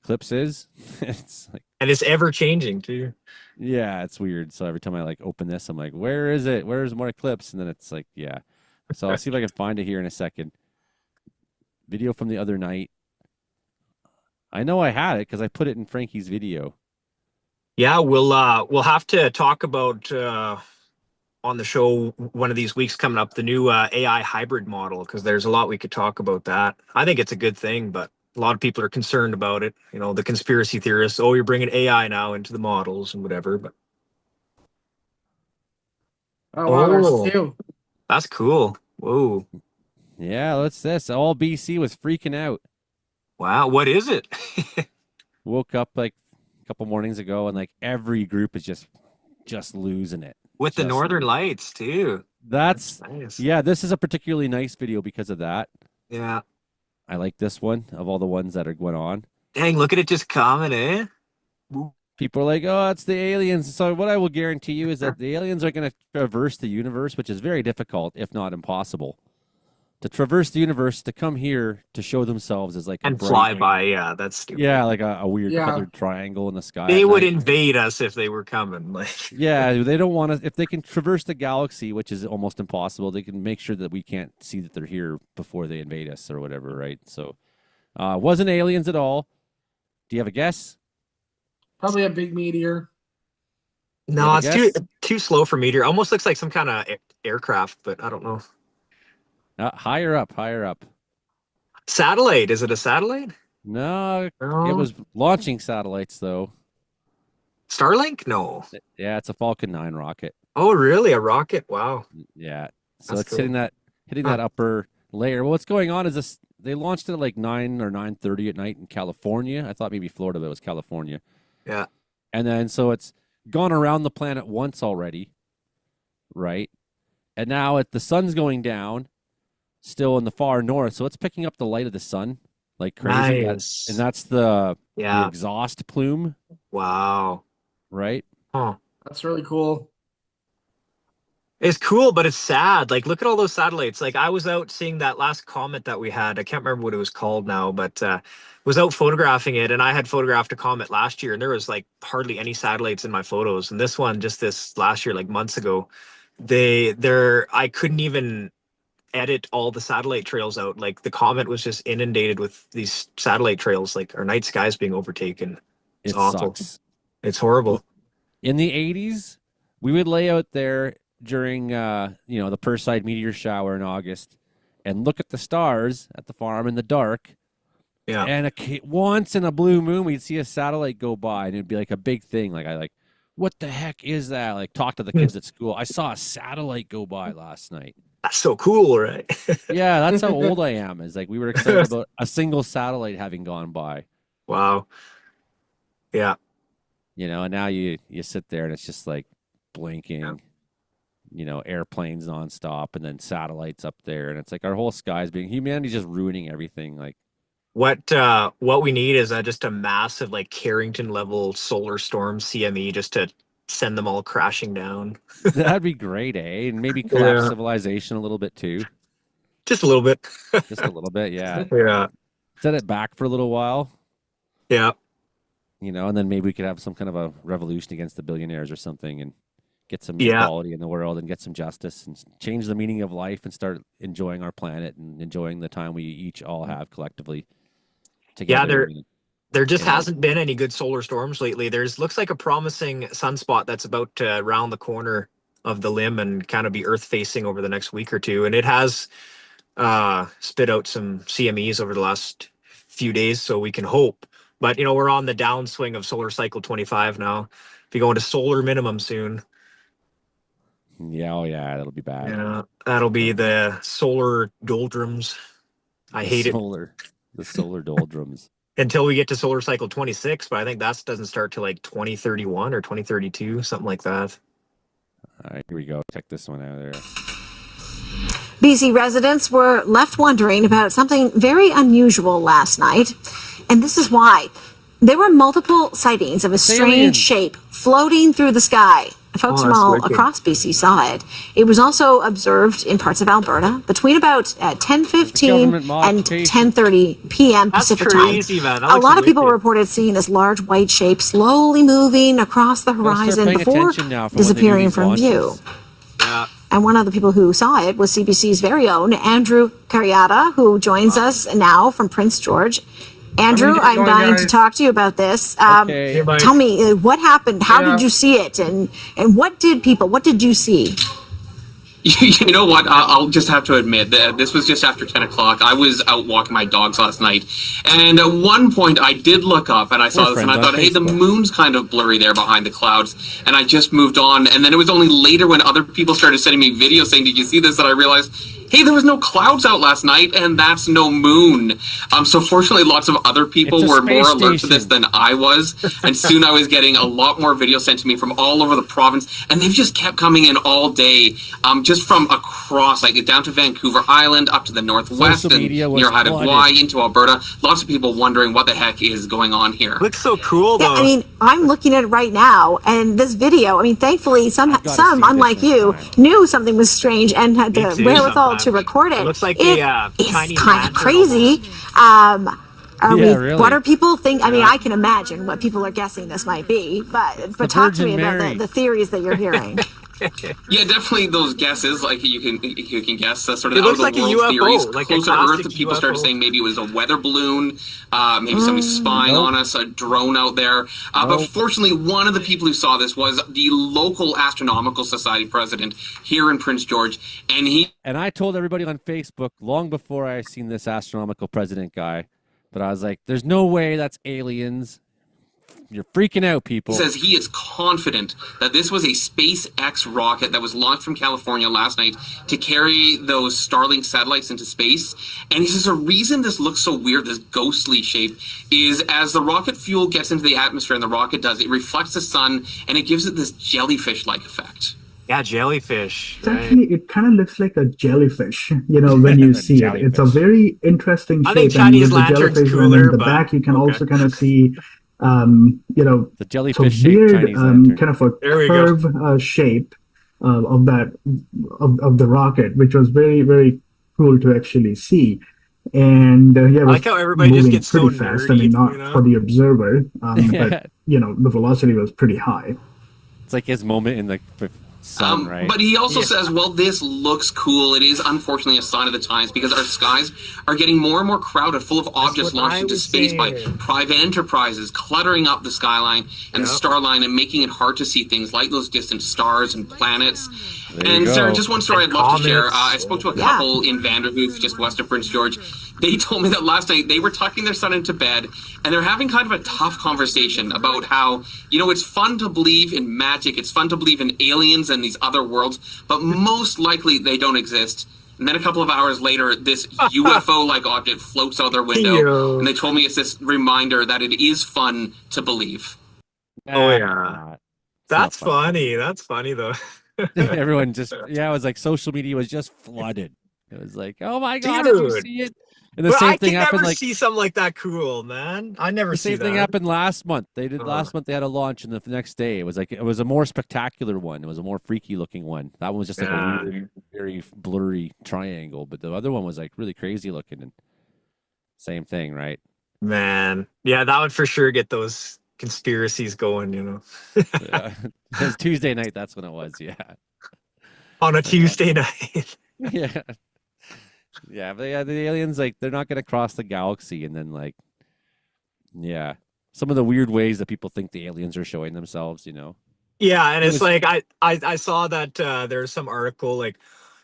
clips is. It's like, And it's ever changing too. yeah, it's weird. So every time I like open this, I'm like, where is it? Where's more clips? And then it's like, yeah. So I'll see if I can find it here in a second. Video from the other night. I know I had it because I put it in Frankie's video. Yeah, we'll have to talk about on the show one of these weeks coming up the new AI hybrid model because there's a lot we could talk about that. I think it's a good thing, but a lot of people are concerned about it. You know, the conspiracy theorists. Oh, you're bringing AI now into the models and whatever. But Oh wow, there's two. That's cool. Whoa. Yeah, what's this? All BC was freaking out. Wow, what is it? Woke up like a couple mornings ago and like every group is just losing it. With the Northern Lights too. That's nice. Yeah, this is a particularly nice video because of that. Yeah. I like this one of all the ones that are going on. Dang, look at it just coming, eh? People are like, oh, it's the aliens. So what I will guarantee you is that the aliens are going to traverse the universe, which is very difficult, if not impossible. To traverse the universe, to come here to show themselves as like and fly by, yeah, that's stupid. Yeah, like a weird colored triangle in the sky. They would invade us if they were coming. Like, yeah, they don't want to. If they can traverse the galaxy, which is almost impossible, they can make sure that we can't see that they're here before they invade us or whatever, right? So, wasn't aliens at all. Do you have a guess? Probably a big meteor. no, it's too slow for meteor. Almost looks like some kind of aircraft, but I don't know. Higher up. Satellite? Is it a satellite? No, it was launching satellites though. Starlink? No. Yeah, it's a Falcon 9 rocket. Oh, really? A rocket? Wow. Yeah. So That's it's cool. hitting that upper layer. Well, what's going on is this: they launched it at like 9 or 9:30 at night in California. I thought maybe Florida, but it was California. Yeah. And then so it's gone around the planet once already, right? And now the sun's going down, still in the far north, so it's picking up the light of the sun like crazy. Nice. And that's the Yeah. exhaust plume. Wow. Right? Huh. That's really cool. It's cool, but it's sad. Like, look at all those satellites. Like, I was out seeing that last comet that we had. I can't remember what it was called now, but was out photographing it, and I had photographed a comet last year, and there was like hardly any satellites in my photos. And this one, just this last year, like months ago, I couldn't even edit all the satellite trails out. Like, the comet was just inundated with these satellite trails. Like, our night sky's being overtaken. It's awful. Sucks. It's horrible. In the 80s, we would lay out there during the Perseid meteor shower in August and look at the stars at the farm in the dark. Yeah. And once in a blue moon, we'd see a satellite go by, and it'd be like a big thing. Like, what the heck is that? Like, talk to the kids at school. I saw a satellite go by last night. That's so cool, right? Yeah, that's how old I am. Is like we were excited about a single satellite having gone by. Wow. Yeah. And now you sit there and it's just like blinking. Airplanes nonstop, and then satellites up there, and it's like our whole sky's humanity's just ruining everything. Like, what we need is just a massive, like, Carrington level solar storm CME just to send them all crashing down. That'd be great, eh? And maybe collapse civilization a little bit too. Just a little bit. Just a little bit, yeah. Yeah. Set it back for a little while. Yeah. And then maybe we could have some kind of a revolution against the billionaires or something, and get some equality in the world, and get some justice, and change the meaning of life, and start enjoying our planet and enjoying the time we each all have collectively together. Yeah, there just hasn't been any good solar storms lately. Looks like a promising sunspot that's about to round the corner of the limb and kind of be Earth facing over the next week or two. And it has spit out some CMEs over the last few days, so we can hope. But, we're on the downswing of solar cycle 25 now. Be going to solar minimum soon. Yeah, oh yeah, that'll be bad. Yeah, that'll be the solar doldrums. I hate it. The solar doldrums. Until we get to solar cycle 26, but I think that doesn't start till like 2031 or 2032, something like that. All right, here we go. Check this one out there. BC residents were left wondering about something very unusual last night, and this is why. There were multiple sightings of a strange shape floating through the sky. Folks from all across BC saw it. It was also observed in parts of Alberta between about 10:15 and 10:30 p.m. Pacific time. A lot of people reported seeing this large white shape slowly moving across the horizon before disappearing from view. Yeah. And one of the people who saw it was CBC's very own Andrew Cariata, who joins us now from Prince George. Andrew, I'm dying to talk to you about this. Tell me, what happened? How did you see it? And what did you see? You know what? I'll just have to admit that this was just after 10 o'clock. I was out walking my dogs last night. And at one point, I did look up and I saw this and I thought, hey, the moon's kind of blurry there behind the clouds. And I just moved on. And then it was only later when other people started sending me videos saying, did you see this? That I realized, hey, there was no clouds out last night, and that's no moon. So fortunately, lots of other people were more alert to this than I was, and soon I was getting a lot more videos sent to me from all over the province, and they've just kept coming in all day, just from across, like down to Vancouver Island, up to the northwest, and near Hawaii into Alberta. Lots of people wondering what the heck is going on here. Looks so cool, though. Yeah, I mean, I'm looking at it right now, and this video, I mean, thankfully, some unlike you, knew something was strange and had the wherewithal to record it. It looks like it's kind of crazy. What are people think? I mean, I can imagine what people are guessing this might be, but talk to me about the theories that you're hearing. Yeah, definitely those guesses. Like you can guess sort of it out of the like world UFO, theories. like Closer to Earth, people started saying maybe it was a weather balloon, maybe somebody spying on us, a drone out there. But fortunately, one of the people who saw this was the local Astronomical Society president here in Prince George, and I told everybody on Facebook long before I seen this astronomical president guy, but I was like, "There's no way that's aliens." You're freaking out, people. He says he is confident that this was a SpaceX rocket that was launched from California last night to carry those Starlink satellites into space. And he says the reason this looks so weird, this ghostly shape, is as the rocket fuel gets into the atmosphere and the rocket does, it reflects the sun and it gives it this jellyfish-like effect. Yeah, jellyfish. Actually, it kind of looks like a jellyfish, when you see it. It's a very interesting shape. I think Chinese lantern's cooler, and in the back, you can also kind of see the jellyfish weird Chinese lantern. kind of a curve shape of that of the rocket, which was very, very cool to actually see. And yeah, it I was like how everybody just moving gets so pretty fast. I mean, nerdy, not for the observer, but the velocity was pretty high. It's like his moment in the sun, right? But he also says, well, this looks cool. It is unfortunately a sign of the times because our skies are getting more and more crowded, full of objects launched into space by private enterprises, cluttering up the skyline and the star line and making it hard to see things like those distant stars and planets. And Sarah, just one story I'd love to share. I spoke to a couple in Vanderhoof, just west of Prince George. They told me that last night they were tucking their son into bed and they're having kind of a tough conversation about how, it's fun to believe in magic, it's fun to believe in aliens and these other worlds, but most likely they don't exist. And then a couple of hours later, this UFO-like object floats out their window, and they told me it's this reminder that it is fun to believe. Oh yeah, that's funny. That's funny though. Everyone just it was like social media was just flooded. It was like, oh my god, did you see it? And the same thing happened. Never see something like that cool, man. I never see that. The same thing happened last month. Last month. They had a launch, and the next day it was a more spectacular one. It was a more freaky looking one. That one was just like a weird, very blurry triangle, but the other one was like really crazy looking. And same thing, right? Man, yeah, that would for sure get those conspiracies going. Yeah. It was Tuesday night. That's when it was. Yeah. On a Tuesday night. Yeah. Yeah, but the aliens, they're not going to cross the galaxy, and then some of the weird ways that people think the aliens are showing themselves, Yeah, and it's like I saw that there's some article like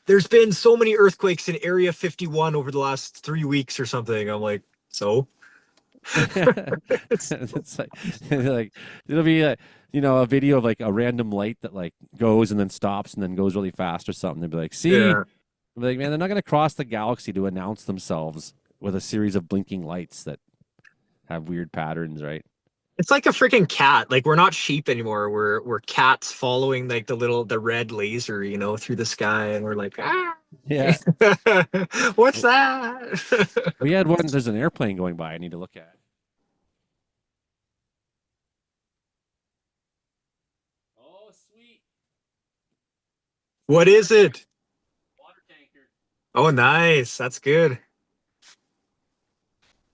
there's been so many earthquakes in Area 51 over the last 3 weeks or something. I'm like, so it's like it'll be a video of like a random light that goes and then stops and then goes really fast or something. They'll be like, see. Yeah. Like, man, they're not going to cross the galaxy to announce themselves with a series of blinking lights that have weird patterns, right? It's like a freaking cat. Like, we're not sheep anymore. We're cats following like the red laser, through the sky, and we're like, ah, yeah, what's that? We had one. There's an airplane going by. I need to look at. Oh, sweet. What is it? Oh, nice. That's good.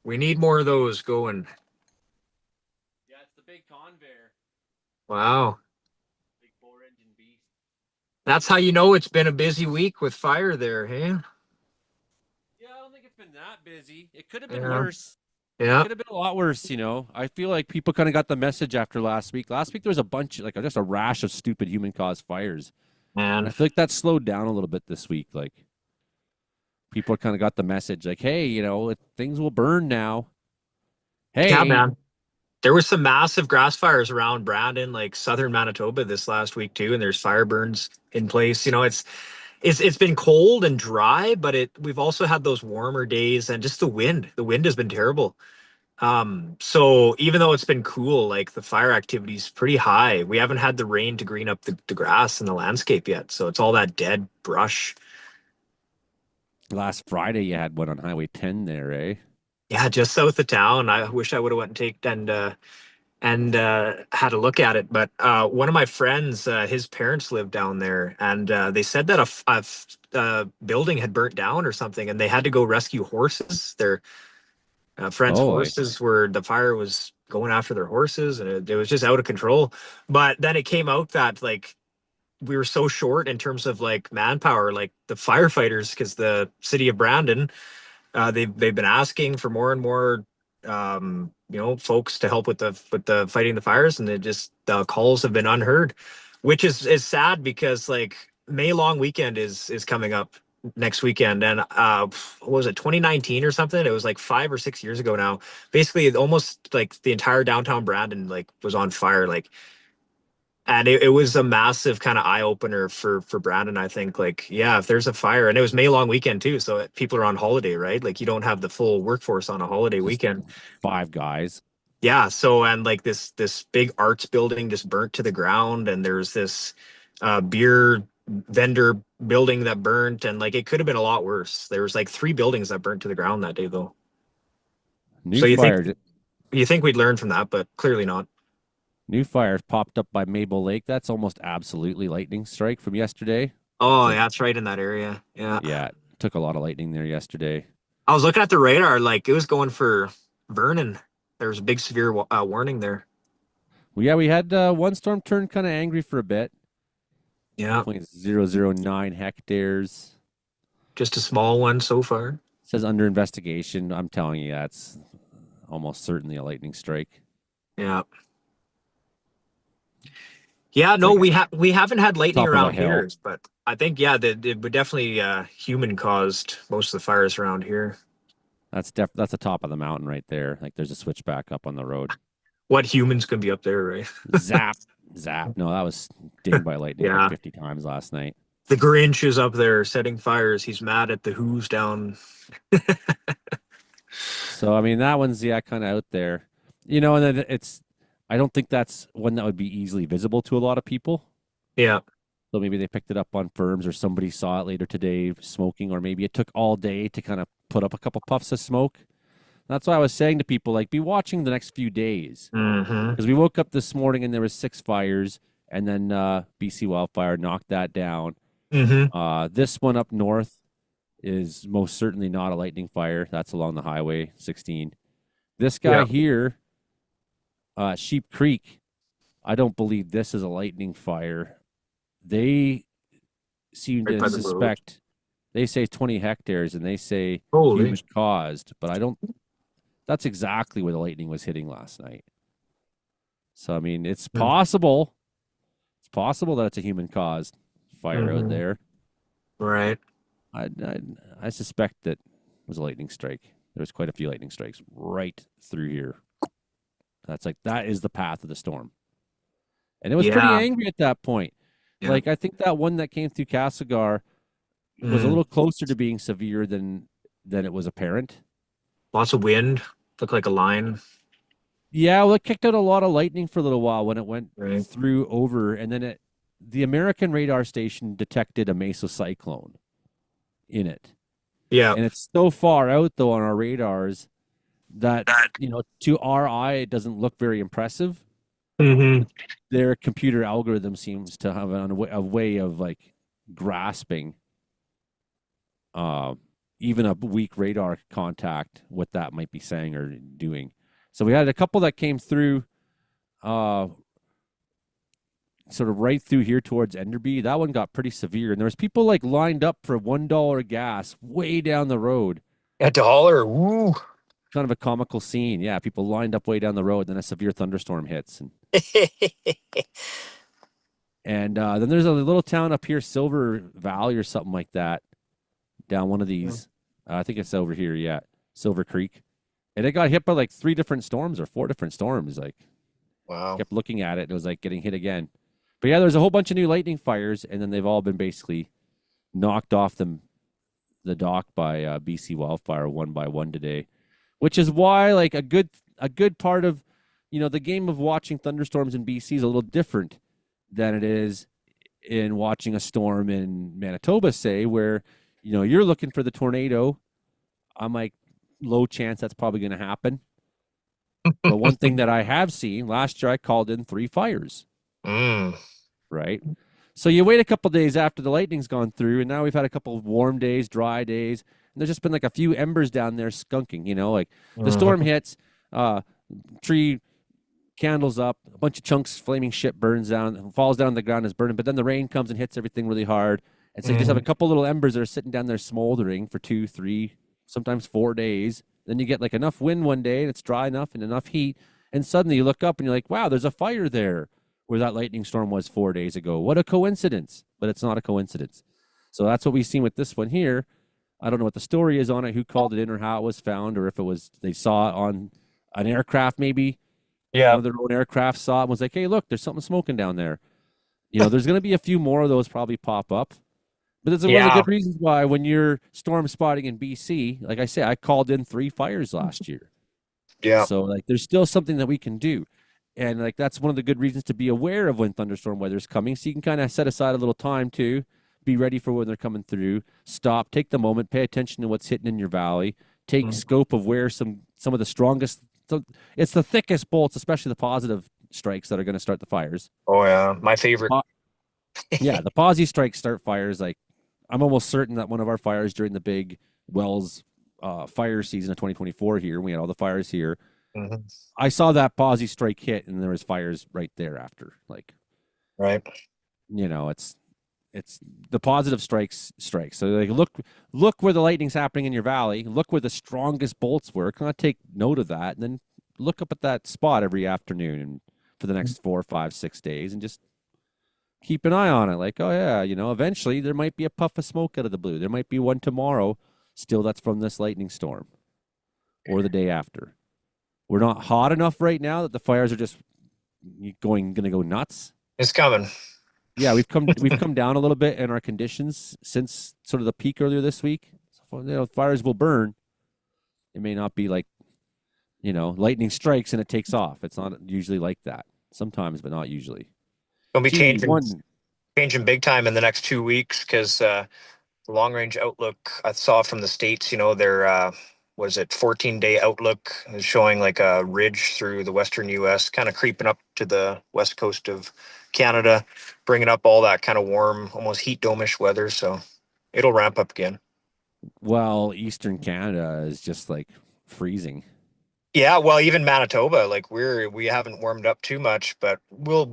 We need more of those going. Yeah, it's the big Convair. Wow. Big 4-engine beast. That's how you know it's been a busy week with fire there, hey? Yeah, I don't think it's been that busy. It could have been worse. Yeah. It could have been a lot worse, I feel like people kind of got the message after last week. Last week there was a bunch, just a rash of stupid human-caused fires. Man. And I feel like that slowed down a little bit this week, people kind of got the message hey, things will burn now. Hey. Yeah, man. There was some massive grass fires around Brandon, like southern Manitoba this last week too, and there's fire burns in place. It's been cold and dry, but we've also had those warmer days and just the wind. The wind has been terrible. So even though it's been cool, the fire activity is pretty high. We haven't had the rain to green up the grass and the landscape yet. So it's all that dead brush. Last Friday, you had one on Highway 10 there, eh? Yeah, just south of town. I wish I would have went and had a look at it. But one of my friends, his parents lived down there, and they said that a building had burnt down or something, and they had to go rescue horses. Their friends' horses the fire was going after their horses, and it was just out of control. But then it came out that we were so short in terms of manpower, the firefighters, because the city of Brandon, they've been asking for more and more folks to help with the fighting the fires, and the calls have been unheard, which is sad because May long weekend is coming up next weekend, and what was it, 2019 or something? It was 5 or 6 years ago now. Basically almost the entire downtown Brandon was on fire, and it was a massive kind of eye-opener for Brandon. I think if there's a fire, and it was May long weekend too, so people are on holiday, right? You don't have the full workforce on a holiday weekend. 5 guys. Yeah, so and this big arts building just burnt to the ground, and there's this beer vendor building that burnt, and it could have been a lot worse. There was 3 buildings that burnt to the ground that day though. You think we'd learn from that, but clearly not. New fires popped up by Maple Lake. That's almost absolutely lightning strike from yesterday. Oh, like, yeah, that's right in that area. Yeah. Yeah, took a lot of lightning there yesterday. I was looking at the radar, like it was going for Vernon. There was a big severe warning there. Well, yeah, we had one storm turn kind of angry for a bit. Yeah. 0.009 hectares. Just a small one so far. It says under investigation. I'm telling you, that's almost certainly a lightning strike. Yeah. Yeah, no, we haven't had lightning around here, but I think it would definitely human caused most of the fires around here. That's the top of the mountain right there. Like there's a switchback up on the road. What humans can be up there, right? Zap. No, that was dinged by lightning Yeah. like 50 times last night. The Grinch is up there setting fires. He's mad at the Who's down. So, I mean, that one's, kind of out there. And then I don't think that's one that would be easily visible to a lot of people. Yeah. So maybe they picked it up on firms or somebody saw it later today smoking, or maybe it took all day to kind of put up a couple puffs of smoke. That's why I was saying to people, like, be watching the next few days. Because we woke up this morning and there was 6 fires, and then BC wildfire knocked that down. This one up north is most certainly not a lightning fire. That's along the highway 16. This guy here, Sheep Creek, I don't believe this is a lightning fire. They seem to suspect, they say 20 hectares and they say human caused, but I don't, that's exactly where the lightning was hitting last night. So, I mean, it's possible. It's possible that it's a human caused fire out there. Right. I suspect that it was a lightning strike. There was quite a few lightning strikes right through here. That is the path of the storm. And it was pretty angry at that point. Yeah. Like, I think that one that came through Castlegar was a little closer to being severe than it was apparent. Lots of wind. Looked like a line. Yeah, well, it kicked out a lot of lightning for a little while when it went through over, and then the American radar station detected a mesocyclone in it. Yeah. And it's so far out, though, on our radars that, to our eye, it doesn't look very impressive. Their computer algorithm seems to have a way of, like, grasping even a weak radar contact, what that might be saying or doing. So we had a couple that came through sort of right through here towards Enderby. That one got pretty severe. And there was people like lined up for $1 gas way down the road. $1? Woo. Kind of a comical scene. Yeah, people lined up way down the road, then a severe thunderstorm hits. And then there's a little town up here, Silver Valley or something like that, down one of these. I think it's over here, Silver Creek. And it got hit by like 3 different storms or 4 different storms. Like, wow. Kept looking at it, and it was like getting hit again. But yeah, there's a whole bunch of new lightning fires, and then they've all been basically knocked off the dock by BC wildfire one by one today, which is why like a good part of the game of watching thunderstorms in BC is a little different than it is in watching a storm in Manitoba, say, where you're looking for the tornado. I'm like, low chance that's probably going to happen. But one thing that I have seen last year, I called in 3 fires. Right. So you wait a couple days after the lightning's gone through, and now we've had a couple of warm days, dry days, and there's just been like a few embers down there skunking. Like the storm hits, tree candles up, a bunch of chunks, flaming shit burns down, falls down on the ground, is burning. But then the rain comes and hits everything really hard, and so you just have a couple little embers that are sitting down there smoldering for 2, 3, sometimes 4 days. Then you get like enough wind one day, and it's dry enough and enough heat, and suddenly you look up and you're like, wow, there's a fire there where that lightning storm was 4 days ago. What a coincidence. But it's not a coincidence. So that's what we've seen with this one here. I don't know what the story is on it, who called it in or how it was found, or if it was they saw it on an aircraft maybe. Yeah. One of their own aircraft saw it and was like, hey, look, there's something smoking down there. There's going to be a few more of those probably pop up. But that's one of the good reasons why when you're storm spotting in BC, like I say, I called in 3 fires last year. Yeah. So like there's still something that we can do. And like that's one of the good reasons to be aware of when thunderstorm weather is coming. So you can kind of set aside a little time to be ready for when they're coming through. Stop, take the moment, pay attention to what's hitting in your valley. Take scope of where some of the strongest. So it's the thickest bolts, especially the positive strikes that are going to start the fires. Oh yeah, my favorite. Yeah, the Posy strikes start fires. Like, I'm almost certain that one of our fires during the big Wells fire season of 2024 here, we had all the fires here. Mm-hmm. I saw that Posy strike hit, and there was fires right there after. Like, right. It's the positive strikes. So like, look where the lightning's happening in your valley. Look where the strongest bolts were. Kind of take note of that, and then look up at that spot every afternoon and for the next 4, 5, 6 days, and just keep an eye on it. Like, oh yeah, eventually there might be a puff of smoke out of the blue. There might be one tomorrow still that's from this lightning storm, or the day after. We're not hot enough right now that the fires are just gonna go nuts. It's coming. Yeah, we've come down a little bit in our conditions since sort of the peak earlier this week. So, fires will burn. It may not be like, lightning strikes and it takes off. It's not usually like that. Sometimes, but not usually. Gonna be changing big time in the next 2 weeks because the long range outlook I saw from the States, their 14-day outlook is showing like a ridge through the western US, kind of creeping up to the west coast of Canada, bringing up all that kind of warm, almost heat dome-ish weather. So it'll ramp up again. Well, Eastern Canada is just like freezing. Yeah, well, even Manitoba, like we haven't warmed up too much, but we'll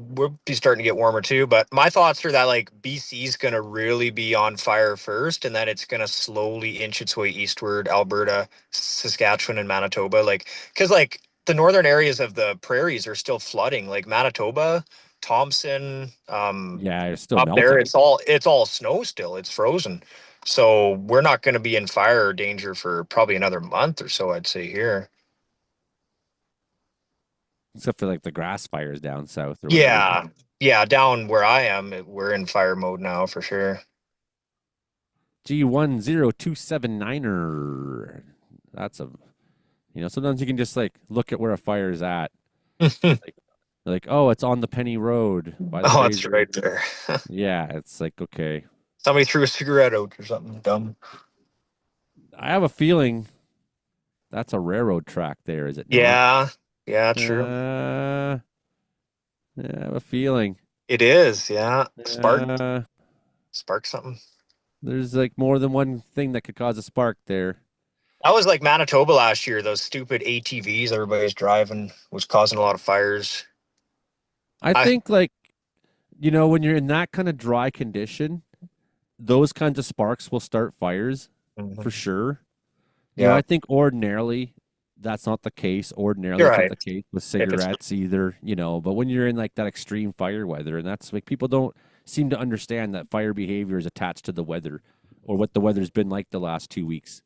be starting to get warmer too. But my thoughts are that like BC's gonna really be on fire first, and then it's gonna slowly inch its way eastward, Alberta, Saskatchewan, and Manitoba. Like, because like the northern areas of the prairies are still flooding, like Manitoba, Thompson, yeah, it's still up melting. there. It's all snow still. It's frozen. So we're not going to be in fire danger for probably another month or so, I'd say here. Except for like the grass fires down south. Or whatever. Yeah, down where I am, we're in fire mode now for sure. G10279er. That's sometimes you can just like look at where a fire is at. like, oh, it's on the Penny Road. By the it's right there. Yeah, it's like, okay. Somebody threw a cigarette out or something dumb. I have a feeling that's a railroad track there, is it not? Yeah, true. Yeah, I have a feeling. It is, yeah. Spark something. There's like more than one thing that could cause a spark there. That was like Manitoba last year. Those stupid ATVs everybody's driving was causing a lot of fires. I think like, when you're in that kind of dry condition, those kinds of sparks will start fires for sure. Yeah, I think ordinarily that's not the case. Ordinarily, it's not the case with cigarettes either, but when you're in like that extreme fire weather, and that's like people don't seem to understand that fire behavior is attached to the weather or what the weather's been like the last 2 weeks.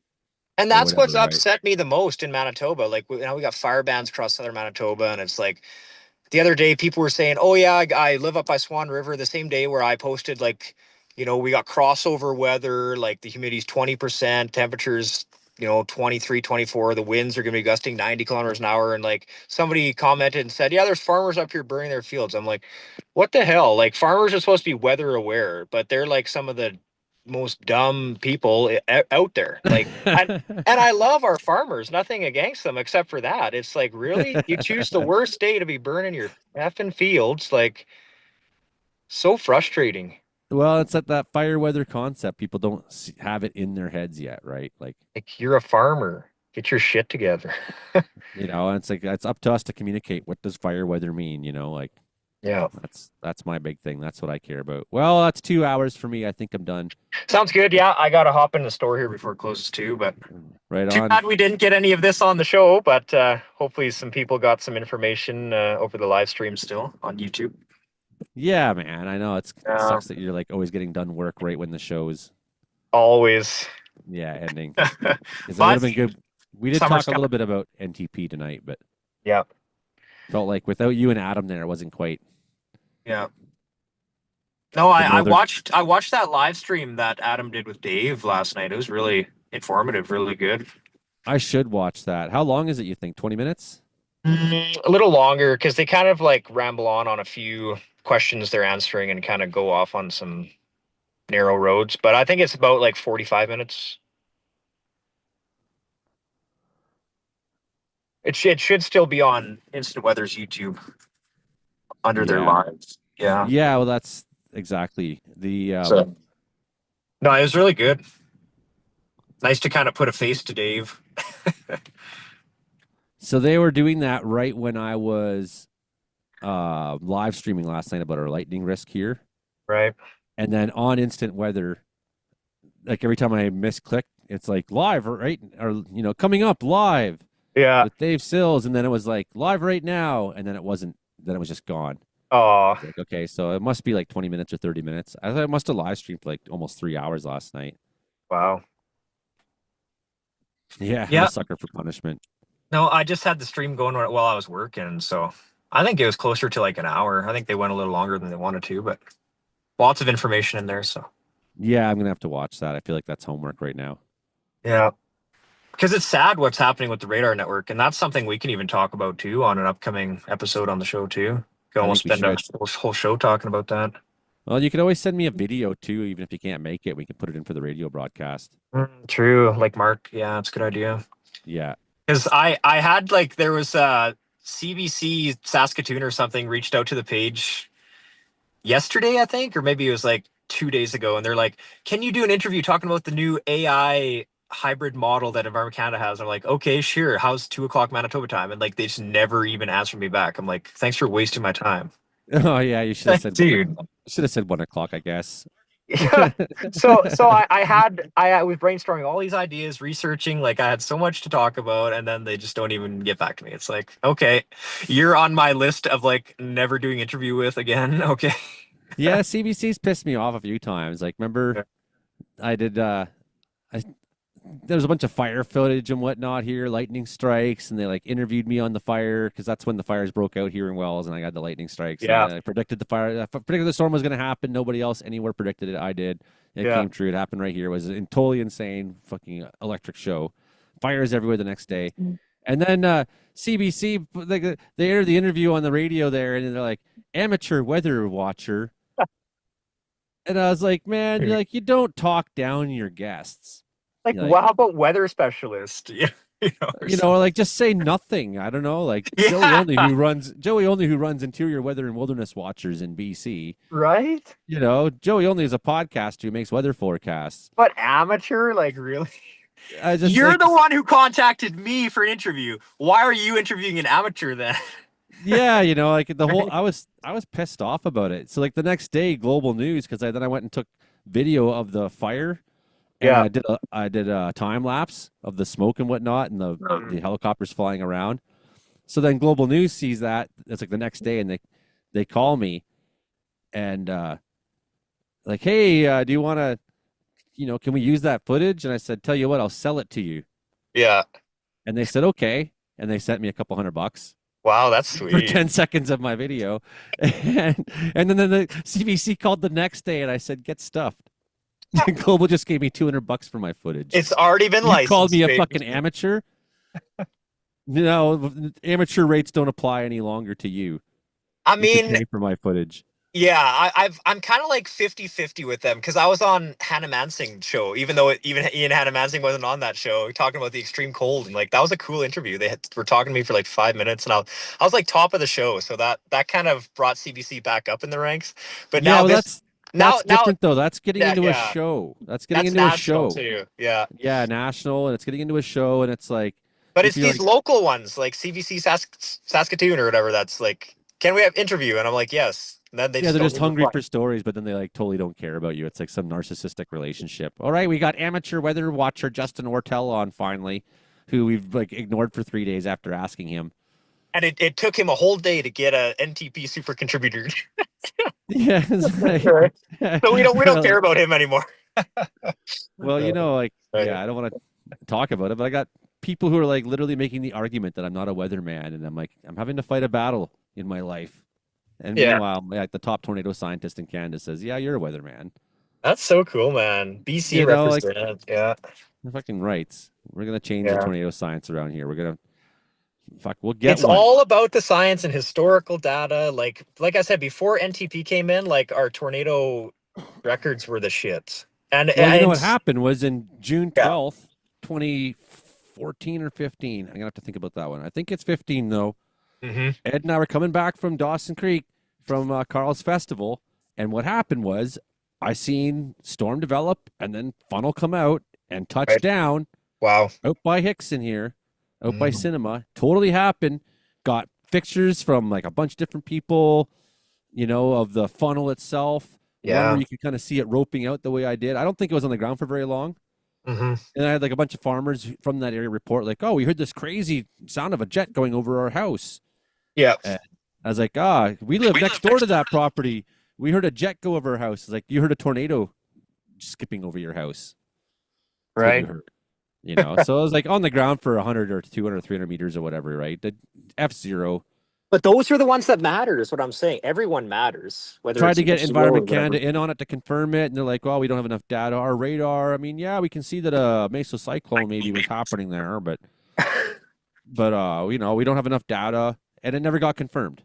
And that's what's upset me the most in Manitoba. Like, we got fire bans across southern Manitoba, and it's like the other day people were saying, oh yeah, I live up by Swan River, the same day where I posted like, we got crossover weather, like the humidity's 20%, temperatures 23, 24, the winds are going to be gusting 90 kilometers an hour. And like somebody commented and said, yeah, there's farmers up here burning their fields. I'm like, what the hell? Like, farmers are supposed to be weather aware, but they're like some of the most dumb people out there. Like, and I love our farmers, nothing against them except for that. It's like, really? You choose the worst day to be burning your effing fields? Like, so frustrating. Well, it's that fire weather concept. People don't have it in their heads yet, right? Like you're a farmer. Get your shit together. And it's like it's up to us to communicate what does fire weather mean, like yeah. That's my big thing. That's what I care about. Well, that's 2 hours for me. I think I'm done. Sounds good. Yeah, I gotta hop in the store here before it closes too, but right too on. bad we didn't get any of this on the show, but hopefully some people got some information over the live stream still on YouTube. Yeah, man. I know it sucks that you're like always getting done work right when the show's always ending. It would have been good. We did talk a little bit about NTP tonight, but yeah, felt like without you and Adam there, it wasn't quite. Yeah. No, I watched that live stream that Adam did with Dave last night. It was really informative, really good. I should watch that. How long is it, you think? 20 minutes? A little longer, because they kind of like ramble on a few questions they're answering and kind of go off on some narrow roads. But I think it's about like 45 minutes. It should still be on Instant Weather's YouTube. under their lives. Yeah. Yeah, well, that's exactly the. No, it was really good. Nice to kind of put a face to Dave. So they were doing that right when I was live streaming last night about our lightning risk here. Right. And then on instant weather, like every time I misclick, it's like live, right? Or, coming up live. Yeah. With Dave Sills. And then it was like live right now. And then it wasn't, then it was just gone. Oh. Like, okay, so it must be like 20 minutes or 30 minutes. I thought I must have live streamed for like almost 3 hours last night. Wow. Yeah, I'm a sucker for punishment. No, I just had the stream going while I was working, so I think it was closer to like an hour. I think they went a little longer than they wanted to, but lots of information in there, so. Yeah, I'm going to have to watch that. I feel like that's homework right now. Yeah. Because it's sad what's happening with the radar network, and that's something we can even talk about too on an upcoming episode on the show too. Can almost spend a whole show talking about that. Well, you can always send me a video too, even if you can't make it. We can put it in for the radio broadcast. True, like Mark. Yeah, that's a good idea. Yeah. Because I had there was CBC Saskatoon or something reached out to the page yesterday, I think, or maybe it was like 2 days ago, and they're like, "Can you do an interview talking about the new AI hybrid model that Environment Canada has?" I'm like, "Okay, sure. How's 2:00 Manitoba time?" And like they just never even answered me back. I'm like, "Thanks for wasting my time." Oh yeah, you should have said dude. Should have said 1:00, I guess. Yeah. So I was brainstorming all these ideas, researching, like I had so much to talk about, and then they just don't even get back to me. It's like, okay, you're on my list of like never doing interview with again. Okay. Yeah, CBC's pissed me off a few times. Like, remember, I did. There was a bunch of fire footage and whatnot here, lightning strikes, and they like interviewed me on the fire because that's when the fires broke out here in Wells, and I got the lightning strikes. Yeah, and I predicted the fire. I predicted the storm was going to happen. Nobody else anywhere predicted it. I did. It came true. It happened right here. It was a totally insane fucking electric show. Fires everywhere the next day, and then CBC they aired the interview on the radio there, and they're like amateur weather watcher, and I was like, man, you don't talk down your guests. Like, well, how about weather specialist? Or like just say nothing. I don't know, like Joey Only who runs Interior Weather and Wilderness Watchers in BC. Right? Joey Only is a podcaster who makes weather forecasts. But amateur, like really? You're the one who contacted me for an interview. Why are you interviewing an amateur then? Yeah, like the whole I was pissed off about it. So like the next day, Global News, because then I went and took video of the fire. And I did a time lapse of the smoke and whatnot, and the helicopters flying around. So then Global News sees that. It's like the next day, and they call me, and like, hey, do you want to, can we use that footage? And I said, tell you what, I'll sell it to you. Yeah. And they said okay, and they sent me a couple $100. Wow, that's sweet. For 10 seconds of my video, and then the CBC called the next day, and I said, get stuffed. Global just gave me $200 for my footage. It's already been licensed. You called me a fucking amateur. No, amateur rates don't apply any longer to you. I mean, you pay for my footage. Yeah, I'm kind of like 50-50 with them because I was on Hannah Mansing's show, even though even Ian Hannah Mansing wasn't on that show, talking about the extreme cold, and like that was a cool interview. They were talking to me for like 5 minutes, and I was like top of the show, so that kind of brought CBC back up in the ranks. But now that's different though. That's getting into a show. That's getting into a show too. Yeah. Yeah, national, and it's getting into a show, and it's like. But it's these local ones, like CBC Saskatoon or whatever. That's like, can we have interview? And I'm like, yes. And then they're just hungry for stories, but then they like totally don't care about you. It's like some narcissistic relationship. All right, we got amateur weather watcher Justin Ortel on finally, who we've like ignored for 3 days after asking him. And it took him a whole day to get a NTP super contributor. Yeah, so we don't care about him anymore. Well, I don't want to talk about it, but I got people who are like literally making the argument that I'm not a weatherman, and I'm like, I'm having to fight a battle in my life. And meanwhile, the top tornado scientist in Canada says, "Yeah, you're a weatherman." That's so cool, man. BC represent, fucking rights. We're gonna change the tornado science around here. We're gonna. We'll get it's all about the science and historical data. Like I said, before NTP came in, like our tornado records were the shit. And what happened was in June 12th, 2014 or 15. I'm gonna have to think about that one. I think it's 15 though. Mm-hmm. Ed and I were coming back from Dawson Creek. from Carl's festival, and what happened was I seen storm develop and then funnel come out and touch down. Wow. Out by Hickson here, out by Cinema. Totally happened. Got pictures from like a bunch of different people, of the funnel itself. Yeah. One where you could kind of see it roping out the way I did. I don't think it was on the ground for very long. Mm-hmm. And I had like a bunch of farmers from that area report like, oh, we heard this crazy sound of a jet going over our house. Yeah. And I was like, we live next door to that property. We heard a jet go over our house. It's like, you heard a tornado skipping over your house. That's what you Right. heard. So it was like on the ground for 100 or 200 or 300 meters or whatever, right? The F0. But those are the ones that matter, is what I'm saying. Everyone matters. Whether Tried it's to get F0 or Environment whatever. Canada in on it to confirm it, and they're like, well, we don't have enough data. Our radar, I mean, yeah, we can see that a mesocyclone maybe was happening there, but we don't have enough data, and it never got confirmed.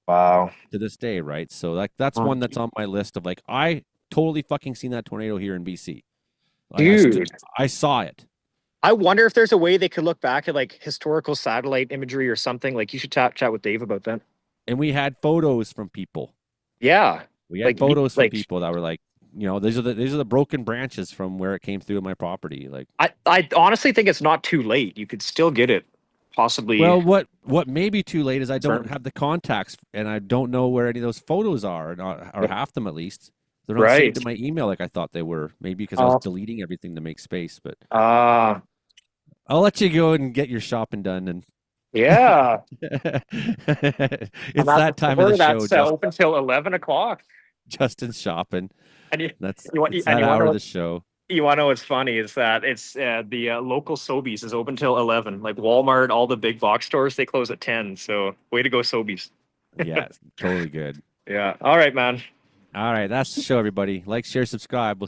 Wow. To this day, right? So that's one that's on my list of like, I totally fucking seen that tornado here in BC. Like, Dude. I saw it. I wonder if there's a way they could look back at like historical satellite imagery or something. Like you should chat with Dave about that. And we had photos from people. Yeah. We had photos from people that were like, these are the broken branches from where it came through my property. Like I honestly think it's not too late. You could still get it possibly. Well, what may be too late is I don't have the contacts and I don't know where any of those photos are, or half them at least. They're not saved in my email like I thought they were. Maybe because I was deleting everything to make space, but I'll let you go and get your shopping done. And yeah, it's that time of the show. That's open till 11 o'clock. Justin's shopping. And that's that hour of the show. You want to know what's funny is that it's the local Sobeys is open till 11. Like Walmart, all the big box stores, they close at 10. So way to go, Sobeys. Yeah, totally good. Yeah. All right, man. All right, that's the show, everybody. Like, share, subscribe. We'll